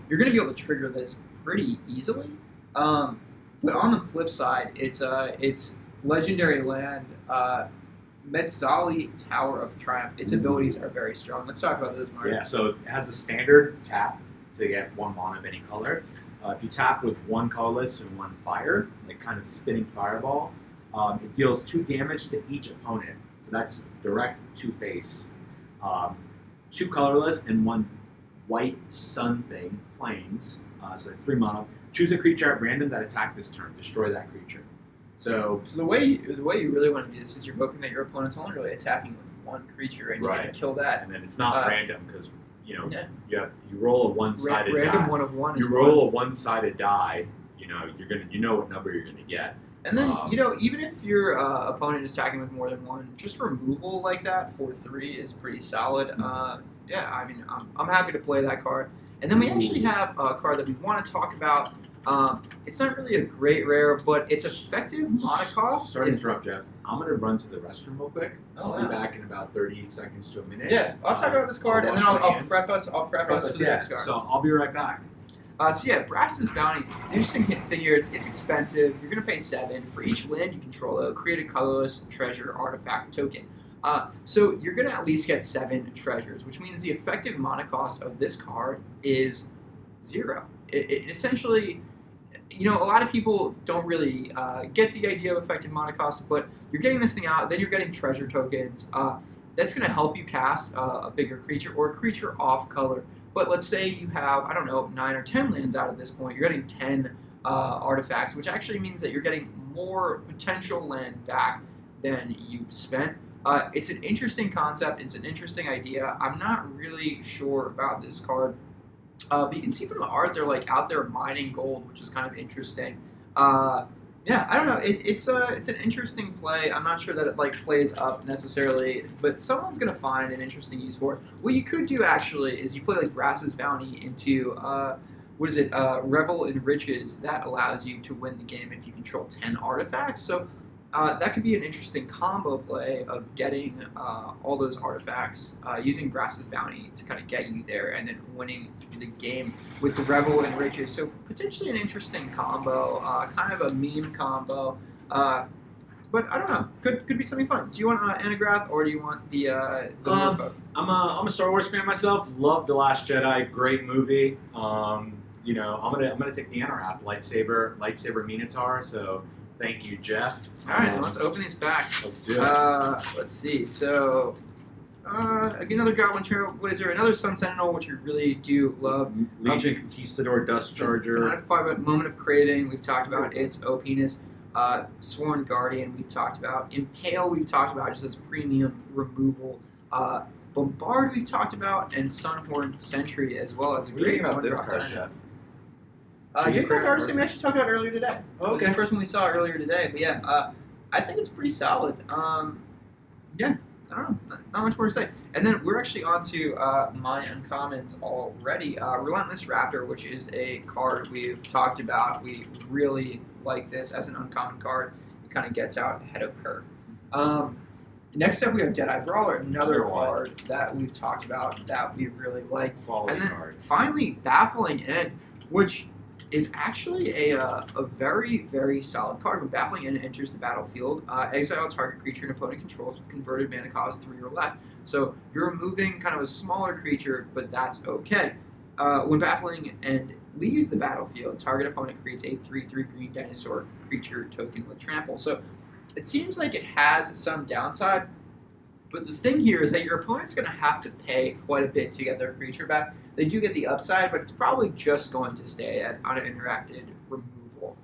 you're going to be able to trigger this pretty easily. But on the flip side, it's Legendary Land, Metzali, Tower of Triumph. Its abilities are very strong. Let's talk about those, Mark. yeah, so it has a standard tap to get 1 mana of any color. If you tap with 1 colorless and 1 fire, like kind of spinning fireball, it deals 2 damage to each opponent. So that's direct to face. 2 colorless and 1 white sun thing, planes. So it's 3 mana. Choose a creature at random that attacked this turn. Destroy that creature. So the way you really want to do this is you're hoping that your opponent's only really attacking with 1 creature, and you're going Right. to kill that. and then it's not Uh, random because Yeah. you roll a one-sided Random die. 1 of 1 is You roll a one-sided die. You know what number you're gonna get. And then, even if your opponent is attacking with more than 1, just removal like that for 3 is pretty solid. Yeah, I mean, I'm happy to play that card. And then we actually have a card that we want to talk about. It's not really a great rare, but it's effective mana cost. Sorry to is- interrupt, Jeff. I'm gonna run to the restroom real quick. Oh, I'll be wow. back in about 30 seconds to a minute. Yeah, I'll talk about this card, I'll and then wash my I'll hands. prep us. I'll prep us for the next card. So I'll be right back. So yeah, Brass's Bounty. The interesting thing here is it's expensive. You're going to pay 7 for each land you control. Create a colorless treasure, artifact, token. So you're going to at least get 7 treasures, which means the effective mana cost of this card is 0. It essentially, a lot of people don't really get the idea of effective mana cost, but you're getting this thing out, then you're getting treasure tokens. That's going to help you cast a bigger creature or a creature off color. But let's say you have, 9 or 10 lands out at this point. You're getting 10 artifacts, which actually means that you're getting more potential land back than you've spent. It's an interesting concept. It's an interesting idea. I'm not really sure about this card. But you can see from the art, they're like out there mining gold, which is kind of interesting. Yeah, I don't know. It's an interesting play. I'm not sure that it plays up necessarily, but someone's gonna find an interesting use for it. What you could do actually is you play Brass's Bounty into Revel in Riches. That allows you to win the game if you control 10 artifacts. So that could be an interesting combo play of getting all those artifacts, using Brass's Bounty to kind of get you there, and then winning the game with the Revel in Riches. So potentially an interesting combo, kind of a meme combo. But I don't know, could be something fun. Do you want Anagrath, or do you want the Merfolk? I'm a Star Wars fan myself. Love The Last Jedi. Great movie. I'm gonna take the Anagrath lightsaber Minotaur. So thank you, Jeff. All right, let's open these back. Let's do it. Let's see. So, another Goblin Trailblazer, another Sun Sentinel, which we really do love. Legion Conquistador Dust Charger. Fanatic 5 Moment of Craving, we've talked about its OPness. Sworn Guardian, we've talked about. Impale, we've talked about just as premium removal. Bombard, we've talked about, and Sunhorn Sentry as well as a What do you great think about this one-drop card, dynamo. Jeff? Jaycraft Artisan we actually talked about earlier today. Oh, It was okay. the first one we saw earlier today, but yeah, I think it's pretty solid. Yeah, I don't know, not much more to say. And then we're actually on to my uncommons already. Relentless Raptor, which is a card we've talked about. We really like this as an uncommon card. It kind of gets out ahead of curve. Next up, we have Deadeye Brawler, another Another one. card that we've talked about that we really like. Quality And then card. finally, Baffling End, which is actually a very, very solid card. When Baffling End enters the battlefield, exile target creature an opponent controls with converted mana cost 3 or less. So you're removing kind of a smaller creature, but that's okay. When Baffling End leaves the battlefield, target opponent creates a 3/3 green dinosaur creature token with trample. So it seems like it has some downside, but the thing here is that your opponent's going to have to pay quite a bit to get their creature back. They do get the upside, but it's probably just going to stay as uninteracted removal.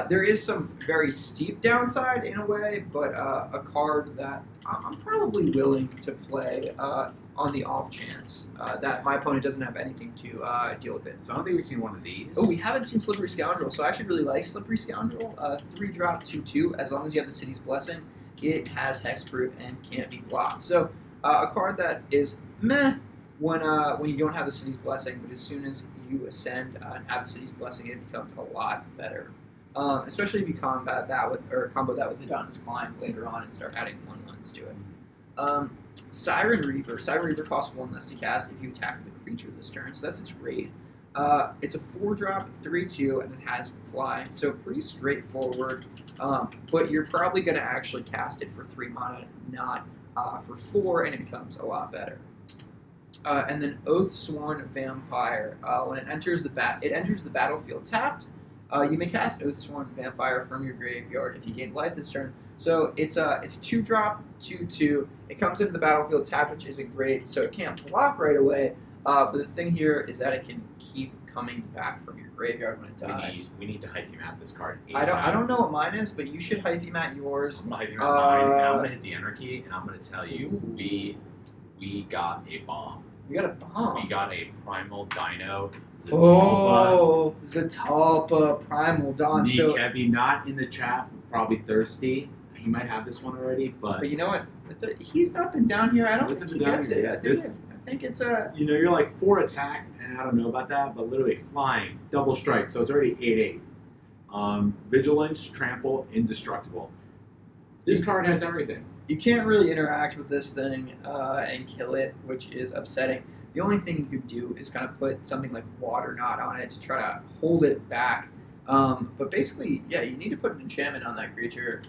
There is some very steep downside in a way, but a card that I'm probably willing to play on the off chance that my opponent doesn't have anything to deal with it. So I don't think we've seen one of these. Oh, we haven't seen Slippery Scoundrel, so I actually really like Slippery Scoundrel. 3-drop 2/2, as long as you have the City's Blessing, it has hexproof and can't be blocked. So a card that is meh when you don't have the City's Blessing, but as soon as you ascend and have the City's Blessing, it becomes a lot better. Especially if you combo that with the Don's Climb later on and start adding 1/1s to it. Siren Reaver. Siren Reaver costs 1 less to cast if you attack the creature this turn, so that's its raid. It's a 4-drop 3/2 and it has fly, so pretty straightforward. But you're probably going to actually cast it for 3 mana, not for 4, and it becomes a lot better. And then Oathsworn Vampire. When it enters the battlefield tapped. You may cast Oathsworn Vampire from your graveyard if you gain life this turn. So it's a 2-drop 2/2. It comes into the battlefield tapped, which isn't great, so it can't block right away. But the thing here is that it can keep coming back from your graveyard when it dies. We need to hyphy map this card. I don't know what mine is, but you should hyphy mat yours. I'm gonna hyphy map mine, and I'm gonna hit the enter key, and I'm gonna tell you, we got a bomb. We got a bomb. We got a Primal Dino. Zatalpa. Oh, Zatalpa Primal Dawn. So, Heavy, not in the chat, probably thirsty. He might have this one already, but you know what? He's up and down here. I don't think he gets it. Yeah, I think it's a... You know, you're like 4 attack, and I don't know about that, but literally flying, double strike, so it's already 8/8. Vigilance, trample, indestructible. This card has everything. You can't really interact with this thing and kill it, which is upsetting. The only thing you could do is kind of put something like Water Knot on it to try to hold it back. But basically, yeah, you need to put an enchantment on that creature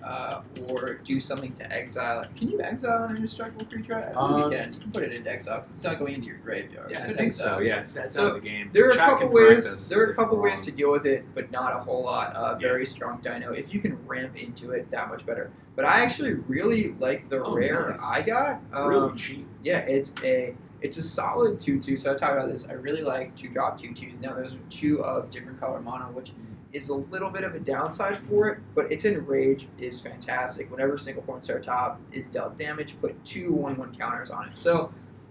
or do something to exile it. Can you exile an indestructible creature? I believe you can. You can put it into exile because it's not going into your graveyard. Yeah, it's I think so. Yeah, it's out of the game. There are a Chat couple can correct ways. us There are a if couple we're ways wrong. to deal with it, but not a whole lot. Very strong Dino. If you can ramp into it, that much better. But I actually really like the rare nice. I got. Really cheap. Yeah, it's a solid 2/2. So I talked about this. I really like 2-drop 2/2s. Now those are 2 of different color mono, which is a little bit of a downside for it, but its enrage is fantastic. Whenever single point star top is dealt damage, put 2 1/1 counters on it. So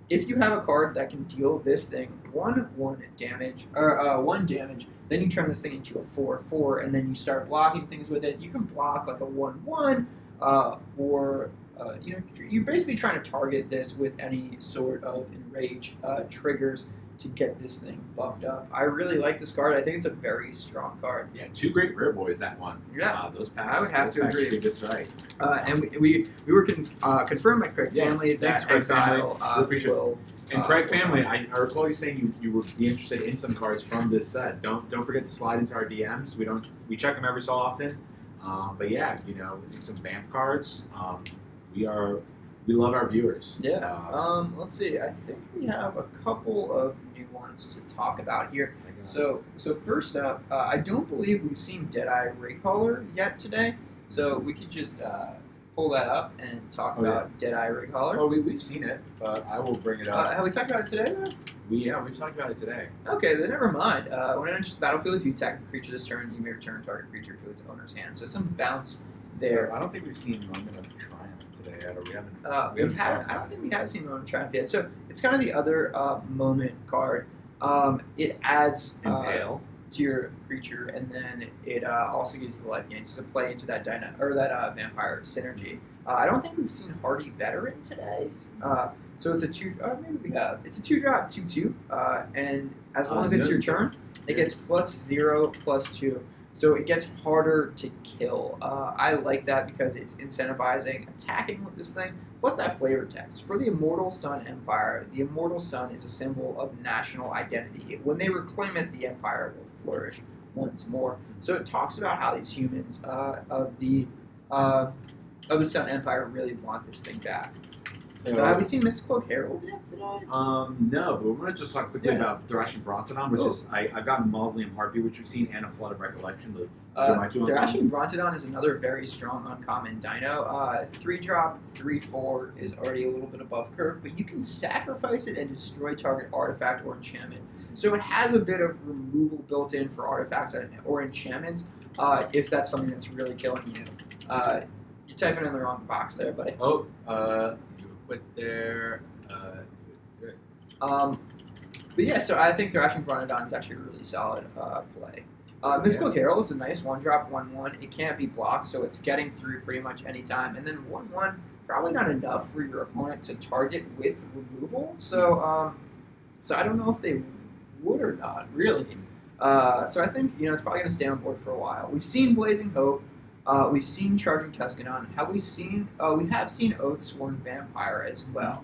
if you have a card that can deal this thing 1/1 damage or 1 damage, then you turn this thing into a 4/4, and then you start blocking things with it. You can block like a 1/1, or you're basically trying to target this with any sort of enrage triggers to get this thing buffed up. I really like this card. I think it's a very strong card. Yeah, 2 great rare boys, that one. Yeah. Those packs. I would have those to packs agree. treat this right. And we were confirmed by Craig Family thanks, that Craig Exile Family. We appreciate it. will... And Craig Family, I recall you saying you would be interested in some cards from this set. Don't forget to slide into our DMs. We check them every so often. But yeah, I think some Vamp cards. We love our viewers. Yeah. Let's see. I think we have a couple of new ones to talk about here. So first up, I don't believe we've seen Deadeye Raycaller yet today. So we could just pull that up and talk about Deadeye Raycaller. Oh, we've seen it, but I will bring it up. Have we talked about it today, though? We've talked about it today. Okay, then never mind. When it enters the battlefield, if you attack the creature this turn, you may return target creature to its owner's hand. So some bounce there. I don't think we've seen Moment of Triumph today, or we haven't. I don't think we have seen Moment of Triumph yet. So it's kind of the other Moment card. It adds Impale to your creature, and then it also gives the life gain. So to play into that vampire synergy. I don't think we've seen Hardy Veteran today. So it's a 2. Maybe we have. It's a 2-drop 2/2, and as long as it's your turn, it gets +0/+2 so it gets harder to kill. I like that because it's incentivizing attacking with this thing. What's that flavor text? For the Immortal Sun Empire, the Immortal Sun is a symbol of national identity. When they reclaim it, the Empire will flourish once more. So it talks about how these humans of the Sun Empire really want this thing back. So, Have we seen Mystical Herald yet today? no, but we're going to just talk quickly about Thrashing Brontodon, which is, I've gotten Mausoleum Harpy, which we've seen, and a Flood of Recollection. Those are my two Thrashing Brontodon is another very strong uncommon dino. 3-drop, 3/4 is already a little bit above curve, but you can sacrifice it and destroy target artifact or enchantment. So it has a bit of removal built in for artifacts or enchantments, if that's something that's really killing you. You're typing in the wrong box there, buddy. Quit there. Good. But yeah, so I think Thrashing Brontodon is actually a really solid play. Mystical Carol is a nice 1-drop, 1/1. It can't be blocked, so it's getting through pretty much any time. And then 1/1, probably not enough for your opponent to target with removal. So, so I don't know if they would or not, really. So I think it's probably going to stay on board for a while. We've seen Blazing Hope. We've seen Charging Tuscanon. We have seen Oathsworn Vampire as well.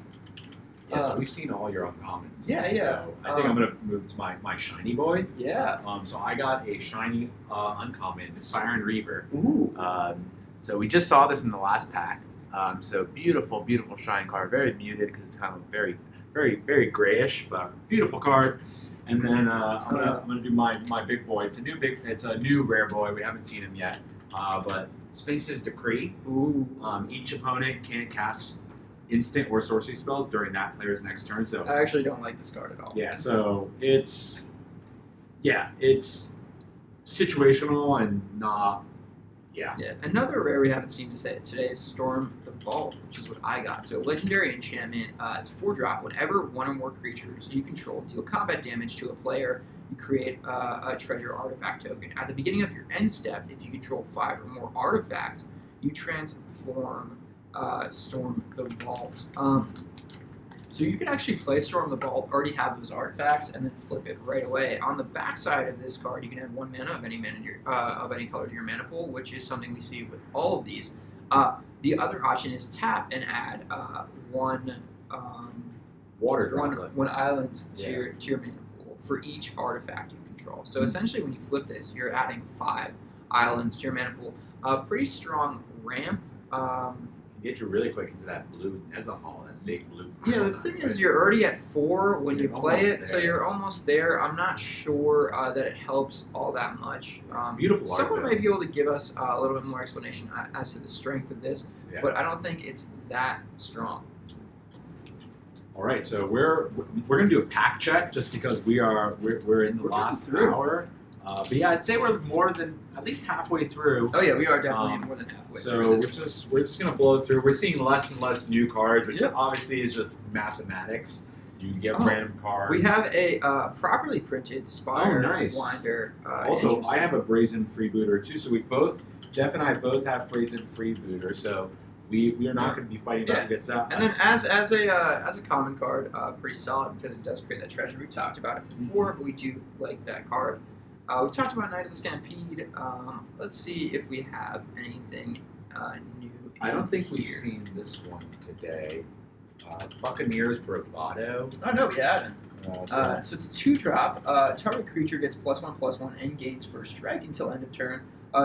Yeah, so we've seen all your uncommons. Yeah. So I think I'm going to move to my shiny boy. Yeah. So I got a shiny uncommon, Siren Reaver. Ooh. So we just saw this in the last pack. So beautiful, beautiful shine card. Very muted because it's kind of very, very, very grayish, but beautiful card. And then I'm gonna do my big boy. It's a new rare boy. We haven't seen him yet. But Sphinx's Decree. Ooh. Each opponent can't cast instant or sorcery spells during that player's next turn. So I actually don't like this card at all. Yeah, so it's situational and not. Yeah. Another rare we haven't seen today is Storm the Vault, which is what I got. So legendary enchantment. It's 4-drop. Whenever one or more creatures you control deal combat damage to a player, you create a treasure artifact token. At the beginning of your end step, if you control 5 or more artifacts, you transform Storm the Vault. So you can actually play Storm the Vault, already have those artifacts, and then flip it right away. On the backside of this card, you can add 1 mana of any color to your mana pool, which is something we see with all of these. The other option is tap and add one island to your mana pool for each artifact you control. So essentially, when you flip this, you're adding 5 islands to your mana pool. Pretty strong ramp. Get you really quick into that blue Nezahal, that big blue. Yeah, the thing is, you're already at 4 when you play it, so you're almost there. I'm not sure that it helps all that much. Beautiful art, Someone though. be able to give us a little bit more explanation as to the strength of this, but I don't think it's that strong. All right, so we're gonna do a pack check just because we're in the last hour. But yeah, I'd say we're more than at least halfway through. Oh yeah, we are definitely more than halfway So through this. we're just gonna blow through. We're seeing less and less new cards, which obviously is just mathematics. You get random cards. We have a properly printed Spire nice. Winder. Also, I have a Brazen Freebooter too. So Jeff and I both have Brazen Freebooter. So we are not going to be fighting about who gets out. And then as a common card, pretty solid because it does create that treasure. We talked about it before, but we do like that card. We talked about Night of the Stampede. Let's see if we have anything new. I don't think we've seen this one today. Buccaneers Bravado. Oh no, we haven't. So So it's a 2-drop. Target creature gets +1/+1 and gains first strike until end of turn.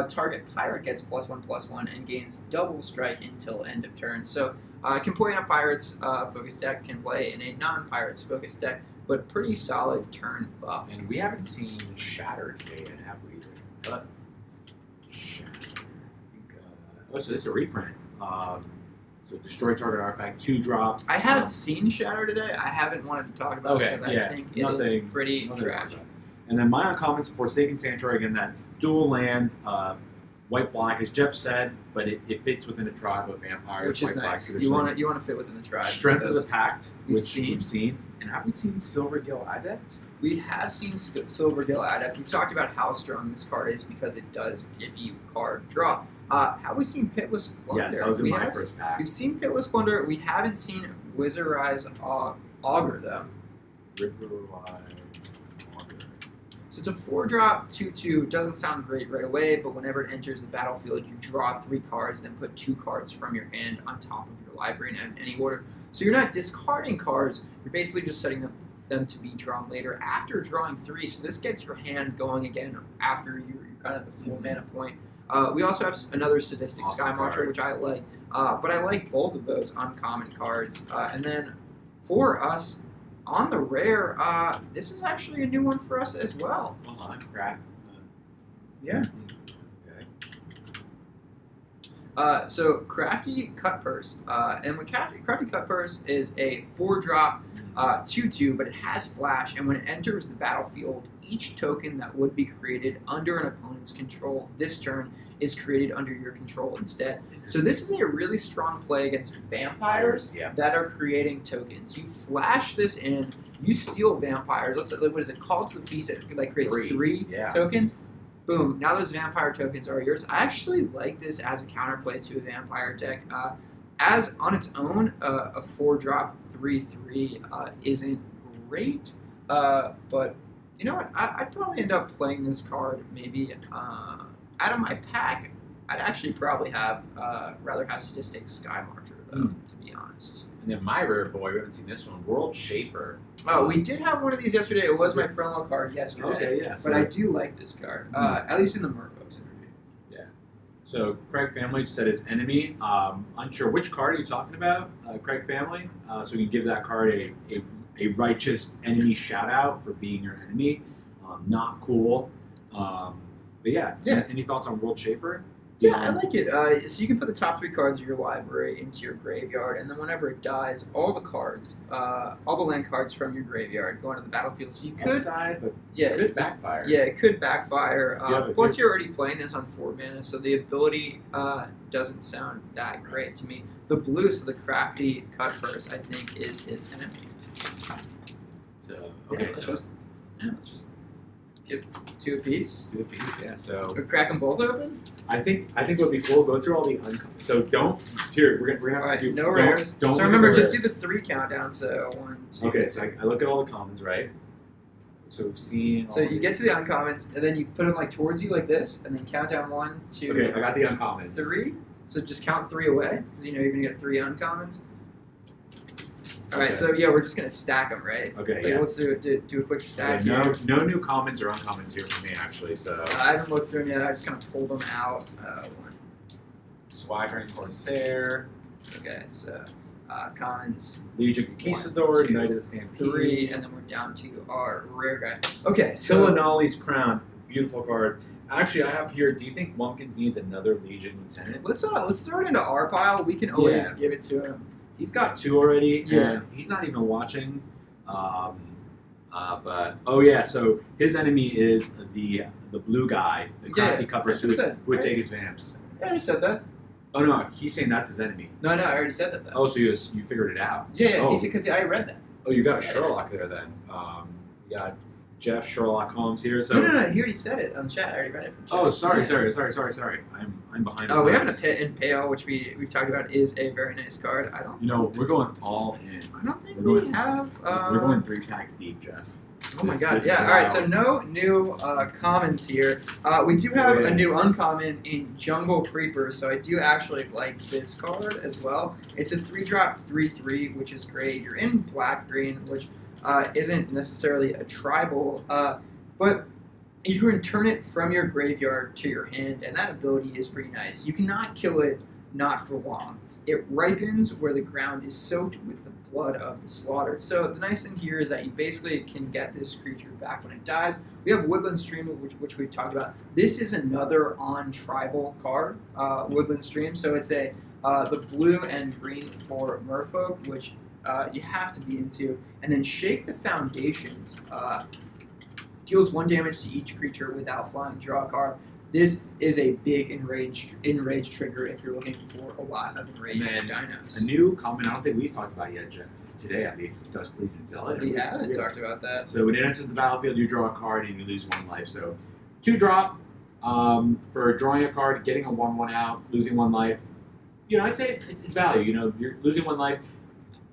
Target pirate gets +1/+1 and gains double strike until end of turn. So can play in a pirates focus deck, can play in a non-pirates focus deck, but pretty solid turn buff. and we haven't seen Shatter today yet, have we? But Shatter. So this is a reprint. So destroy target artifact, 2-drop. I have seen Shatter today. I haven't wanted to talk about it because I think it is pretty trash. And then my uncommons, Forsaken Sanctuary, again, that dual land, white-black, as Jeff said, but it fits within a tribe of vampires. Which is nice. You want to fit within the tribe. Strength of the Pact, which we've we've seen. And have we seen Silvergill Adept? We have seen Silvergill Adept. We talked about how strong this card is because it does give you card draw. Have we seen Pitless Plunder? Yes, that was in my first pack. We've seen Pitless Plunder. We haven't seen Wizardized Augur, though. Riverwise Augur. So it's a 4-drop, 2/2. Doesn't sound great right away, but whenever it enters the battlefield, you draw 3 cards, then put 2 cards from your hand on top of your library in any order. So you're not discarding cards. You're basically just setting them to be drawn later after drawing 3. So this gets your hand going again after you're kind of the full mana point. We also have another Sadistic Awesome Sky Marcher, card. which I like. But I like both of those uncommon cards. And then for us, on the rare, this is actually a new one for us as well. Crap. Yeah. Okay. So Crafty Cut Purse. And when Crafty Cut Purse is a 4-drop, 2/2, but it has flash, and when it enters the battlefield, each token that would be created under an opponent's control this turn is created under your control instead. So this is a really strong play against vampires that are creating tokens. You flash this in, you steal vampires. Let's say, what is it, Call to the Feast that creates 3 tokens. Boom, now those vampire tokens are yours. I actually like this as a counterplay to a vampire deck. As on its own, a 4-drop 3/3 isn't great, but you know what? I'd probably end up playing this card maybe out of my pack. I'd actually probably rather have Sadistic Sky Marcher though, to be honest. And then my rare boy, we haven't seen this one, World Shaper. Oh, we did have one of these yesterday. It was my promo card yesterday. Okay, yeah. But I do like this card, at least in the Merfolk's interview. Yeah. So Craig Family said his enemy. Unsure which card are you talking about, Craig Family? So we can give that card a righteous enemy shout out for being your enemy. Not cool. But yeah. Any thoughts on World Shaper? Yeah, I like it. So you can put the top 3 cards of your library into your graveyard, and then whenever it dies, all the cards, all the land cards from your graveyard go into the battlefield. So you could, Upside, but it could backfire. Yeah, it could backfire. Yeah, Plus, you're already playing this on 4 mana, so the ability doesn't sound that great to me. The blue, so the Crafty Cut Purse, I think, is his enemy. So Let's just give 2 apiece. 2 apiece, yeah. So Or crack them both open. I think what we will go through all the so don't here we're gonna have All right, to do no don't- rares. Don't So look remember, at the just rares. do the 3 countdown. So 1, 2. Okay, so I look at all the commons, right? So we've seen. So you get to the uncommons, and then you put them like towards you like this, and then count down 1, 2, Okay, I got the uncommons. 3. So just count 3 away, because you know you're gonna get 3 uncommons. All right, Okay. so yeah, we're just gonna stack them, right? Okay, Like, yeah. let's do a quick stack Yeah, here. no new commons or uncommons here for me actually. So I haven't looked through them yet. I just kind of pulled them out. 1. Swaggering Corsair, Okay, so commons Legion Conquistador, 1, 2, United Stampede, 3, and then we're down to our rare guy. Okay, so Tilanali's Crown, beautiful card. Actually, I have here. Do you think Wumpkins needs another Legion Lieutenant? let's throw it into our pile. We can always Yeah. give it to him. He's got 2 already, Yeah. and he's not even watching. But oh yeah, so his enemy is the blue guy, the Crafty Cupper, that's what I said, who would right? take his vamps. Yeah, I already said that. Oh no, he's saying that's his enemy. No, I already said that though. Oh, so you figured it out. Yeah, Oh. he said because I read that. Oh, you got a Sherlock there then. You got Jeff Sherlock Holmes here. So No, he already said it on chat. I already read it from chat. oh, sorry. Yeah. I'm behind. the Oh, we have an times. Impale, which we've talked about is a very nice card. I don't You know, we're going all in. think We're we going- have. We're going 3 packs deep, Jeff. Oh my This- god! this Yeah. is All right. wild. So no new commons here. We do have Yeah. a new uncommon in Jungle Creeper. So I do actually like this card as well. It's a 3-drop 3/3, which is great. You're in black green, which isn't necessarily a tribal, but you can turn it from your graveyard to your hand, and that ability is pretty nice. You cannot kill it, not for long. It ripens where the ground is soaked with the blood of the slaughtered. So the nice thing here is that you basically can get this creature back when it dies. We have Woodland Stream, which we've talked about. This is another on-tribal card, Woodland Stream. So it's the blue and green for Merfolk, which you have to be into. And then Shake the Foundations. Deals 1 damage to each creature without flying. Draw a card. This is a big enrage trigger if you're looking for a lot of enraged And then dinos. A new comment I don't think we've talked about yet, Jeff. Today at least, Dust Legion Zealot. We haven't talked about that. So when it enters the battlefield, you draw a card and you lose 1 life. So 2-drop for drawing a card, getting a 1/1 out, losing 1 life. You know, I'd say it's value. You know, you're losing 1 life.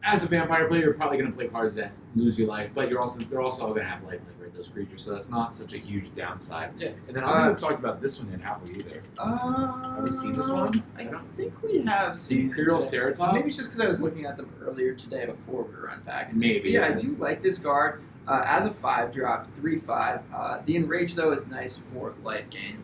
as a vampire player, you're probably going to play cards that lose you life, but they're also going to have lifelink, right? Those creatures, so that's not such a huge downside. Yeah. And then I don't think we've talked about this one yet, have we either? Have we seen this one? I think we have The seen Imperial it. Ceratops? Maybe it's just because I was looking at them earlier today before we were unpacking. this. Maybe, But yeah, I yeah. do like this card. As a 5-drop, 3/5. The Enrage, though, is nice for life gain.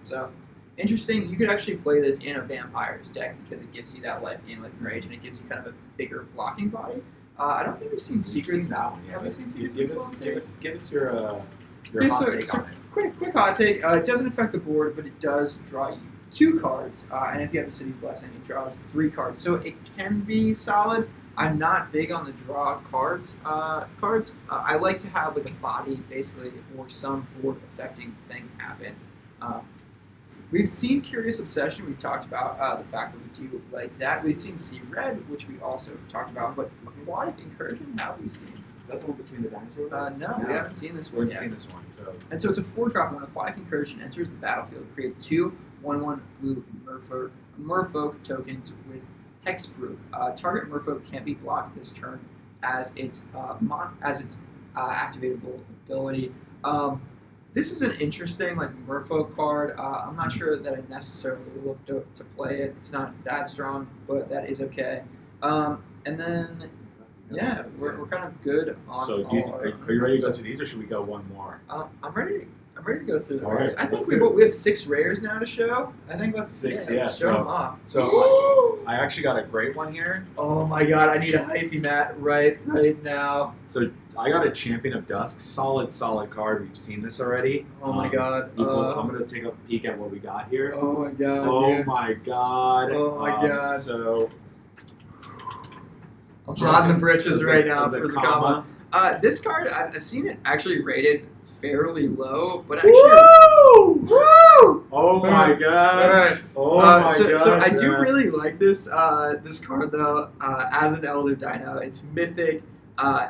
So, interesting. You could actually play this in a Vampires deck because it gives you that life gain with Enrage, and it gives you kind of a bigger blocking body. I don't think we've seen Secrets. Seen that one, yeah. Have we seen Secrets? Give of us Ixalan? your Yeah, hot so- take so on it. Quick hot take. It doesn't affect the board, but it does draw you 2 cards. And if you have a City's Blessing, it draws 3 cards. So it can be solid. I'm not big on the draw cards. I like to have like a body, basically, or some board affecting thing happen. We've seen Curious Obsession. We talked about the fact that we do like that. We've seen Sea Red, which we also talked about. But Aquatic Incursion, have we seen? Is that the one between the dinosaurs? No, we haven't seen this We one haven't yet. seen this one. So. And so it's a 4-drop. When Aquatic Incursion enters the battlefield, create 2 1/1 blue merfolk tokens with hexproof. Target merfolk can't be blocked this turn as its activatable ability. This is an interesting merfolk card. I'm not sure that I necessarily look to play it. It's not that strong, but that is okay. And then yeah, we're kind of good on. So, are you ready to go through these, or should we go one more? I'm ready to go through the All right, rares. I think let's we do it. have 6 rares now to show. I think let's 6, let's yeah, show so- them off. So I actually got a great one here. Oh my god, I need a hyphy mat right now. So I got a Champion of Dusk, solid card. We've seen this already. Oh my god. I'm gonna take a peek at what we got here. Oh my god. Oh dude. my god. Oh my god. So I'm hot in the britches As a- right now as a for comma. Zakama. This card, I've seen it actually rated fairly low, but actually. Woo! Woo! Oh my god. Alright. Oh my so, god. so I do man. really like this card though. As an Elder Dino, it's mythic.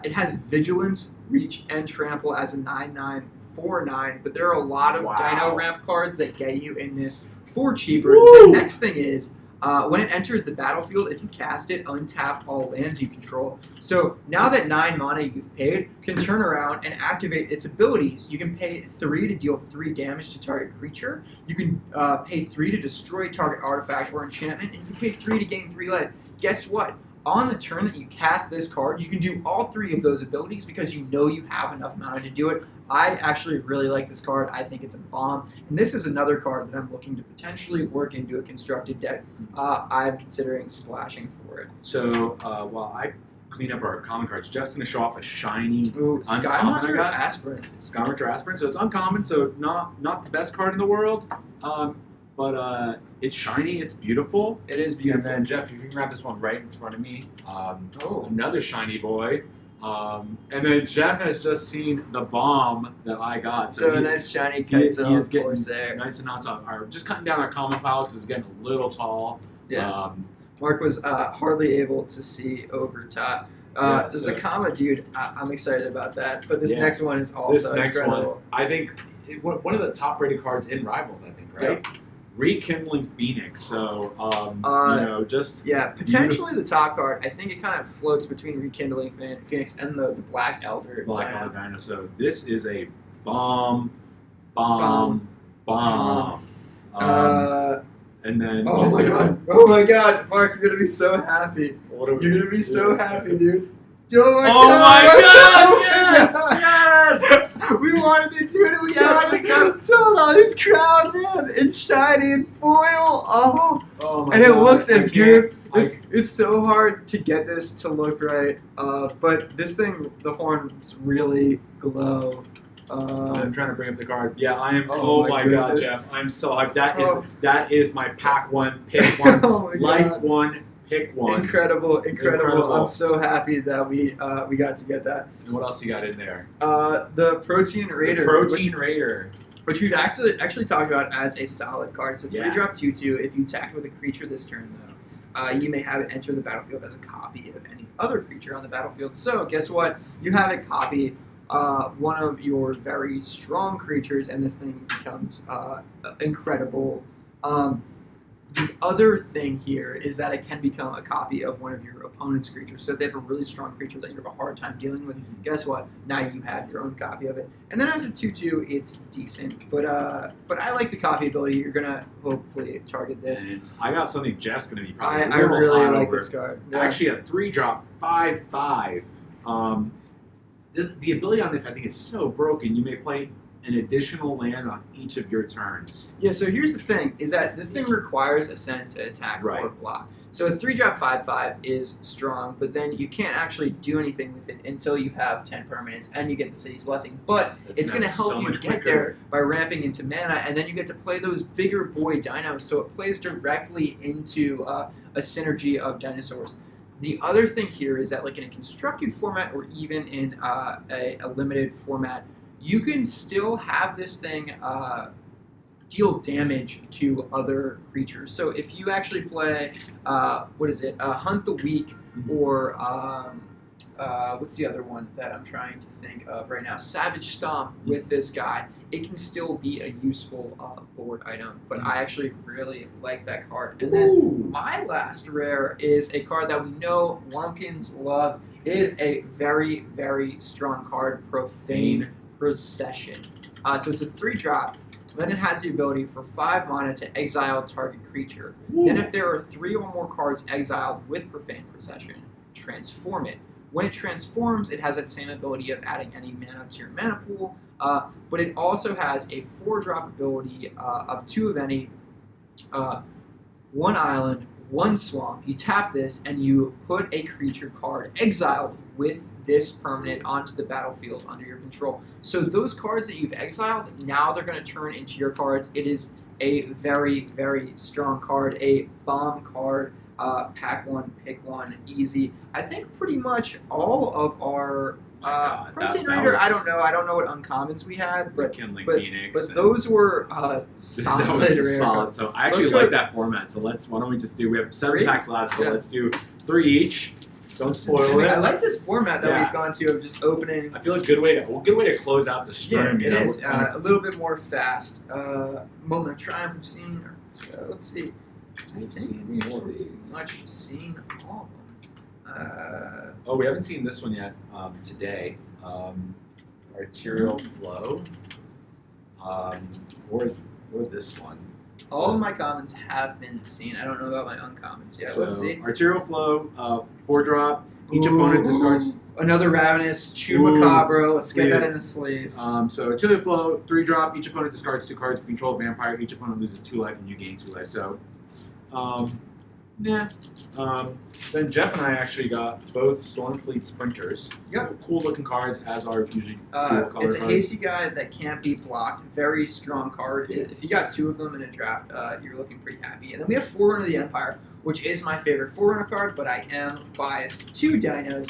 It has Vigilance, Reach, and Trample as a 9/9 4/9. But there are a lot of Wow. Dino ramp cards that get you in this for cheaper. Woo! The next thing is. When it enters the battlefield, if you cast it, untap all lands you control. So now that 9 mana you've paid can turn around and activate its abilities. You can pay 3 to deal 3 damage to target creature. You can pay 3 to destroy target artifact or enchantment, and you can pay 3 to gain 3 life. Guess what? On the turn that you cast this card, you can do all 3 of those abilities because you know you have enough mana to do it. I actually really like this card. I think it's a bomb. And this is another card that I'm looking to potentially work into a constructed deck. I'm considering splashing for it. So while I clean up our common cards, Jeff's gonna show off a shiny Ooh, Uncommon I Skymonster got? Aspirant. Skymarcher Aspirant. So it's uncommon, so not the best card in the world. But it's shiny, it's beautiful. It is And beautiful. then Jeff, if you can grab this one right in front of me. Oh. Another shiny boy. And then Jeff has just seen the bomb that I got. So a he- nice shiny he is Kaizo, of getting course, there. nice and not tall. Or just cutting down our common pile because it's getting a little tall. Yeah. Mark was hardly able to see over top. Yeah, The so- Zakama, dude, I'm excited about that. But this Yeah. next one is This also next incredible. one, I think, one of the top rated cards in Rivals, I think, right? Rekindling Phoenix. So, just Yeah, potentially the top card. I think it kind of floats between Rekindling Phoenix and the Black Elder. Black Dino. Elder Dino. So this is a bomb. Bomb. And then Oh my god, Mark, you're gonna be so happy. What are we- You're gonna be so happy, dude. Oh my Oh god! my god! Yes! We wanted to do it and we Yes, got we it. got- Told on his crown, man. It's shiny and foil. Oh. Oh my And it god! looks as I can't- good. It's so hard to get this to look right. But this thing, the horns really glow. I'm trying to bring up the card. Yeah, I am. Oh Oh, my my god, goodness. Jeff! I'm so hyped. Oh. That is my pack one, pick one, Oh my life God. one, pick one. Incredible. Incredible. I'm so happy that we got to get that. And what else you got in there? The Protein Raider. The Protein Raider. Which we've actually talked about as a solid card. It's a 3-drop 2/2. If you attack with a creature this turn, though, you may have it enter the battlefield as a copy of any other creature on the battlefield. So guess what? You have it copy one of your very strong creatures, and this thing becomes incredible. The other thing here is that it can become a copy of one of your opponent's creatures. So if they have a really strong creature that you have a hard time dealing with, guess what? Now you have your own copy of it. And then as a 2/2, it's decent. But I like the copy ability. You're gonna hopefully target this. And I got something Jeff's going to be probably I really like this card. Yeah. Actually, a 3-drop 5/5. The ability on this, I think, is so broken. You may play an additional land on each of your turns. Yeah, so here's the thing, is that this thing requires Ascend to attack or Right. block. So a 3-drop 5/5 is strong, but then you can't actually do anything with it until you have 10 permanents and you get the City's Blessing. But That's it's going to now help so you much get quicker. there by ramping into mana, and then you get to play those bigger boy dinos, so it plays directly into a synergy of dinosaurs. The other thing here is that, like in a constructed format or even in a limited format, you can still have this thing deal damage to other creatures. So if you actually play, Hunt the Weak, or what's the other one that I'm trying to think of right now? Savage Stomp with this guy. It can still be a useful board item, but I actually really like that card. And then my last rare is a card that we know Wumpkins loves. It is a very, very strong card, Profane Procession. So it's a 3-drop. Then it has the ability for 5 mana to exile target creature. Then if there are 3 or more cards exiled with Profane Procession, transform it. When it transforms, it has that same ability of adding any mana to your mana pool, but it also has a 4-drop ability of 2 of any, 1 island, 1 swamp. You tap this and you put a creature card exiled with this permanent onto the battlefield under your control. So those cards that you've exiled, now they're going to turn into your cards. It is a very, very strong card, a bomb card. Pack 1, pick 1, easy. I think pretty much all of our Protein that Raider, was- I don't know what uncommons we had, but Kindling but, Phoenix. but and- those were solid. that was rare solid. cards. So I So let's actually go like to- that format. So why don't we just do? We have 7 3? packs left, so Yeah. let's do 3 each. Don't spoil it. I like this format that Yeah. we've gone to of just opening. I feel a good way to close out the Yeah, stream. it is a little bit more fast. Moment of Triumph we've seen. Let's see. I We've think seen we've more of pretty these. much seen all of them. Oh, we haven't seen this one yet today. Arterial Flow. Or this one. All of my commons have been seen. I don't know about my uncommons yet. So, Let's see. Arterial Flow, 4-drop. Each opponent discards. Another Ravenous, Chupacabra. Let's get Yeah. that in the sleeve. So Arterial Flow, 3-drop. Each opponent discards 2 cards. If you control a vampire, each opponent loses 2 life and you gain 2 life. So, then Jeff and I actually got both Stormfleet Sprinters. Yep. Cool looking cards, as are usually dual color It's a cards. hasty guy that can't be blocked. Very strong card. If you got 2 of them in a draft, you're looking pretty happy. And then we have Forerunner of the Empire, which is my favorite Forerunner card, but I am biased to dinos.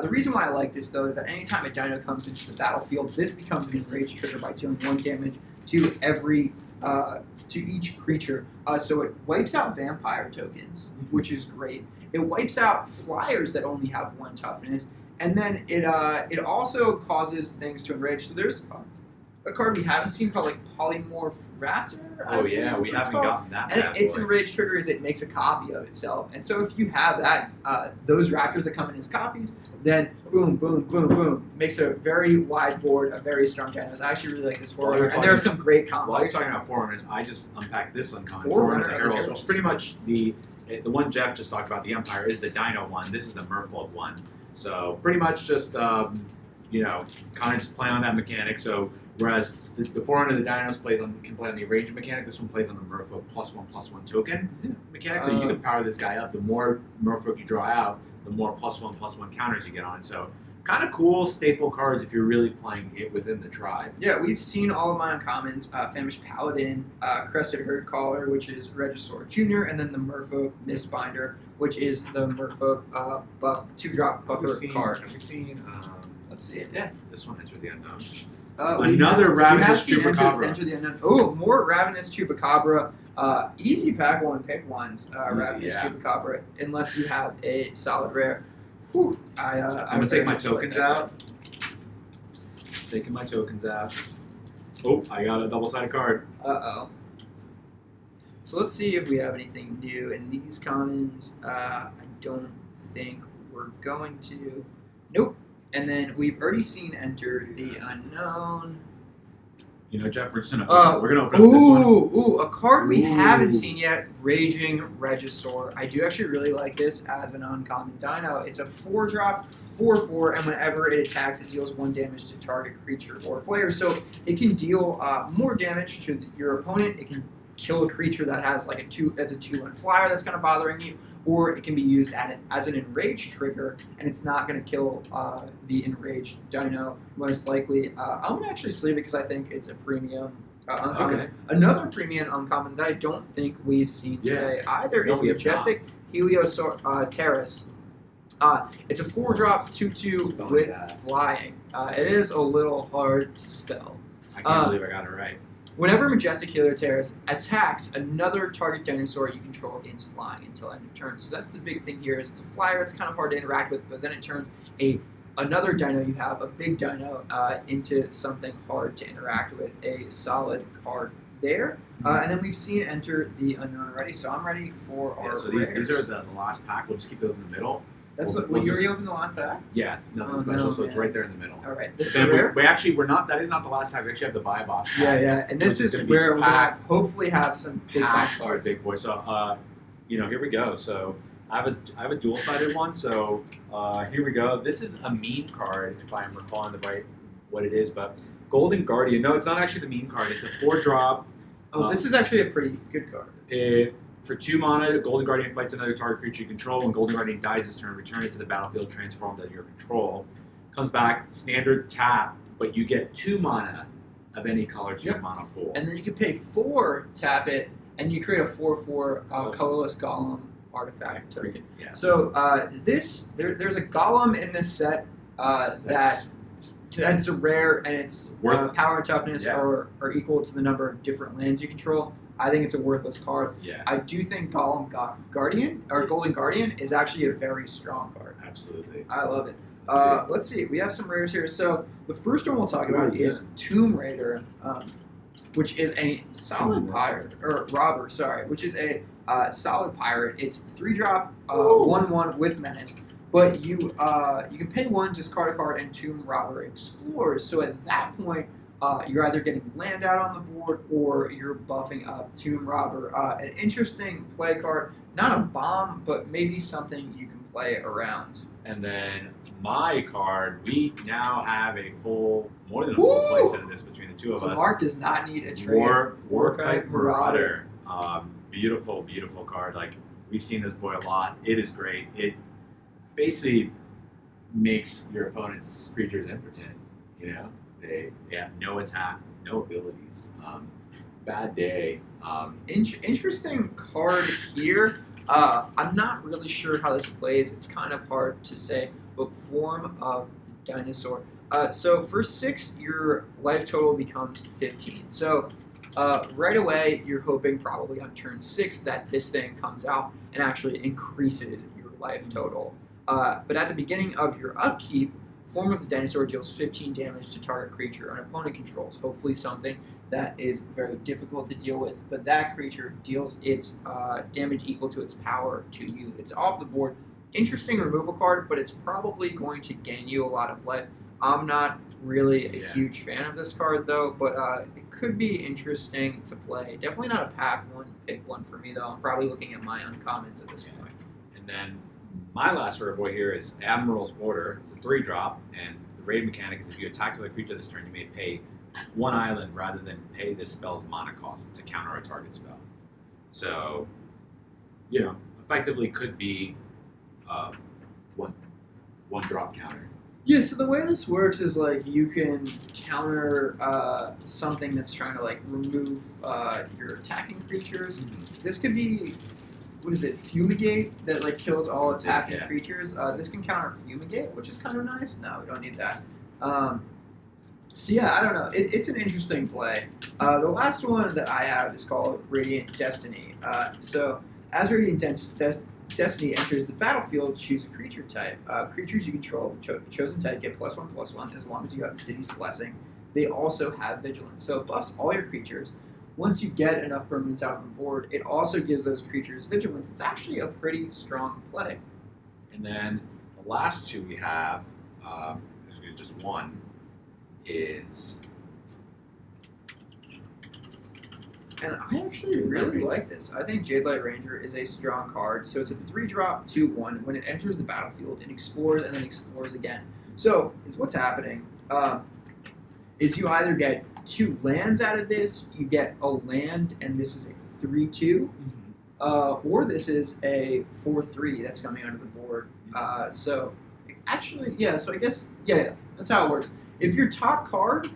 The reason why I like this, though, is that anytime a dino comes into the battlefield, this becomes an enraged trigger by dealing 1 damage to to each creature. So it wipes out vampire tokens, which is great. It wipes out flyers that only have 1 toughness, and then it also causes things to enrage. So there's a card we haven't seen called like Polymorph Raptor. I Oh believe yeah, is we what it's haven't called. gotten that And bad its boy. enraged trigger is it makes a copy of itself. And so if you have that, those raptors that come in as copies, then boom, boom, boom, boom, makes a very wide board, a very strong dinos. I actually really like this While Forerunner, you're and there are talking- some great While you're combos. talking about Forerunners, I just unpacked this uncommon. Forerunner Forerunner of the of the Heralds, which Heralds. is pretty much the one Jeff just talked about. The Empire is the Dino one. This is the Merfolk one. So pretty much just kind of just play on that mechanic. So whereas the Forerunner of the Dinos can play on the range mechanic, this one plays on the Merfolk +1/+1 token mechanic. So you can power this guy up. The more Merfolk you draw out, the more +1/+1 counters you get on. So kind of cool staple cards if you're really playing it within the tribe. Yeah, we've seen all of my uncommons, Famished Paladin, Crested Herdcaller, which is Regisaur Jr., and then the Merfolk Mistbinder, which is the Merfolk buff 2-drop buffer card. Have we seen Let's see it, yeah. this one, Enter the Unknown? We Another have Ravenous seen Chupacabra. Enter the Unknown. Oh, more Ravenous Chupacabra. Easy pack 1, pick 1s, Ravenous yeah. Chupacabra, unless you have a solid rare. Whew, I'm I gonna take my very much like tokens that. out. Taking my tokens out. Oh, I got a double-sided card. Uh-oh. So let's see if we have anything new in these commons. I don't think we're going to. Nope. And then we've already seen enter the unknown. You know, Jeff, we're just gonna open up this one. Ooh, a card we haven't seen yet, Raging Regisaur. I do actually really like this as an uncommon dino. It's a 4-drop, 4/4, and whenever it attacks, it deals 1 damage to target creature or player. So it can deal more damage to your opponent. It can kill a creature that has like a 2/1 flyer that's kind of bothering you, or it can be used as an enraged trigger, and it's not going to kill the enraged dino most likely. I'm going to actually sleeve it because I think it's a premium uncommon. Okay. Another premium uncommon that I don't think we've seen today either is we have Majestic Helioterrace. It's a 4-drop, 2/2 Spelling with that. flying. It is a little hard to spell. I can't believe I got it right. Whenever Majestic Helioterrace attacks another target dinosaur you control gains flying until end of turn. So that's the big thing here is it's a flyer. It's kind of hard to interact with, but then it turns another dino you have, a big dino, into something hard to interact with. A solid card there. And then we've seen enter the unknown already, so I'm ready for our So these rares. are the last pack. We'll just keep those in the middle. That's we'll what you just- already opened the last pack? Yeah, nothing Oh, special. no, So it's man. right there in the middle. All right, this Then is rare. we're not. That is not the last pack. We actually have the buy box. Yeah, and this Which is is gonna be where we're gonna packed. hopefully have some big Pack pack our cards. big boy. So, here we go. So I have a dual-sided one. So here we go. This is a meme card, if I'm recalling what it is. But Golden Guardian. No, it's not actually the meme card. It's a 4-drop. Oh, this is actually a pretty good card. For 2 mana, Golden Guardian fights another target creature you control. When Golden Guardian dies this turn, return it to the battlefield, transformed under your control. Comes back, standard tap, but you get 2 mana of any color to your mana pool. And then you can pay 4, tap it, and you create a 4/4 colorless golem artifact token. Yeah. So there's a golem in this set that's a rare, and its Worth- power and toughness Yeah. are equal to the number of different lands you control. I think it's a worthless card. Yeah, I do think Golem Guardian or Golden Guardian is actually a very strong card. absolutely. I love it. Let's see. We have some rares here. So the first one we'll talk about Ooh, is Tomb Raider, which is a solid pirate or robber. Sorry, which is a solid pirate. It's 3-drop, 1/1 with menace. But you can pay 1, discard a card, and Tomb Robber explores. So at that point, you're either getting land out on the board or you're buffing up Tomb Robber. An interesting play card, not a bomb, but maybe something you can play around. And then my card, we now have more than a full Woo! play set of this between the two of So us. Mark does not need a trade. Warkite Marauder. Beautiful, beautiful card. Like, we've seen this boy a lot. It is great. It basically makes your opponent's creatures impotent. You know, they have no attack, no abilities. Bad day. Interesting card here. I'm not really sure how this plays. It's kind of hard to say. But form of dinosaur. So for 6, your life total becomes 15. So right away, you're hoping probably on turn 6 that this thing comes out and actually increases your life total. But at the beginning of your upkeep, form of the dinosaur deals 15 damage to target creature an opponent controls. Hopefully something that is very difficult to deal with, but that creature deals its damage equal to its power to you. It's off the board. Interesting removal card, but it's probably going to gain you a lot of life. I'm not really a huge fan of this card though, but it could be interesting to play. Definitely not a pack one, pick one for me though. I'm probably looking at my uncommons at this point. And then my last rare boy here is Admiral's Order. It's a 3-drop, and the raid mechanic is if you attack with a creature this turn, you may pay 1 island rather than pay this spell's mana cost to counter a target spell. So, effectively could be one drop counter. Yeah, so the way this works is like you can counter something that's trying to like remove your attacking creatures. This could be, what is it, Fumigate that like kills all attacking creatures. This can counter Fumigate, which is kind of nice. No, we don't need that. So yeah, I don't know. It's an interesting play. The last one that I have is called Radiant Destiny. So as Radiant Destiny enters the battlefield, choose a creature type. Creatures you control, chosen type, get +1/+1 as long as you have the city's blessing. They also have vigilance. So it buffs all your creatures. once you get enough permanents out on the board, it also gives those creatures vigilance. It's actually a pretty strong play. And then the last two we have, there's just one, is... And I actually really like this. I think Jadelight Ranger is a strong card. So it's a 3-drop, 2/1. When it enters the battlefield, it explores and then explores again. So is what's happening is you either get 2 lands out of this, you get a land, and this is a 3/2, or this is a 4/3 that's coming onto the board. So actually, yeah. So I guess that's how it works. If your top card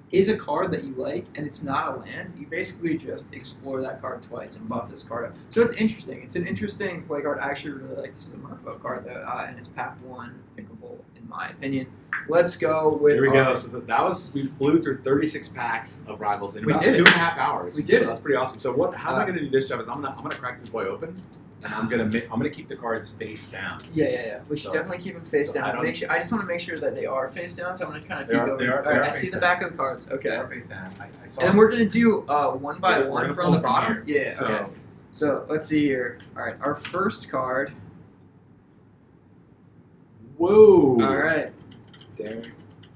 is a card that you like and it's not a land, you basically just explore that card twice and buff this card up. So it's interesting. It's an interesting play card. I actually really like this. Is a Merfolk card though, and it's pack 1 pickable in my opinion. Let's go with. Here we go. So that was, we blew through 36 packs of Rivals in We about did it. 2.5 hours. We did it. That's pretty awesome. So how am I going to do this, Jeff? Is I'm gonna crack this boy open, and I'm gonna keep the cards face down. Yeah. We should So- definitely keep them face so down. I I just want to make sure that they are face down. So I'm gonna kind of They keep are- going. they are- All they right, are I see face the down. back of the cards. Okay. They are face down. I saw And then we're gonna do one by We're one gonna from pull the from bottom. here. Yeah. So- Okay. So let's see here. All right, our first card. Whoa. All right. There.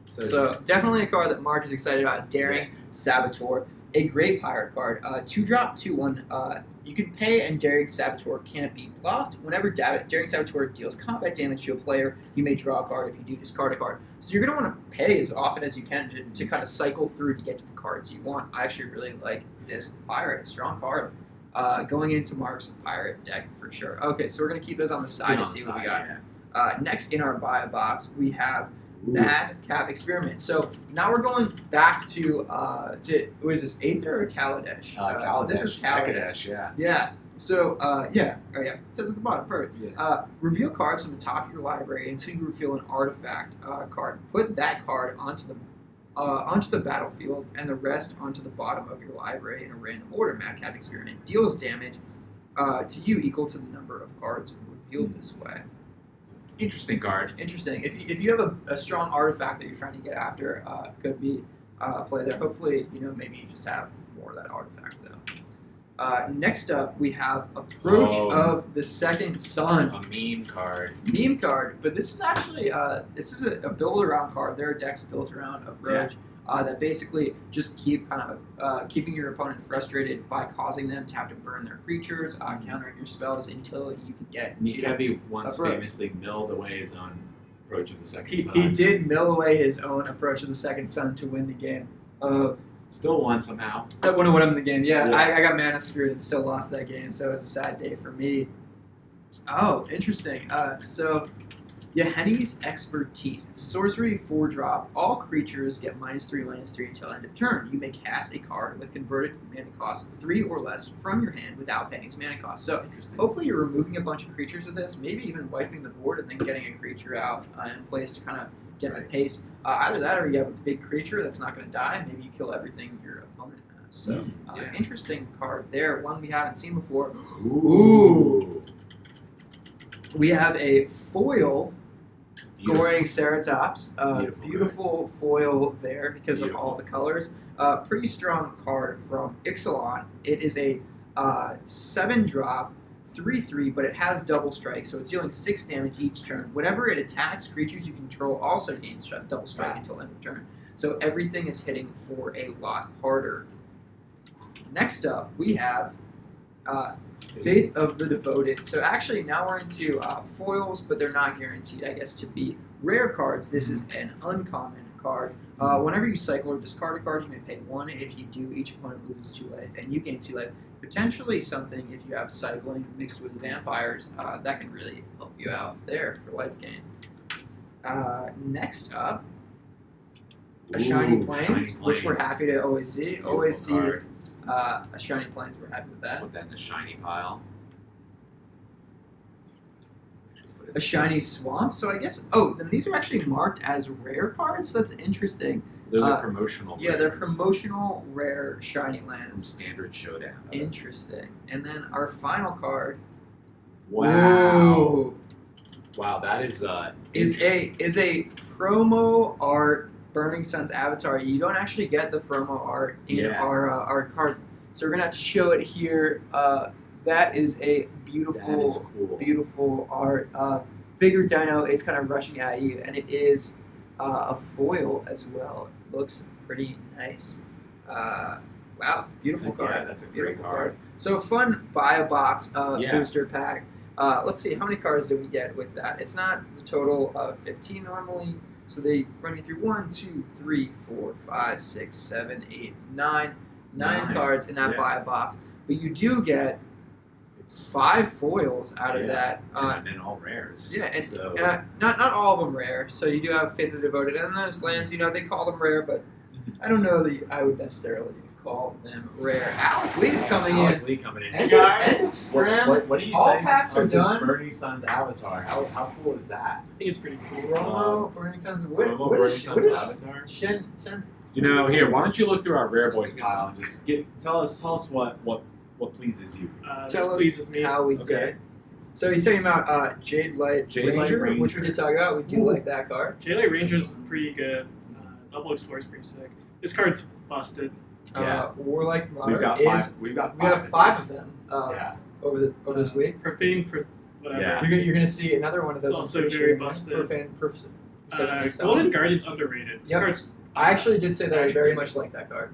So definitely a card that Mark is excited about. Daring Saboteur, a great pirate card. 2-drop, 2/1. You can pay, and Daring Saboteur can't be blocked. Whenever Daring Saboteur deals combat damage to a player, you may draw a card. If you do, discard a card. So you're going to want to pay as often as you can to kind of cycle through to get to the cards you want. I actually really like this pirate. Strong card. Going into Mark's pirate deck for sure. Okay, so we're going to keep those on the side to see what we got. Next in our buy a box, we have Madcap Experiment. So now we're going back to what is this, Aether or Kaladesh? Kaladesh. This is Kaladesh. Kaladesh, yeah. Yeah. So yeah. Oh yeah. It says at the bottom. Perfect. Yeah. Reveal cards from the top of your library until you reveal an artifact card. Put that card onto the battlefield and the rest onto the bottom of your library in a random order. Madcap Experiment deals damage to you equal to the number of cards revealed this way. Interesting card. Interesting. If you have a strong artifact that you're trying to get after, could be play there. Hopefully, maybe you just have more of that artifact though. Next up, we have Approach of the Second Sun. A meme card. Meme card, but this is actually this is a build around card. There are decks built around Approach that basically just keep kind of keeping your opponent frustrated by causing them to have to burn their creatures, countering your spells until you can get Nikebi once Approach. Famously milled away his own Approach of the Second He Sun. did mill away his own Approach of the Second Sun to win the game. Still won somehow. That wouldn't win him the game. Yeah, Yeah. I got mana screwed and still lost that game, so it was a sad day for me. Oh, interesting. So, Yaheni's Expertise. It's a sorcery 4-drop. All creatures get -3/-3 until end of turn. You may cast a card with converted mana cost 3 or less from your hand without paying its mana cost. So, hopefully you're removing a bunch of creatures with this, maybe even wiping the board and then getting a creature out in place to kind of get the pace. Either that or you have a big creature that's not going to die. Maybe you kill everything your opponent has. So, interesting card there. One we haven't seen before. Ooh. We have a foil Goring Ceratops. Beautiful Beautiful foil there because of Beautiful. all the colors. Pretty strong card from Ixalan. It is a 7-drop, 3/3, but it has double strike, so it's dealing 6 damage each turn. Whenever it attacks, creatures you control also gain double strike until end of turn. So everything is hitting for a lot harder. Next up, we have Faith of the Devoted. So actually, now we're into foils, but they're not guaranteed, I guess, to be rare cards. This is an uncommon card. Whenever you cycle or discard a card, you may pay 1. If you do, each opponent loses 2 life, and you gain 2 life. Potentially something, if you have cycling mixed with vampires, that can really help you out there for life gain. Next up, a Shiny Plains, which we're happy to always see. Always see card. a Shiny Plains, we're happy with that. Put that in the shiny pile. A Shiny Swamp, so I guess, then these are actually marked as rare cards? That's interesting. They're the promotional. Yeah, rare they're promotional rare Shiny from lands. Standard Showdown. Interesting. And then our final card. Wow. Ooh, Wow, that is is a promo art Burning Sun's avatar, you don't actually get the promo art in Yeah. our card. So we're gonna have to show it here. That is a beautiful, That is cool. beautiful art. Bigger dino, it's kind of rushing at you, and it is a foil as well. It looks pretty nice. Wow, beautiful card. Yeah, that's a great Beautiful card. So fun buy a box Yeah. booster pack. Let's see, how many cards do we get with that? It's not the total of 15 normally. So they run me through 1, 2, 3, 4, 5, 6, 7, 8, 9. Nine cards in that Yeah. buy a box. But you do get It's 5 foils out of Yeah. that. and then all rares. Yeah, and So- not all of them rare. So you do have Faith of the Devoted, and those lands, they call them rare, but I don't know that I would necessarily call them rare. Alec Lee's coming Alec in. Lee coming in. And guys, Scram. What do you All think packs are of done. this Burning Sun's avatar? How cool is that? I think it's pretty cool. Promo, Burning Suns. What Burning is Sun's avatar? Shen? You know, here, why don't you look through our rare boys pile and just Tell us what pleases you. This Tell us pleases me. how we Okay. did. So he's talking about Jade Light Jade Light Ranger, which we Ranger. did talk about. We do like that card. Jaylight Ranger's pretty good. Double Explorer's pretty sick. This card's busted. Yeah. Warlike We've Monarch got is. five. We've got We have 5 of them Yeah. over this week. Profane, whatever. Yeah. You're gonna see another one of those. It's I'm also pretty very sure, busted. Profane, Possession of Golden Stone. Guardian's underrated. This Yep. card's, I actually did say that I very much like that card.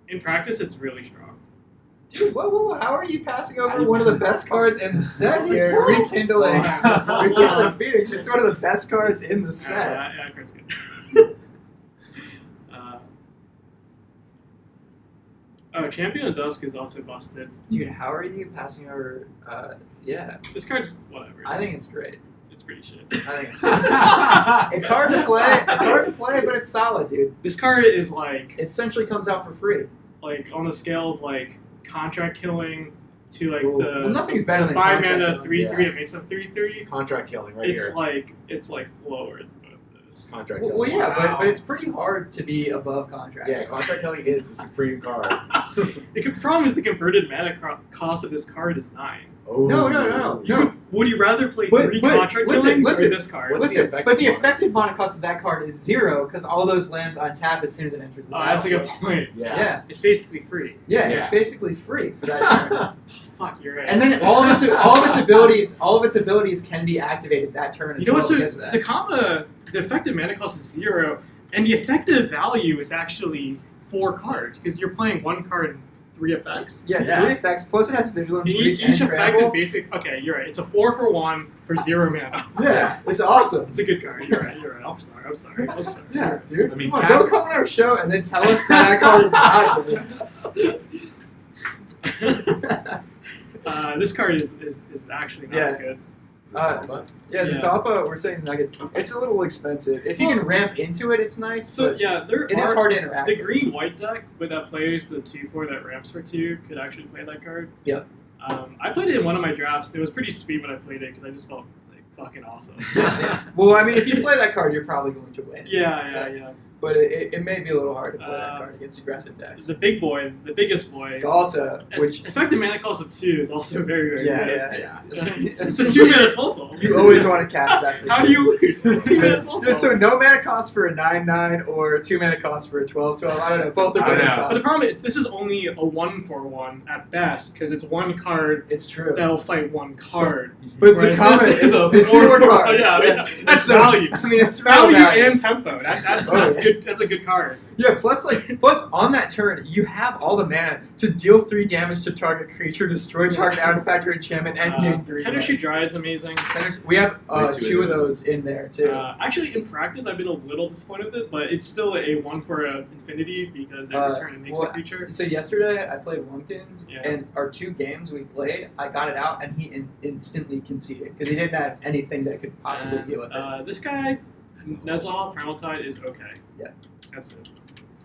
in practice, it's really strong. Dude, whoa! How are you passing How over you- one of the best cards in the set here? Whoa. Rekindling. Wow. Rekindling Phoenix. It's one of the best cards in the set. Yeah, that card's good. Champion of Dusk is also busted. Dude, how are you passing over? Yeah, This card's whatever. I think it's great. it's pretty shit. I think it's great. It's hard to play. It's hard to play, but it's solid, dude. This card is like It essentially comes out for free. on the scale of like contract killing to like Well, the nothing's better than 5 contract mana killing. 3/3 that makes up 3/3. Contract killing right It's here. like lower than both of those. Contract Well, killing. yeah, Wow. but it's pretty hard to be above contract. Yeah, contract killing is the supreme card. The problem is the converted mana cost of this card is 9. Oh. No. Would you rather play But- 3 but contract listen, killings listen, or this card? What's the Listen, effective but the mana? effective mana cost of that card is 0 because all those lands untap as soon as it enters the Oh, that's a good battlefield. point. Yeah. It's basically free. Yeah, Yeah. it's basically free for that turn. Fuck, you're right. And then all of its abilities can be activated that turn as you know well what? because of that. Sakama, the effective mana cost is 0, and the effective value is actually 4 cards because you're playing 1 card and 3 effects. Yeah, Yeah. 3 effects, plus it has vigilance, reach, Each and effect travel. is basic. Okay, you're right. It's a 4 for 1 for 0 mana. Yeah, it's awesome. It's a good card. You're right. I'm sorry. Yeah, dude. I mean, Come on, cast- don't come on our show and then tell us that card is not good. This card is actually not Yeah. good. Yeah, Zatapa, we're saying it's not good. It's a little expensive. If you can ramp into it, it's nice. So but yeah, there it is are hard to interact. the green-white deck with that plays the 2/4 that ramps for 2 could actually play that card. Yep. I played it in one of my drafts. It was pretty sweet when I played it because I just felt like fucking awesome. Well, I mean, if you play that card, you're probably going to win. Yeah. But it may be a little hard to play that Um, card against aggressive decks. The big boy, the biggest boy. Galta, which Effective mana cost of 2 is also very, very good. Yeah. It's a 2 mana total. You always want to cast that. For How 2. do you lose? 2 mana total. Yeah, so no mana cost for a 9/9 or 2 mana cost for a 12/12. I don't know. Both are I don't pretty know. But the solid. problem is, this is only a 1/1 at best because it's 1 card It's true. that'll fight 1 card. But Whereas Sakama this is a 4 4/4. cards. Yeah, that's so- value. I mean, it's real Value and tempo. That's Okay. good. That's a good card. Yeah, plus on that turn, you have all the mana to deal 3 damage to target creature, destroy target artifact or enchantment, and gain 3. Tenor Dryad's amazing. We have Way too 2 of many. those in there too. Actually, in practice, I've been a little disappointed with it, but it's still a 1 for infinity because every turn it makes a creature. So yesterday I played Wumpkins, Yeah. and our 2 games we played, I got it out, and he instantly conceded because he didn't have anything that could possibly And, deal with it. This guy, Nezahal Primal Tide, is okay. Yeah. That's it.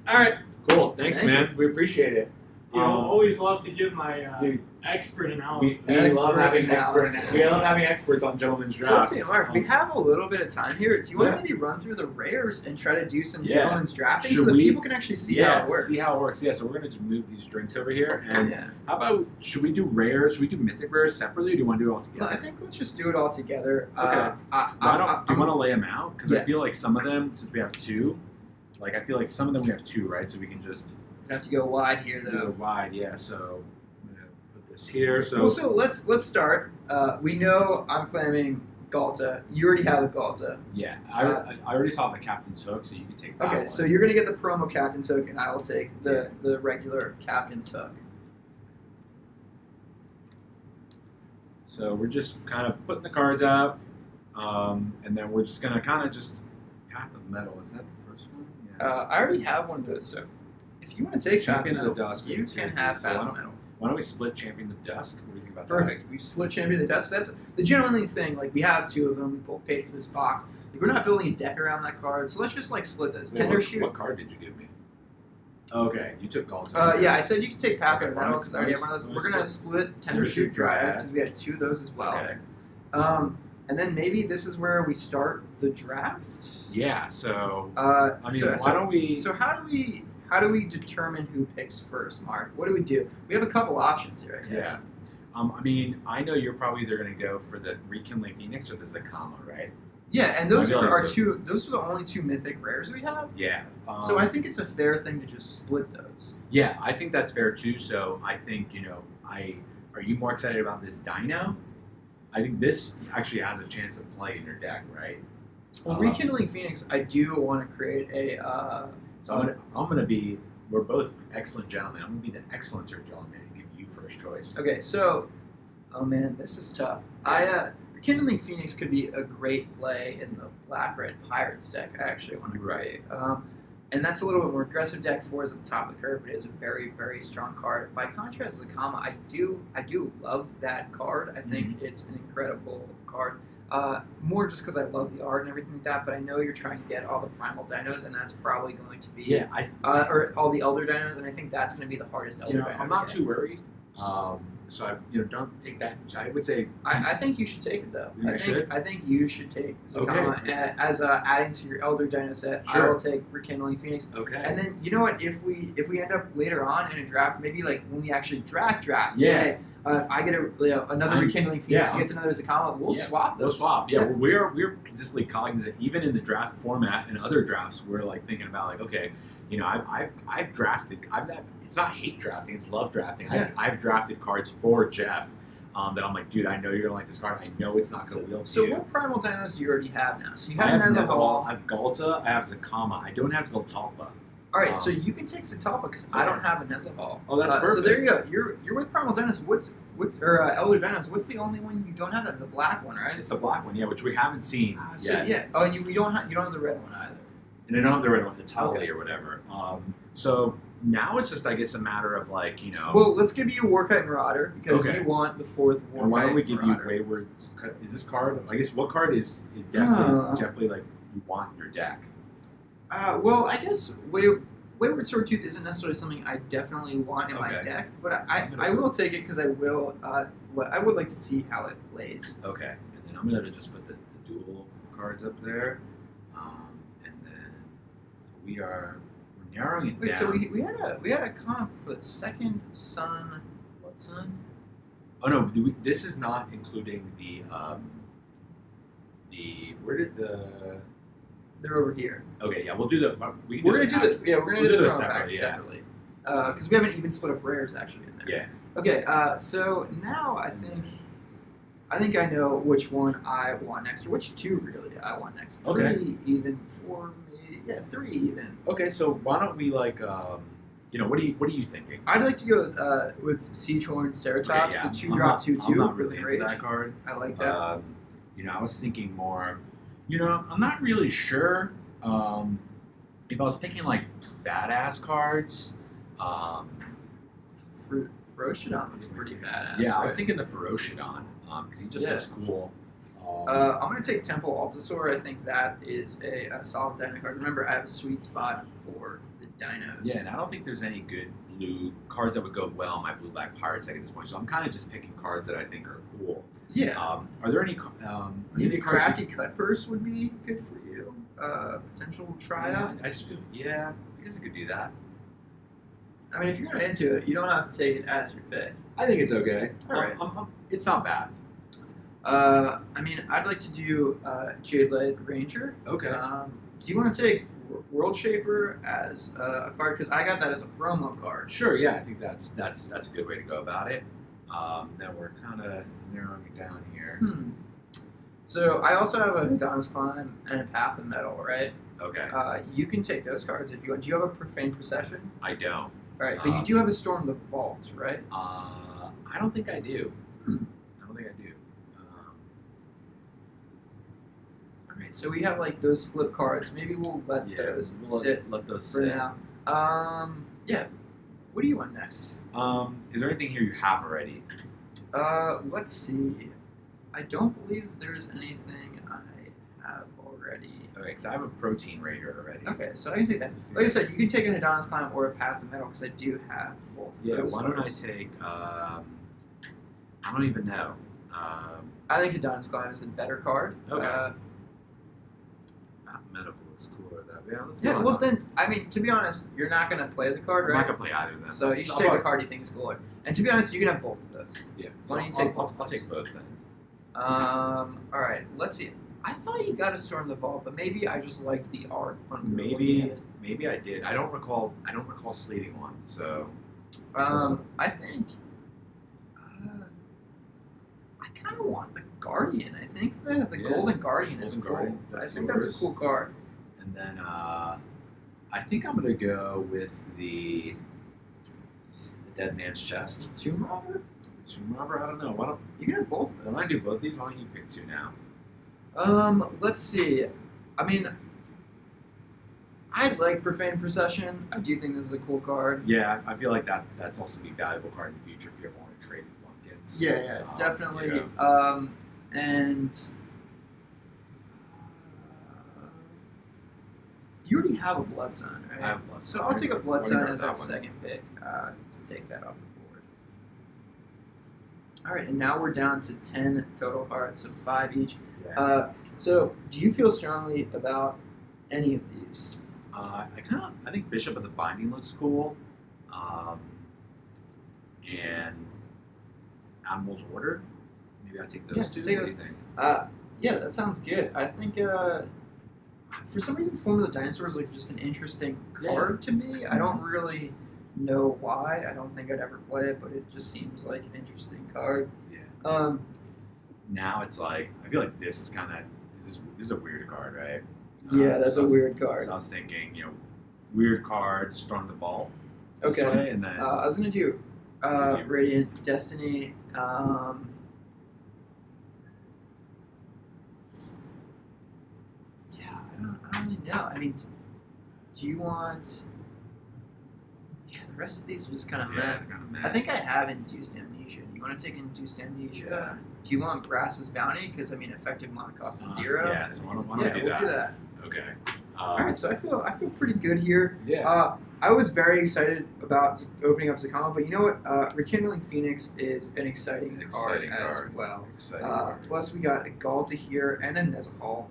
All right. Cool. Thanks, Thank man. We appreciate it. You know, always love to give my Dude, expert analysis. we Expert love having analysis. experts on Gentleman's So let's Draft. see, Mark. We have a little bit of time here. Do you want Yeah. to maybe run through the rares and try to do some Yeah. gentleman's drafting Should so that we- people can actually see how it works? see how it works. Yeah, so we're gonna just move these drinks over here, and Yeah. how about should we do rares? Should we do mythic rares separately, or do you want to do it all Well, I together? think let's just do it all together. Okay. Do you want to lay them out? Because Yeah. I feel like some of them, since we have 2, like I feel like some of them we have 2, right? So we can just You have to go wide here, go though. wide. Yeah. So I'm gonna put this here. So Well, so let's start. We know I'm claiming Galta. You already have a Galta. yeah, I already saw the captain's hook, so you can take that Okay, one. so you're gonna get the promo captain's hook, and I will take the regular captain's hook. So we're just kind of putting the cards out, and then we're just gonna kind of just Path of Metal. Is that the first one? Yeah. I already have one of those, so if you want to take Champion Path of of the Metal, Dusk. you can have So Path of Metal. why don't we split Champion of the Dusk? What do you think about that? Perfect. We've split Champion of the Dust. That's the genuinely thing. Like, we have 2 of them. We both paid for this box. Like, we're not building a deck around that card, so let's just, like, split this. Wait, Tender what, Shoot. what card did you give me? Okay, you took Gold. Yeah, I said you could take Path Okay, of Metal why because I already have don't one of we those. We're going to split Tender Shoot Dryad because we had 2 of those as well. Okay. And then maybe this is where we start the draft. Yeah. So I I mean, why don't we? So how do we determine who picks first, Mark? What do we do? We have a couple options here, I guess. Yeah. I mean, I know you're probably either going to go for the Rekindling Phoenix or the Zakama, right? Yeah, and those I feel are like our the- 2. Those are the only 2 mythic rares we have. Yeah. So I think it's a fair thing to just split those. Yeah, I think that's fair too. So I think are you more excited about this Dino? I think this actually has a chance to play in your deck, right? Well, Rekindling Phoenix, I do want to create a. So I'm gonna be. We're both excellent gentlemen. I'm gonna be the excellenter gentleman and give you first choice. Okay, so, oh man, this is tough. Rekindling Phoenix could be a great play in the Black-Red Pirates deck. I actually want to create, and that's a little bit more aggressive deck. 4 is at the top of the curve, but it is a very, very strong card. By contrast, Zakama, I do love that card. I think it's an incredible card. More just because I love the art and everything like that, but I know you're trying to get all the primal dinos, and that's probably going to be or all the elder dinos, and I think that's going to be the hardest elder dino. I'm not too worried. So I don't take that. So I would say I think you should take it though. I think you should take Zakama as adding to your elder dino set. Sure. I will take Rekindling Phoenix. okay. And then you know what? If we end up later on in a draft, maybe like when we actually draft Yeah. today, if I get another Rekindling Phoenix, he gets another Zakama, we'll swap those. We'll swap. Yeah, we're consistently cognizant. Even in the draft format and other drafts, we're like thinking about like, okay, I've drafted. It's not hate drafting; it's love drafting. Yeah. I've drafted cards for Jeff. That I'm like, dude, I know you're gonna like this card. I know it's not gonna wield to So you. what primal dinos do you already have now? So you I have have Nezahal. I have Galta. I have Zakama. I don't have Zaltalpa. All right, so you can take Zatalpa because I don't have a Nezahal. Oh, that's perfect. So there you go. You're with primal dinos. What's elder dinos? What's the only one you don't have? That the black one, right? It's the black one, yeah, which we haven't seen yet. Oh, and you don't have the red one either. And I don't have the red one, the Tully Okay. or whatever. So now it's just, I guess, a matter of like, Well, let's give you Warkite Marauder because Okay. you want the 4th Warkite. and why don't we give Marauder. you Wayward? Is this card? I guess what card is definitely like you want in your deck? Well, I guess Wayward Swordtooth isn't necessarily something I definitely want in my Okay. deck, but I will take it because I would like to see how it plays. Okay, and then I'm gonna just put the dual cards up there, and then we're narrowing it Wait, down. so we had a comp for the second sun. What sun? Oh no, this is not including the where did the They're over here. okay, yeah, we're gonna We're gonna do the those promo packs separately because we haven't even split up rares actually in there. Yeah. Okay, so now I think I know which one I want next, or which 2 really I want next. 3 Okay. even for me. Yeah, 3 even. Okay, so why don't we like what are you thinking? I'd like to go with Siegehorn Ceratops, Okay, yeah. the 2-drop 2/2. I'm not really with into Rage. that card. I like that. I was thinking more. I'm not really sure. If I was picking like badass cards, Ferociodon looks pretty badass. yeah, I was right? thinking the Ferociodon because he just Yeah. looks cool. I'm going to take Temple Altasaur. I think that is a solid dino card. Remember, I have a sweet spot for the dinos. Yeah, and I don't think there's any good blue cards that would go well in my blue-black pirate deck at this point. So I'm kind of just picking cards that I think are cool. Yeah. Are there any? Maybe cards Crafty Cut Purse would be good for you. Potential tryout. I just feel. Yeah, I guess I could do that. I mean, if you're not into it, you don't have to take it as your pick. I think it's okay. All right. It's not bad. I mean, I'd like to do Jade Light Ranger. Okay. Do you want to take World Shaper as a card? Because I got that as a promo card. Sure, yeah, I think that's a good way to go about it. Now we're kind of narrowing it down here. So I also have a Dawn's Climb and a Path of Metal, right? Okay. You can take those cards if you want. Do you have a Profane Procession? I don't. All right, but you do have a Storm the Vault, right? I don't think I do. I don't think I do. All right, so we have like those flip cards. Maybe we'll let those sit let those for sit. now. Yeah. What do you want next? Is there anything here you have already? Let's see. I don't believe there's anything I have already. Okay, because I have a Protein Raider already. Okay, so I can take that. Like I said, you can take a Hedon's Climb or a Path of Metal because I do have both of Yeah, those why don't I cards. take, I don't even know. I think Hedon's Climb is the better card. Okay. Medical is cooler that way. Yeah, well then, I mean, to be honest, you're not going to play the card, I'm right? not going to play either of them. So you should take the card you think is cooler. And to be honest, you can have both of those. Yeah. Why don't you take both? I'll take both then. Alright, let's see. I thought you got to Storm the Vault, but maybe I just liked the art. Maybe I did. I don't recall slating one. So. I think. I kind of want the Guardian. I think the Golden Guardian is Golden cool. Guardian, I that's think that's a yours. cool card. And then I think I'm gonna go with the Dead Man's Chest. Tomb Robber? Tomb Robber? I don't know. Why don't You can have both. I do both these? Why don't you pick two now? Let's see. I mean, I like Profane Procession. I do think this is a cool card. Yeah, I feel like that's also be a valuable card in the future if you ever want to trade with Wumpkins. Yeah, definitely. Yeah. And you already have a Blood Sun, right? I have Blood So Sun. I'll take a Blood Already Sun grabbed as that that one. second pick to take that off the board. All right, and now we're down to 10 total cards, so 5 each. Yeah. So do you feel strongly about any of these? I think Bishop of the Binding looks cool. And Animal's Order. Maybe I take those Yeah, two. take What those. do you think? Yeah, that sounds good. I think for some reason, Form of the Dinosaur is like just an interesting card to me. I don't really know why. I don't think I'd ever play it, but it just seems like an interesting card. Yeah. Now it's like I feel like this is this is a weird card, right? Yeah, that's so a I was- weird card. So I was thinking, weird card, Storm the Vault. this Okay. way, and then I was gonna do Radiant Destiny. Yeah, I don't really know. I mean, do you want? Yeah, the rest of these are just kind of meh. kind of mad. I think I have Induced Amnesia. Do you want to take Induced Amnesia? Yeah. Do you want Brass's Bounty? Because I mean, effective mana cost is 0. Yeah, so why don't we do we'll that? do that. Okay. All right, so I feel pretty good here. Yeah. I was very excited about opening up Zakama, but you know what? Rekindling Phoenix is an exciting card as well. Exciting. Plus, we got a Galta here and a Nezahal.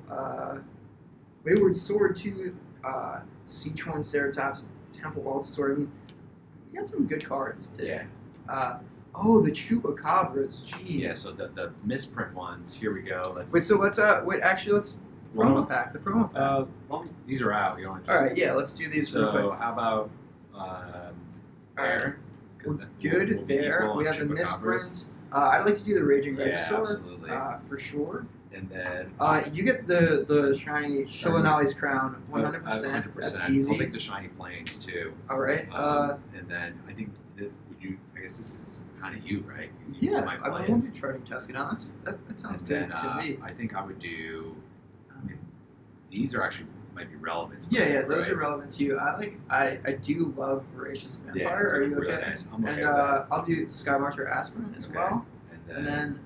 Wayward Sword, 2 Sichuan Ceratops, Temple Altasaur. I mean, we got some good cards today. Yeah. The Chupacabras. Jeez. Yeah. So the misprint ones. Here we go. Let's. Wait, so let's promo pack. The promo pack. Well, these are out. You want to All right, yeah, let's do these real quick. So how about there? We're good there. We have the misprints. I'd like to do the Raging Yeah, Regisaur, absolutely. for sure. And then You get the shiny Chilanali's Crown, 100%. 100%. That's easy. I'll take the shiny planes too. All right. And then I think I guess this is kind of you, right? Yeah, might I play want it. to try Tuscany. That sounds And good then, to me. I think I would do. I mean, these are actually might be relevant. To Yeah, me, those right? are relevant to you. I do love Voracious Vampire. Yeah, Are you really okay? nice. I'm okay And with that. I'll do Skymarcher Aspirant as Okay. well. And And then,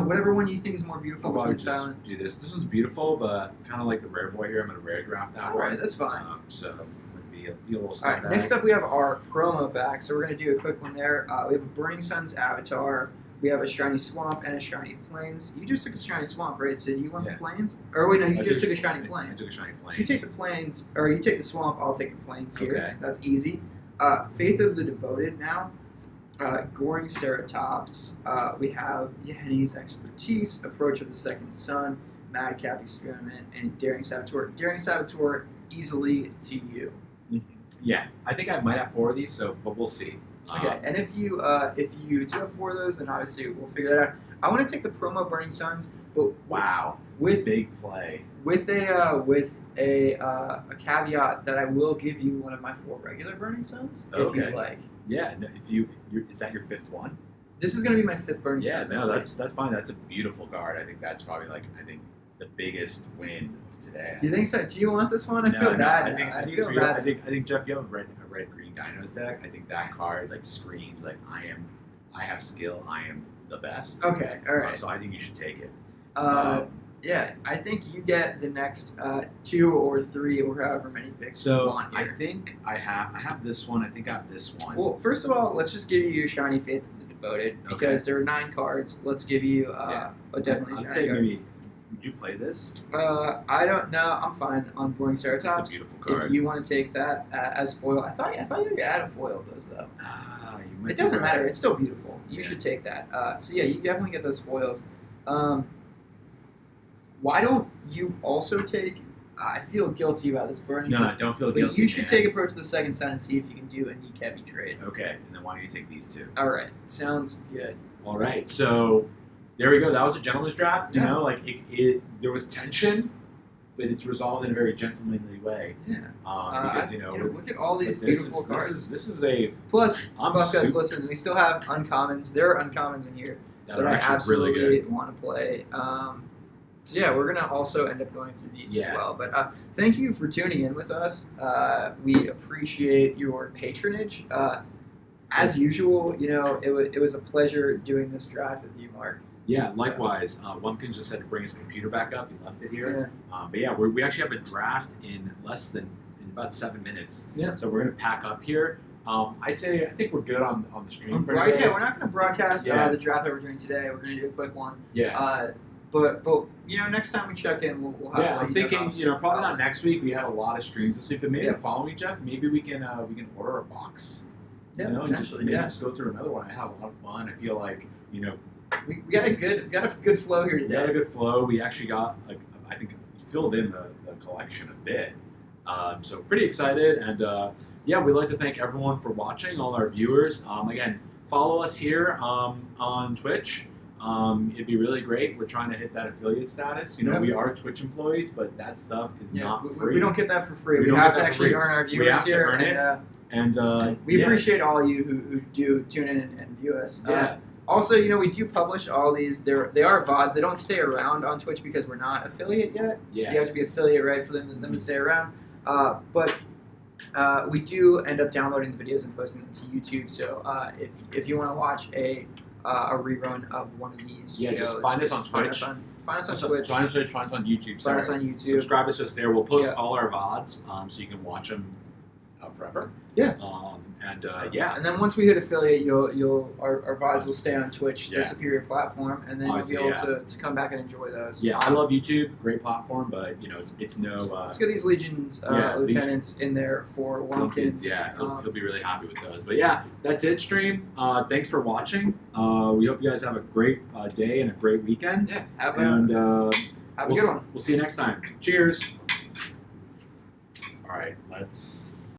whatever one you think is more beautiful I'll probably between just Silent. do this. This one's beautiful, but kind of like the rare boy here. I'm gonna rare draft that All one. right, that's fine. So it would be a little All step right, back. next up we have our promo pack. So we're going to do a quick one there. We have a Burning Sun's Avatar. We have a Shiny Swamp and a Shiny Plains. You just took a Shiny Swamp, right? So you want Yeah. the Plains? Or wait, no, you I just took- took a Shiny I Plains. took a shiny plains. So you take the Plains, or you take the Swamp, I'll take the Plains here. Okay. That's easy. Faith of the Devoted now. Goring Ceratops. We have Yeheni's Expertise, Approach of the Second Sun, Madcap Experiment, and Daring Saboteur. Daring Saboteur easily to you. Yeah, I think I might have 4 of these, but we'll see. Okay, and if you do have 4 of those, then obviously we'll figure that out. I want to take the promo Burning Suns, but Wow, with big play. with a caveat that I will give you one of my 4 regular Burning Suns if Okay. you like. Yeah, no, is that your 5th one? This is going to be my 5th Burning Yeah, Suns. no, that's fine. That's a beautiful card. I think that's probably the biggest win of today. You think so? Do you want this one? I No, feel no, bad. I think now. it's feel for you. bad. I think Jeff, you have a red green dinos deck. I think that card like screams like I have skill. I am the best. Okay, all right. So I think you should take it. Yeah, I think you get the next 2 or 3 or however many picks you So want I here. think I have this one. I think I have this one. Well, first of all, let's just give you Shiny Faith of the Devoted because there are 9 cards. Let's give you a definitely I'd Shiny say card. maybe. Would you play this? I don't know. I'm fine on Boring Ceratops. It's a beautiful card. If you want to take that as foil, I thought you already had a foil of those though. You might It be doesn't right. matter. It's still beautiful. You Yeah. should take that. So yeah, you definitely get those foils. Why don't you also take? I feel guilty about this burning. No, Suns, don't feel but guilty. you should man. take Approach to the Second Sun and see if you can do a Nick Heavy trade. Okay, and then why don't you take these 2? All right, sounds good. All right, so there we go. That was a gentleman's draft. You Yeah. know, like there was tension, but it's resolved in a very gentlemanly way. Yeah. Because Look at all these this beautiful is, cards. This is a Plus, guys, super- listen, we still have uncommons. There are uncommons in here that that are I actually absolutely really good. want to play. So yeah, we're gonna also end up going through these Yeah. as well. But thank you for tuning in with us. We appreciate your patronage. As usual, it was a pleasure doing this draft with you, Mark. Yeah, likewise. Wumpkins just said to bring his computer back up. He left it here. But yeah, we actually have a draft in about 7 minutes. Yeah. So we're gonna pack up here. I think we're good on the stream for Right? today. Yeah, we're not gonna broadcast Yeah. the draft that we're doing today. We're gonna do a quick one. Yeah. But next time we check in, we'll have. Yeah, to let I'm you thinking, know. probably not next week. We had a lot of streams this week, but maybe Yeah. the following week, Jeff. Maybe we can order a box. Yeah, and potentially. just go through another one. I have a lot of fun. I feel like We got a good flow here we had a today. good flow. We actually got I think filled in the collection a bit. So pretty excited, and we'd like to thank everyone for watching, all our viewers. Again, follow us here on Twitch. It'd be really great. We're trying to hit that affiliate status. Yeah. We are Twitch employees, but that stuff is not free. We don't get that for free. We We don't have get to that for actually free. earn our We viewers have to here. earn it. And we yeah. appreciate all you who do tune in and view us. Yeah. Also, we do publish all these. They are VODs. They don't stay around on Twitch because we're not affiliate yet. You have Yes. to be affiliate, right, for them to stay around. But we do end up downloading the videos and posting them to YouTube. So if you want to watch a rerun of one of these Yeah, shows, just find us on find Twitch. Find us on So- Twitch. Find us on Twitch, find us on YouTube. Find us sorry. on YouTube. Subscribe us to us there. We'll post Yeah. all our VODs so you can watch them forever. Yeah. And then once we hit affiliate, our VODs will stay on Twitch, Yeah. the superior platform, and then Obviously, you'll be able to come back and enjoy those. Yeah, I love YouTube. Great platform, but it's no. Let's get these Legions Yeah, lieutenants in there for Wumpkins. Yeah, he'll be really happy with those. But yeah, that's it, stream. Thanks for watching. We hope you guys have a great day and a great weekend. Yeah. Have And a good one. we'll see you next time. Cheers. All right, let's.